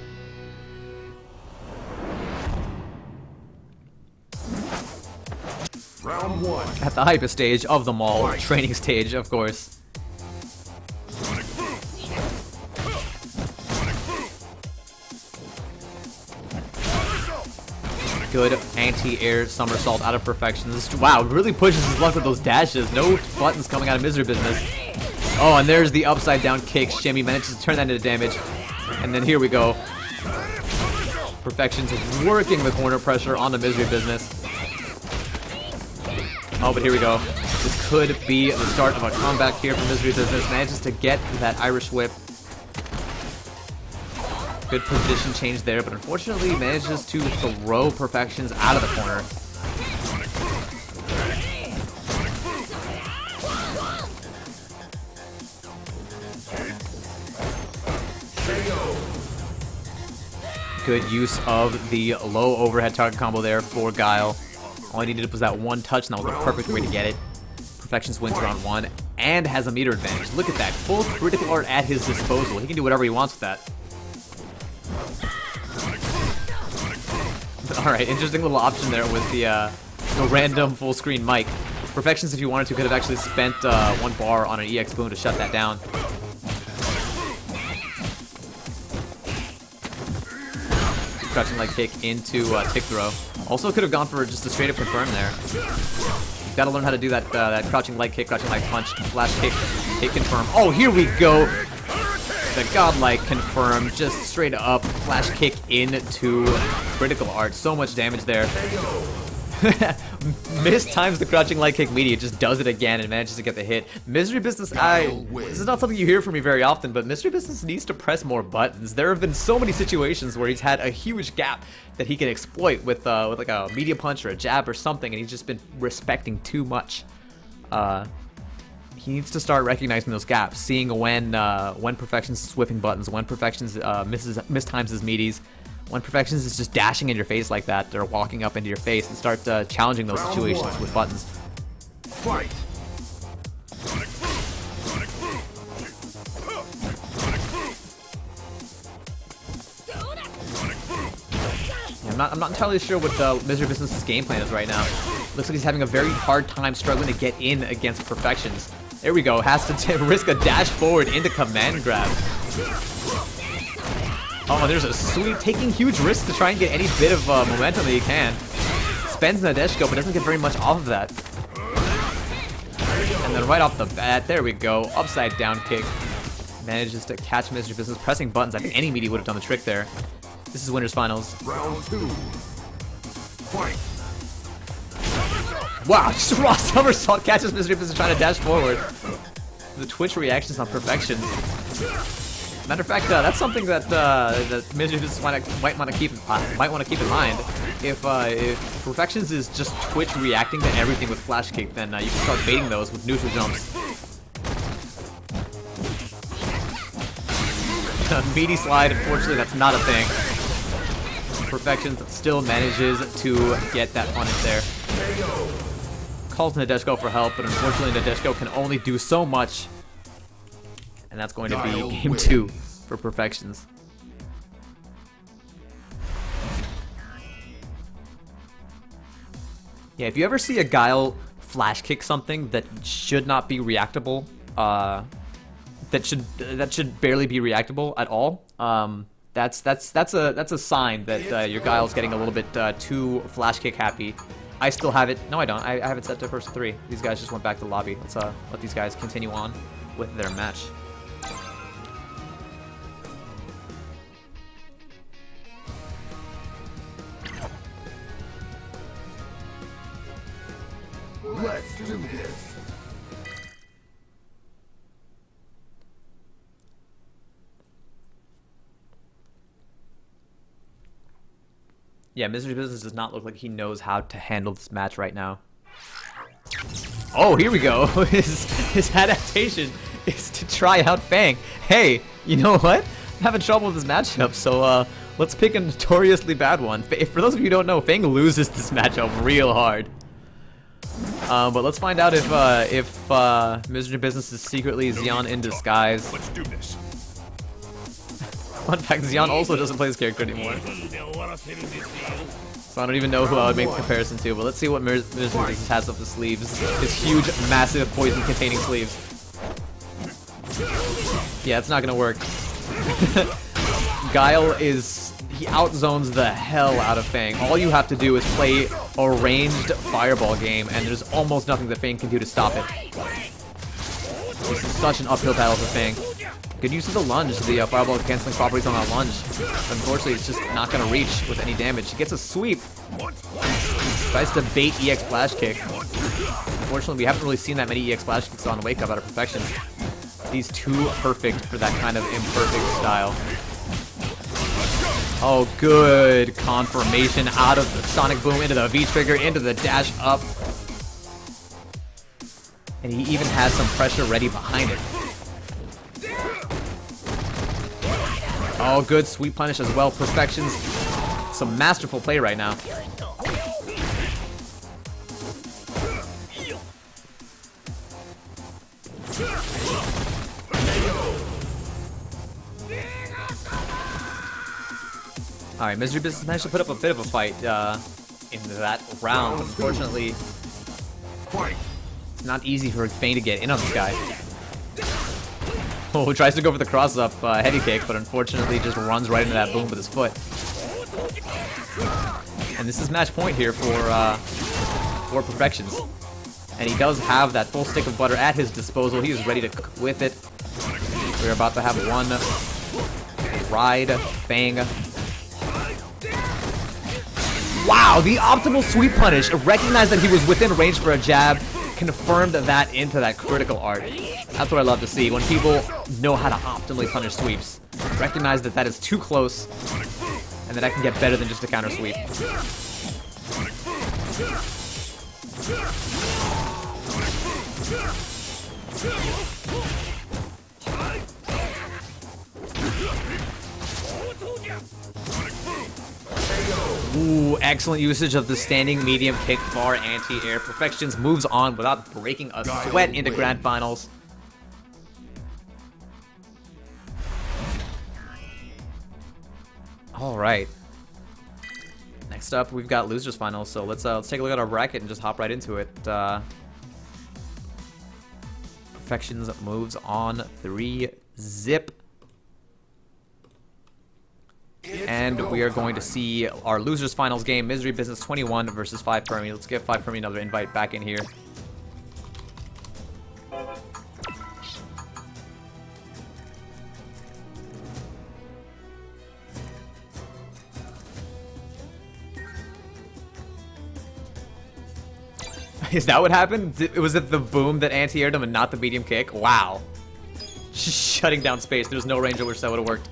Round 1. At the hypest stage of them all, training stage, of course. Good anti-air somersault out of Perfections. Wow, really pushes his luck with those dashes. No buttons coming out of Misery Business. Oh, and there's the upside down kick. Shimmy manages to turn that into damage. And then here we go. Perfections working the corner pressure on the Misery Business. Oh, but here we go. This could be the start of a comeback here from Misery Business. Manages to get that Irish whip. Good position change there, but unfortunately manages to throw Perfections out of the corner. Good use of the low overhead target combo there for Guile. All he needed was that one touch, and that was the perfect way to get it. Perfections wins round 1 and has a meter advantage. Look at that. Full critical art at his disposal. He can do whatever he wants with that. Alright, interesting little option there with the random full screen mic. Perfections, if you wanted to, could have actually spent 1 bar on an EX boom to shut that down. Crouching leg kick into tick throw. Also could have gone for just a straight up confirm there. You've got to learn how to do that that crouching leg kick, crouching leg punch, flash kick, hit confirm. Oh, here we go! The godlike confirm, just straight up flash kick into critical art. So much damage there. Mistimes the crouching light kick media, just does it again and manages to get the hit. Mystery Business, this is not something you hear from me very often, but Mystery Business needs to press more buttons. There have been so many situations where he's had a huge gap that he can exploit with like a media punch or a jab or something, and he's just been respecting too much. He needs to start recognizing those gaps, seeing when Perfections is whipping buttons, when Perfections mistimes his meaties, when Perfections is just dashing in your face like that, or walking up into your face, and start challenging those situations with buttons. Fight. Yeah, I'm not entirely sure what Misery Business's game plan is right now. Looks like he's having a very hard time struggling to get in against Perfections. There we go, has to risk a dash forward into command grab. Oh, there's a sweep, taking huge risks to try and get any bit of momentum that he can. Spends Nadeshko, but doesn't get very much off of that. And then right off the bat, there we go, upside down kick. Manages to catch Misery Business, pressing buttons. I think any media would have done the trick there. This is Winners Finals. Round 2. Fight. Wow, just raw somersault catches Misery Business trying to dash forward. The Twitch reactions on Perfections. Matter of fact, that's something that that Misery Business might want to keep in mind. If Perfections is just Twitch reacting to everything with flash kick, then you can start baiting those with neutral jumps. Meaty slide, unfortunately, that's not a thing. Perfections still manages to get that punish there. Calls Nadeshko for help, but unfortunately Nadeshko can only do so much. And that's going to be game 2 for Perfections. Yeah, if you ever see a Guile flash kick something that should not be reactable, that should barely be reactable at all, that's a sign that your Guile's getting a little bit too flash kick happy. I still have it. No, I don't. I have it set to first 3. These guys just went back to the lobby. Let's let these guys continue on with their match. Let's do this. Yeah, Misery Business does not look like he knows how to handle this match right now. Oh, here we go. His adaptation is to try out Fang. Hey, you know what? I'm having trouble with this matchup, so let's pick a notoriously bad one. For those of you who don't know, Fang loses this matchup real hard. But let's find out if Misery Business is secretly Xion in disguise. Let's do this. Fun fact, Xion also doesn't play this character anymore. So I don't even know who I would make the comparison to, but let's see what Misery Business has up his sleeves. His huge, massive, poison-containing sleeves. Yeah, it's not gonna work. Guile he outzones the hell out of Fang. All you have to do is play a ranged fireball game, and there's almost nothing that Fang can do to stop it. This is such an uphill battle for Fang. Good use of the lunge, the fireball canceling properties on that lunge. Unfortunately, it's just not going to reach with any damage. He gets a sweep. Tries to bait EX flash kick. Unfortunately, we haven't really seen that many EX flash kicks on Wake Up out of Perfection. He's too perfect for that kind of imperfect style. Oh, good confirmation out of the Sonic Boom into the V-trigger, into the dash up. And he even has some pressure ready behind it. Oh, good sweep punish as well. Perfections. Some masterful play right now. Alright, Misery Business managed to put up a bit of a fight in that round. Unfortunately, it's not easy for Fang to get in on this guy. Oh, tries to go for the cross-up heady kick, but unfortunately just runs right into that boom with his foot. And this is match point here for Perfections. And he does have that full stick of butter at his disposal. He is ready to cook with it. We're about to have one ride Fang. Wow, the optimal sweep punish. Recognized that he was within range for a jab. Confirmed that into that critical art. That's what I love to see, when people know how to optimally punish sweeps. Recognize that that is too close, and that I can get better than just a counter sweep. Ooh, excellent usage of the standing medium kick far anti-air. Perfections moves on without breaking a sweat into grand finals. All right. Next up, we've got losers finals. So let's take a look at our bracket and just hop right into it. Perfections moves on 3-zip. And we are going to see our losers finals game, Misery Business 21 versus 5 Permi. Let's give 5 Permi another invite back in here. Is that what happened? Was it the boom that anti-aired him and not the medium kick? Wow. Just shutting down space. There's no range at which that would have worked.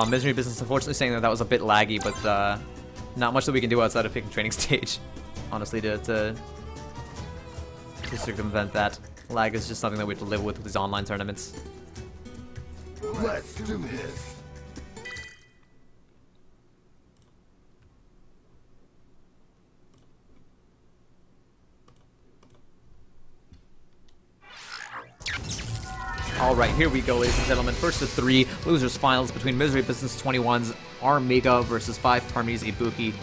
Misery Business unfortunately saying that that was a bit laggy, but not much that we can do outside of picking training stage, honestly, to circumvent that. Lag is just something that we have to live with these online tournaments. Let's do this. Alright, here we go, ladies and gentlemen. First of 3 losers finals between Misery Business 21's Armega versus 5 Permi's Ibuki.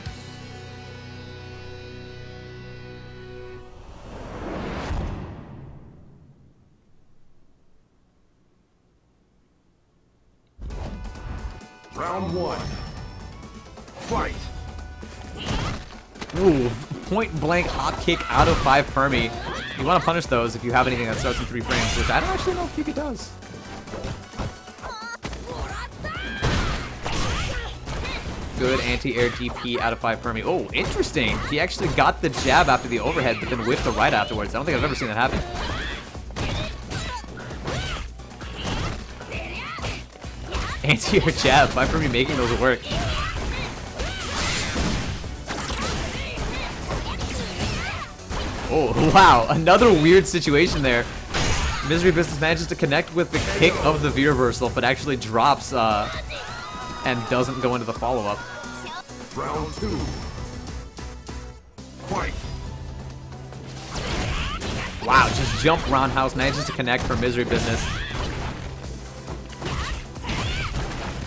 Round 1. Fight. Ooh, point blank hop kick out of 5 Permi. You want to punish those if you have anything that starts in 3 frames, which I don't actually know if Pika does. Good anti-air DP out of 5 Permi. Oh, interesting. He actually got the jab after the overhead, but then whipped the right afterwards. I don't think I've ever seen that happen. Anti-air jab. 5 Permi making those work. Oh, wow. Another weird situation there. Misery Business manages to connect with the kick of the V-reversal, but actually drops and doesn't go into the follow-up. Round 2. Fight. Wow, just jump roundhouse, manages to connect for Misery Business.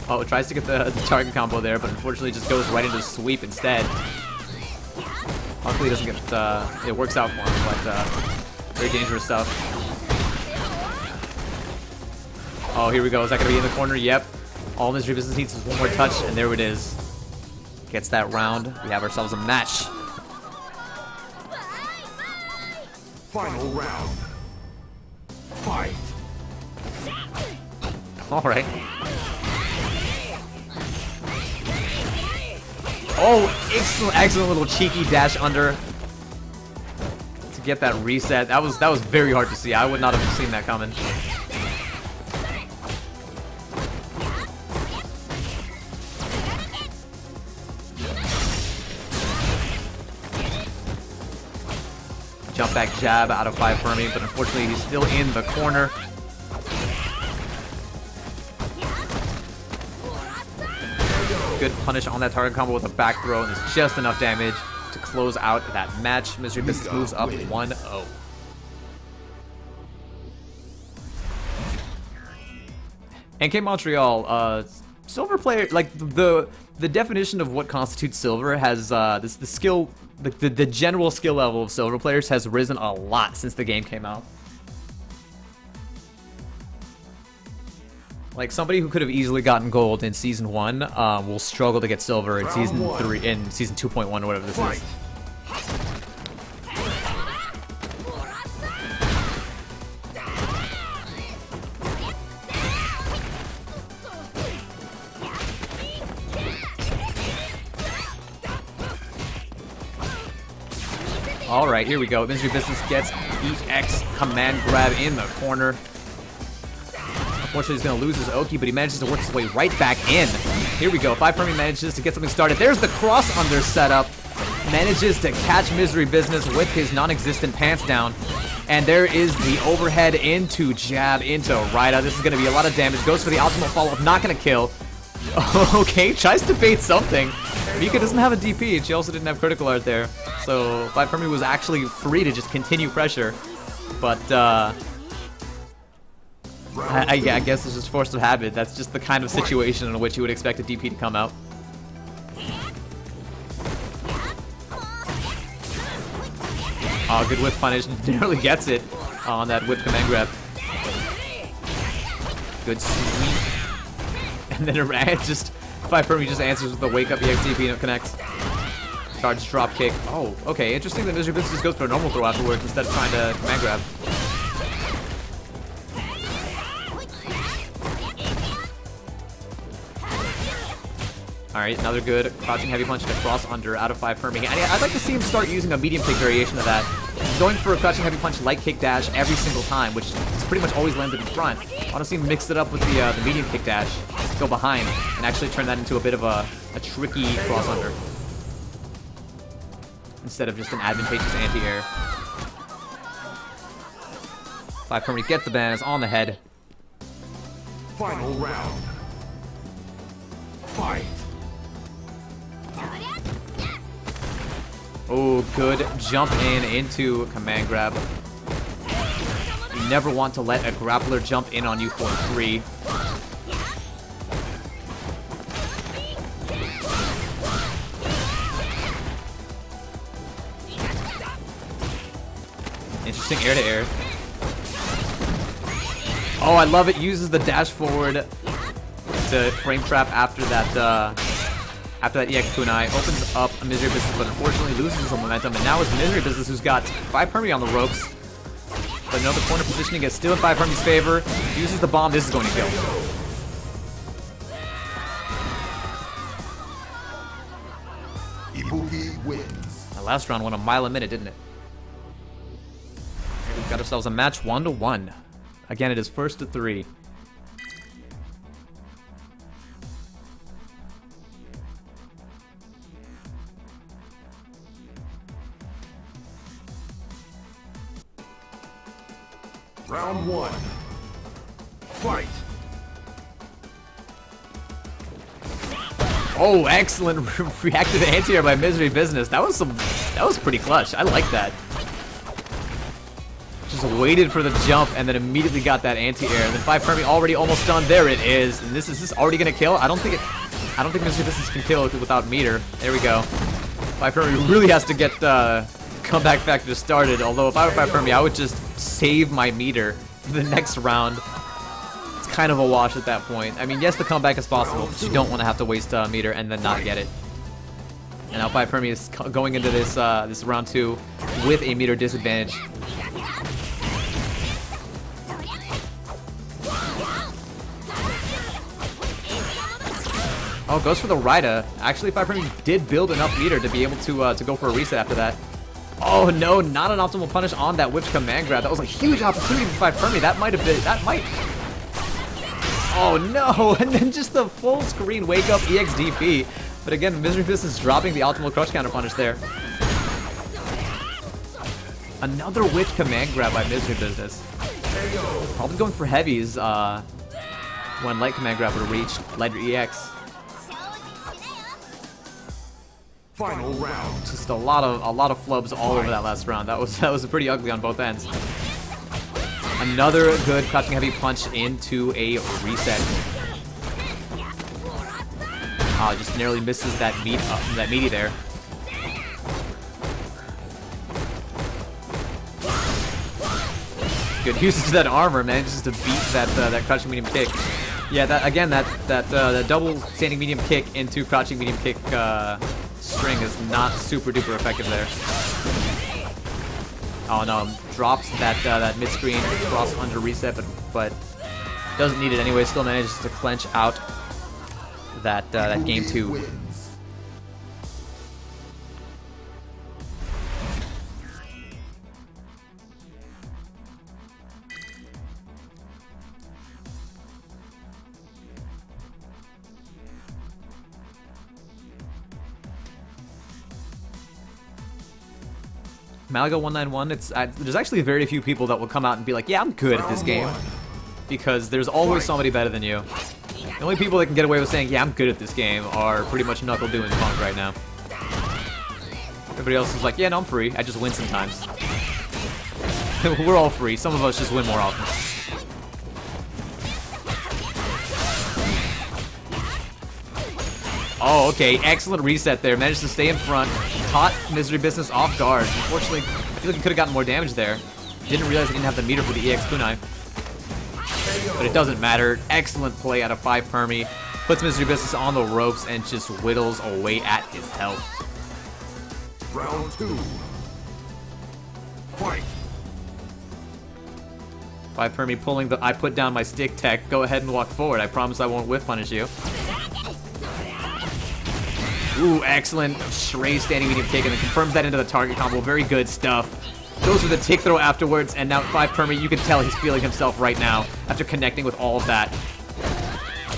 Oh, it tries to get the target combo there, but unfortunately just goes right into sweep instead. Luckily, it doesn't get, it works out for him, but very dangerous stuff. Oh, here we go. Is that going to be in the corner? Yep. All Misery Business needs is one more touch, and there it is. Gets that round. We have ourselves a match. Final round. Fight. All right. Oh, excellent little cheeky dash under to get that reset. That was very hard to see. I would not have seen that coming. Jump back jab out of 5 Permi, but unfortunately he's still in the corner. Good punish on that target combo with a back throw, and it's just enough damage to close out that match. Misery Business moves up 1-0. NK Montreal, silver player, like the definition of what constitutes silver has the skill, the general skill level of silver players has risen a lot since the game came out. Like, somebody who could have easily gotten gold in Season 1 will struggle to get silver in Season 3, in Season 2.1 or whatever this is. All right, here we go. Misery Business gets EX command grab in the corner. Unfortunately, he's going to lose his Oki, but he manages to work his way right back in. Here we go. 5 Fermi manages to get something started. There's the cross under setup. Manages to catch Misery Business with his non-existent pants down. And there is the overhead into jab into Raida. This is going to be a lot of damage. Goes for the optimal follow-up. Not going to kill. Okay, tries to bait something. Mika doesn't have a DP, and she also didn't have critical art there. So 5 Fermi was actually free to just continue pressure. But, I guess it's just force of habit. That's just the kind of situation in which you would expect a DP to come out. Oh, good whip punish. Nearly gets it on that whip command grab. Good sweep. And then it just 5 Fermi just answers with the wake up EX DP and it connects. Charge drop kick. Oh, okay. Interesting that Misery Business just goes for a normal throw afterwards instead of trying to command grab. Alright, another good crouching heavy punch and a cross under out of 5 Fermi. And I'd like to see him start using a medium kick variation of that. Going for a crouching heavy punch like kick dash every single time, which is pretty much always landed in front. I want to see him mix it up with the medium kick dash, go behind, and actually turn that into a bit of a tricky cross under. Instead of just an advantageous anti-air. 5 Fermi gets the bananas on the head. Final round. Fight. Oh, good jump into command grab. You never want to let a grappler jump in on you for free. Interesting air-to-air. Oh, I love it. Uses the dash forward to frame trap after that EX kunai. Opens up a Misery Business, but unfortunately loses some momentum. And now it's Misery Business who's got 5 Fermi on the ropes. But no, the corner positioning is still in 5 Fermi's favor. Uses the bomb. This is going to kill. Ibuki wins. That last round went a mile a minute, didn't it? We've got ourselves a match 1-1. Again, it is first to 3. Round 1. Fight. Oh, excellent reactive anti-air by Misery Business. That was pretty clutch. I like that. Just waited for the jump and then immediately got that anti-air. And then 5 Fermi already almost done. There it is. And is this already gonna kill? I don't think Misery Business can kill without meter. There we go. 5 Fermi really has to get comeback factor started. Although if I were 5 Fermi, I would just save my meter for the next round. It's kind of a wash at that point. I mean, yes, the comeback is possible, but you don't want to have to waste a meter and then not get it. And now 5 Fermi is going into this this round 2 with a meter disadvantage. Oh, goes for the Raida. Actually, 5 Fermi did build enough meter to be able to go for a reset after that. Oh no, not an optimal punish on that whipped command grab. That was a huge opportunity for 5 Fermi. That might. Oh no, and then just the full screen wake up EXDP. But again, Misery Business dropping the optimal crush counter punish there. Another whipped command grab by Misery Business. Probably going for heavies when light command grab would have reached lighter EX. Final round. Just a lot of flubs all over that last round. That was pretty ugly on both ends. Another good crouching heavy punch into a reset. Oh, just narrowly misses that meaty there. Good usage of that armor, manages to beat that crouching medium kick. Yeah, that double standing medium kick into crouching medium kick string is not super duper effective there. Oh no, drops that mid screen cross under reset, but doesn't need it anyway. Still manages to clench out that game 2. Malaga191, there's actually very few people that will come out and be like, yeah, I'm good at this game. Because there's always somebody better than you. The only people that can get away with saying, yeah, I'm good at this game are pretty much Knuckle doing Punk right now. Everybody else is like, yeah, no, I'm free. I just win sometimes. We're all free. Some of us just win more often. Oh, okay. Excellent reset there. Managed to stay in front. Caught Misery Business off guard. Unfortunately, I feel like he could have gotten more damage there. Didn't realize he didn't have the meter for the EX kunai. But it doesn't matter. Excellent play out of 5 Permy. Puts Misery Business on the ropes and just whittles away at his health. Round 2. Fight. 5 Permy pulling the I put down my stick tech. Go ahead and walk forward. I promise I won't whiff punish you. Ooh, excellent. Shrey standing medium kick and then confirms that into the target combo. Very good stuff. Goes for the tick throw afterwards, and now 5 Permy, you can tell he's feeling himself right now after connecting with all of that.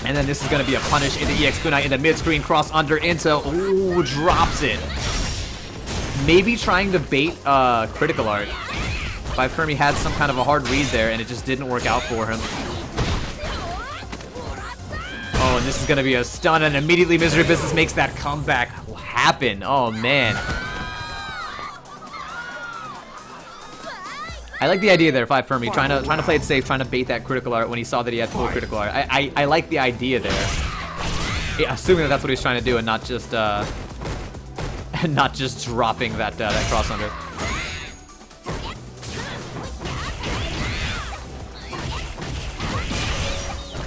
And then this is going to be a punish into EX kunai in the mid-screen, cross under into, ooh, drops it. Maybe trying to bait critical art. 5 Permy had some kind of a hard read there, and it just didn't work out for him. Oh, and this is going to be a stun, and immediately Misery Business makes that comeback happen. Oh, man. I like the idea there, 5 Permy, trying to play it safe, trying to bait that critical art when he saw that he had full critical art. I like the idea there. Yeah, assuming that that's what he's trying to do and not just dropping that cross under.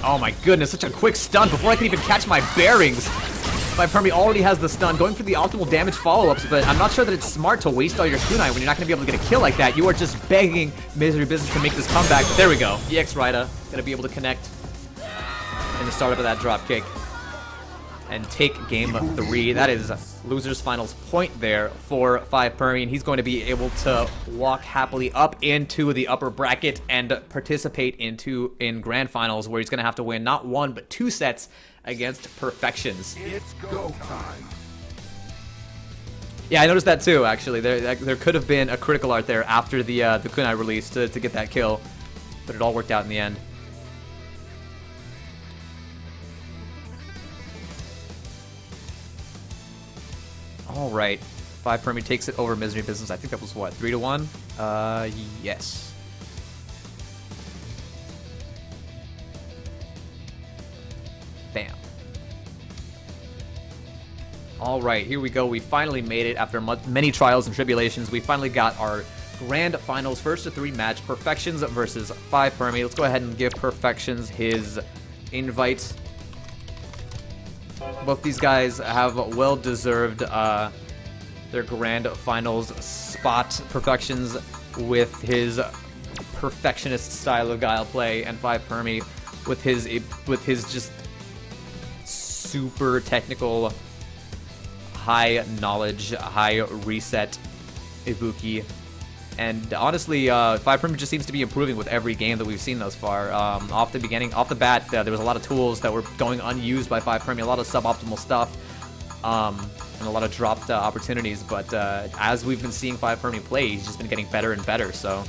Oh my goodness, such a quick stun before I can even catch my bearings. 5 Permy already has the stun, going for the optimal damage follow-ups, but I'm not sure that it's smart to waste all your kunai when you're not going to be able to get a kill like that. You are just begging Misery Business to make this comeback. There we go. EX Raida going to be able to connect in the startup of that drop kick and take game 3. That is loser's finals point there for 5 Permy, and he's going to be able to walk happily up into the upper bracket and participate in grand finals, where he's going to have to win not 1 but 2 sets against Perfections. It's go time. Yeah, I noticed that too, actually. There could have been a critical art there after the kunai release to get that kill, but it all worked out in the end. All right, 5 Permy takes it over Misery Business. I think that was what, 3-1? Yes. Bam. All right, here we go. We finally made it after many trials and tribulations. We finally got our grand finals, first of 3 match, Perfections versus 5 Permy. Let's go ahead and give Perfections his invite. Both these guys have well-deserved their grand finals spot. Perfections with his perfectionist style of guile play, and 5 Permy with his just super technical, high knowledge, high reset Ibuki. And honestly, 5 Permy just seems to be improving with every game that we've seen thus far. Off the bat, there was a lot of tools that were going unused by 5 Permy, a lot of suboptimal stuff, and a lot of dropped opportunities. But as we've been seeing 5 Permy play, he's just been getting better and better. So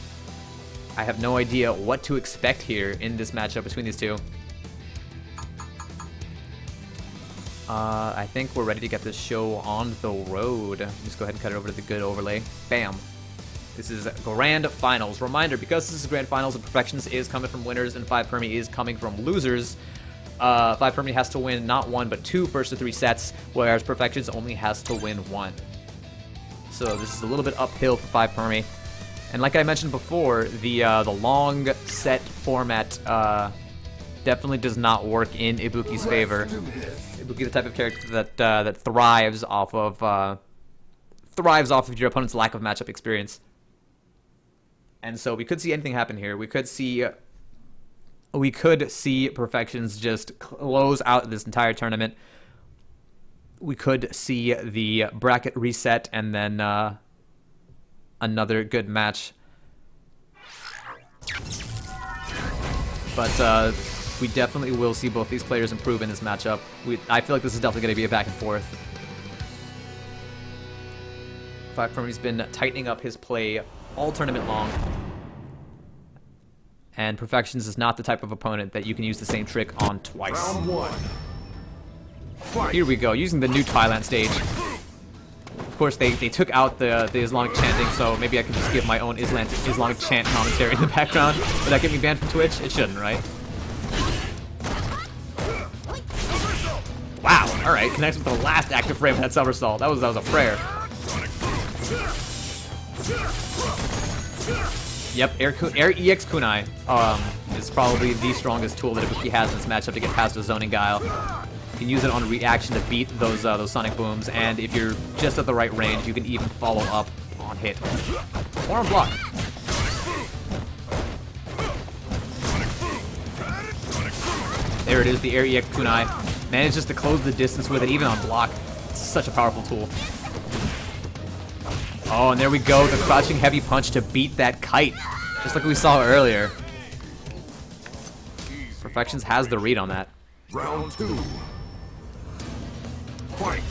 I have no idea what to expect here in this matchup between these two. I think we're ready to get this show on the road. Just go ahead and cut it over to the good overlay. Bam. This is Grand Finals. Reminder, because this is Grand Finals and Perfections is coming from winners and 5 Permy is coming from losers, 5 Permy has to win not 1 but 2 first of 3 sets, whereas Perfections only has to win 1. So this is a little bit uphill for 5 Permy. And like I mentioned before, the long set format definitely does not work in Ibuki's favor. Ibuki, the type of character that thrives off of your opponent's lack of matchup experience. And so we could see anything happen here. We could see Perfections just close out this entire tournament. We could see the bracket reset and then another good match. But we definitely will see both these players improve in this matchup. I feel like this is definitely going to be a back and forth. 5 Permy's been tightening up his play all tournament long. And Perfections is not the type of opponent that you can use the same trick on twice. Round 1. Fight. Here we go, using the new Thailand stage. Of course, they took out the Islamic chanting, so maybe I can just give my own Islamic chant commentary in the background. Would that get me banned from Twitch? It shouldn't, right? Wow, alright, connects with the last active frame of that somersault. That was a prayer. Yep, Air EX Kunai is probably the strongest tool that Ibuki has in this matchup to get past a zoning guile. You can use it on reaction to beat those sonic booms, and if you're just at the right range, you can even follow up on hit or on block. There it is, the Air EX Kunai. Manages to close the distance with it, even on block. It's such a powerful tool. Oh, and there we go, the crouching heavy punch to beat that kite, just like we saw earlier. Perfections has the read on that. Round 2. Fight.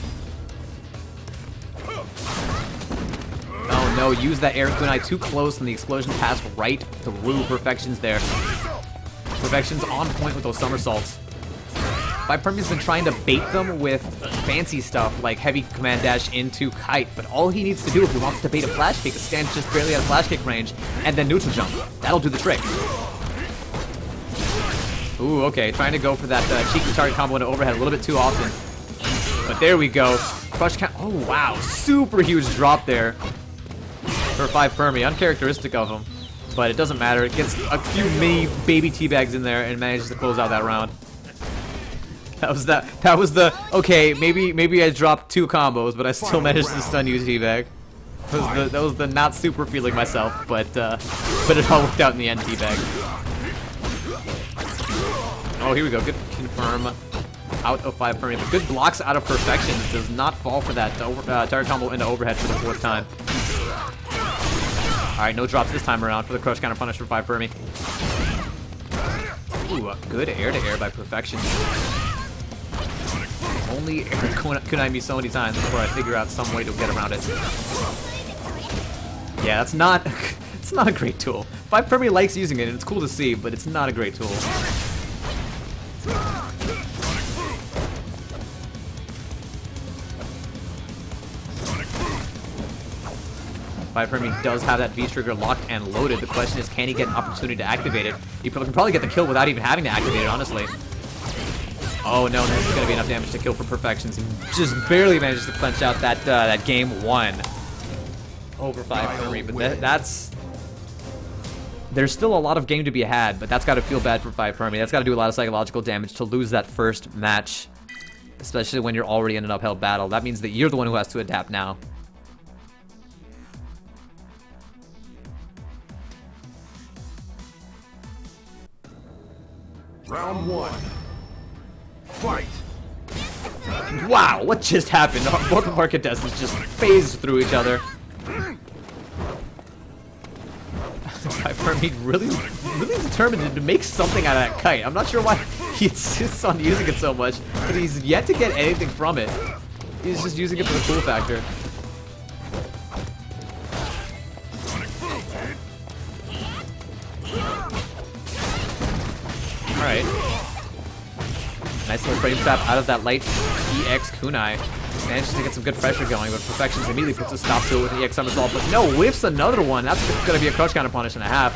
Oh no, use that Air Kunai too close and the explosion passed right through Perfections there. Perfections on point with those somersaults. 5 Permy's been trying to bait them with fancy stuff like heavy command dash into kite, but all he needs to do if he wants to bait a flash kick is stand just barely out of flash kick range and then neutral jump. That'll do the trick. Ooh, okay, trying to go for that cheeky target combo into overhead a little bit too often. But there we go. Crush count. Oh wow, super huge drop there for 5 Permy, uncharacteristic of him. But it doesn't matter, it gets a few mini baby teabags in there and manages to close out that round. That was the okay, maybe I dropped 2 combos, but I still managed to stun you teabag. That was the not super feeling myself, but it all worked out in the end, teabag. Oh, here we go, good confirm out of 5 Permy, but good blocks out of Perfections, does not fall for that target combo into overhead for the 4th time. Alright, no drops this time around for the crush counter punish for 5 Permy. Ooh, a good air-to-air by Perfections. Only air kunai me so many times before I figure out some way to get around it. Yeah, that's not it's not a great tool. 5 Permy likes using it and it's cool to see, but it's not a great tool. 5 Permy does have that V-trigger locked and loaded. The question is, can he get an opportunity to activate it? He can probably get the kill without even having to activate it, honestly. Oh no, this is going to be enough damage to kill for Perfections. He just barely manages to clench out that game 1 over 5 Permy, but that's... There's still a lot of game to be had, but that's got to feel bad for 5 Permy. That's got to do a lot of psychological damage to lose that first match, especially when you're already in an uphill battle. That means that you're the one who has to adapt now. Round 1. Fight. Wow, what just happened? Both of our contestants just phased through each other. 5 Permy really determined to make something out of that kite. I'm not sure why he insists on using it so much, but he's yet to get anything from it. He's just using it for the cool factor. Alright. Nice little frame trap out of that light EX Kunai. Manages to get some good pressure going, but Perfections immediately puts a stop to it with an EX somersault, but no, whiffs another one. That's going to be a crush counter punish and a half.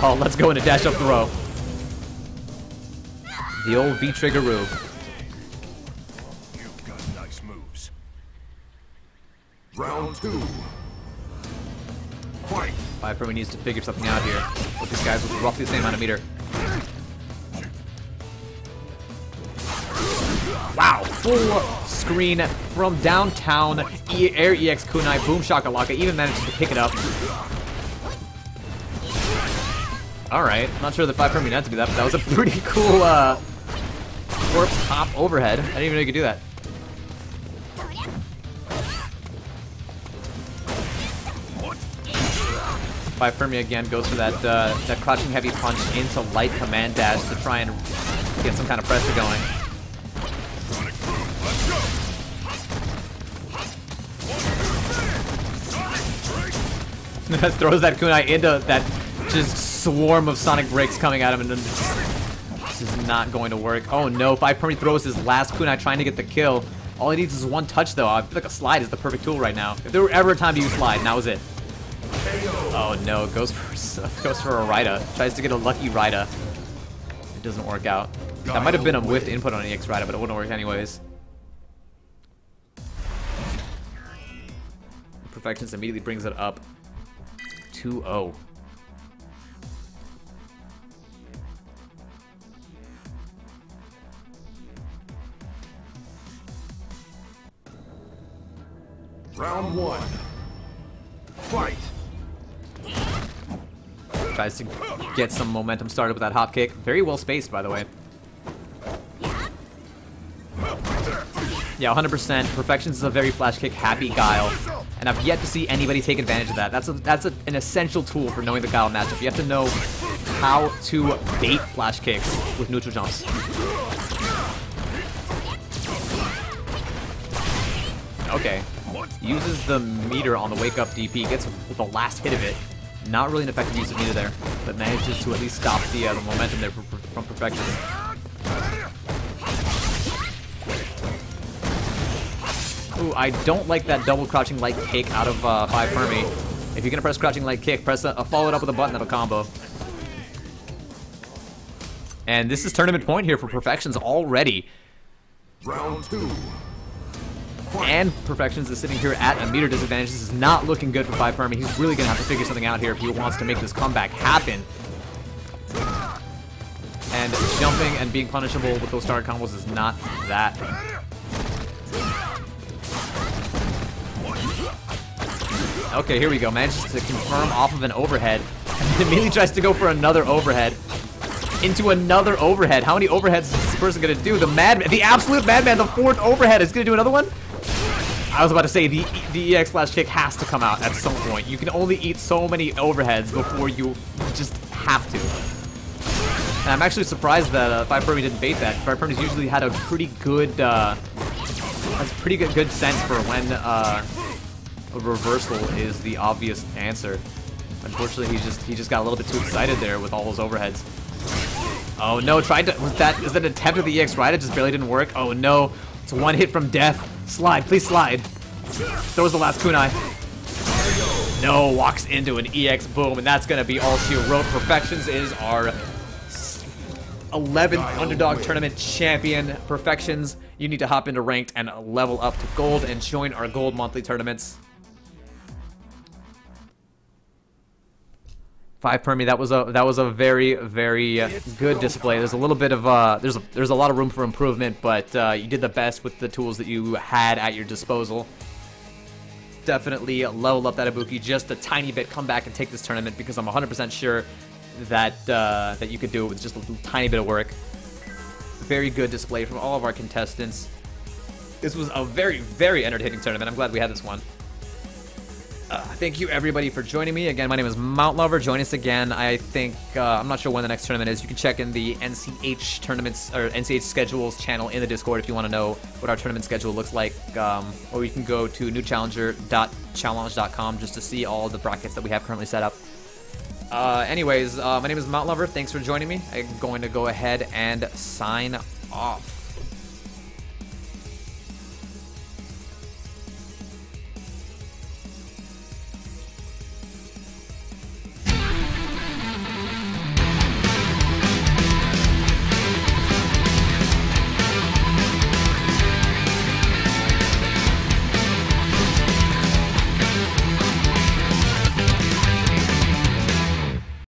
Oh, let's go into dash up the row. The old V-trigger-roo. You've got nice moves. Round 2. Fight. 5 Permy needs to figure something out here with these guys with roughly the same amount of meter. Wow, full screen from downtown. Air EX Kunai, boom shakalaka, even manages to pick it up. Alright, not sure that 5 Permy meant to do that, but that was a pretty cool corpse hop overhead. I didn't even know you could do that. Five Permy again goes for that that crouching heavy punch into light command dash to try and get some kind of pressure going. Throws that kunai into that just swarm of sonic breaks coming at him, and then this is not going to work. Oh no, 5-Permy throws his last kunai trying to get the kill. All he needs is one touch though. I feel like a slide is the perfect tool right now. If there were ever a time to use slide, now is it. Oh no, goes for a Raida. Tries to get a lucky Raida. It doesn't work out. That might have been a whiffed input on EX Raida, but it wouldn't work anyways. Perfections immediately brings it up 2-0. Round 1. Fight. Tries to get some momentum started with that hop kick. Very well spaced, by the way. Yeah, 100%. Perfections is a very flash kick happy Guile, and I've yet to see anybody take advantage of that. That's an essential tool for knowing the Guile matchup. You have to know how to bait flash kicks with neutral jumps. Okay. Uses the meter on the wake up DP, gets the last hit of it. Not really an effective use of meter there, but manages to at least stop the momentum there from Perfections. Ooh, I don't like that double crouching light kick out of 5-Permy. If you're gonna press crouching light kick, press follow it up with a button that'll combo. And this is tournament point here for Perfections already. Round 2. And Perfections is sitting here at a meter disadvantage. This is not looking good for 5-Permy. He's really gonna have to figure something out here if he wants to make this comeback happen. And jumping and being punishable with those start combos is not that. Okay, here we go. Manages to confirm off of an overhead. And immediately tries to go for another overhead. Into another overhead. How many overheads is this person gonna do? The absolute madman, the 4th overhead is gonna do another one? I was about to say, the EX flash kick has to come out at some point. You can only eat so many overheads before you just have to. And I'm actually surprised that 5-Permy didn't bait that. 5-Permy's usually had a pretty good, has pretty good sense for when a reversal is the obvious answer. Unfortunately, he just got a little bit too excited there with all those overheads. Oh no, was that an attempt at the EX Raida? Just barely didn't work. Oh no, it's one hit from death. Slide, please slide. Throws the last kunai. No, walks into an EX boom, and that's gonna be all she wrote. Perfections is our 11th Underdog Tournament champion. Perfections, you need to hop into ranked and level up to gold and join our gold monthly tournaments. 5-Permy, that was a very, very good display. There's a little bit of there's a lot of room for improvement, but you did the best with the tools that you had at your disposal. Definitely level up that Ibuki just a tiny bit. Come back and take this tournament because I'm 100% sure that that you could do it with just a tiny bit of work. Very good display from all of our contestants. This was a very, very entertaining tournament. I'm glad we had this one. Thank you everybody for joining me. Again, my name is Mount Lover. Join us again. I think, I'm not sure when the next tournament is. You can check in the NCH tournaments, or NCH schedules channel in the Discord if you want to know what our tournament schedule looks like. Or you can go to newchallenger.challenge.com just to see all the brackets that we have currently set up. Anyways, my name is Mount Lover. Thanks for joining me. I'm going to go ahead and sign off.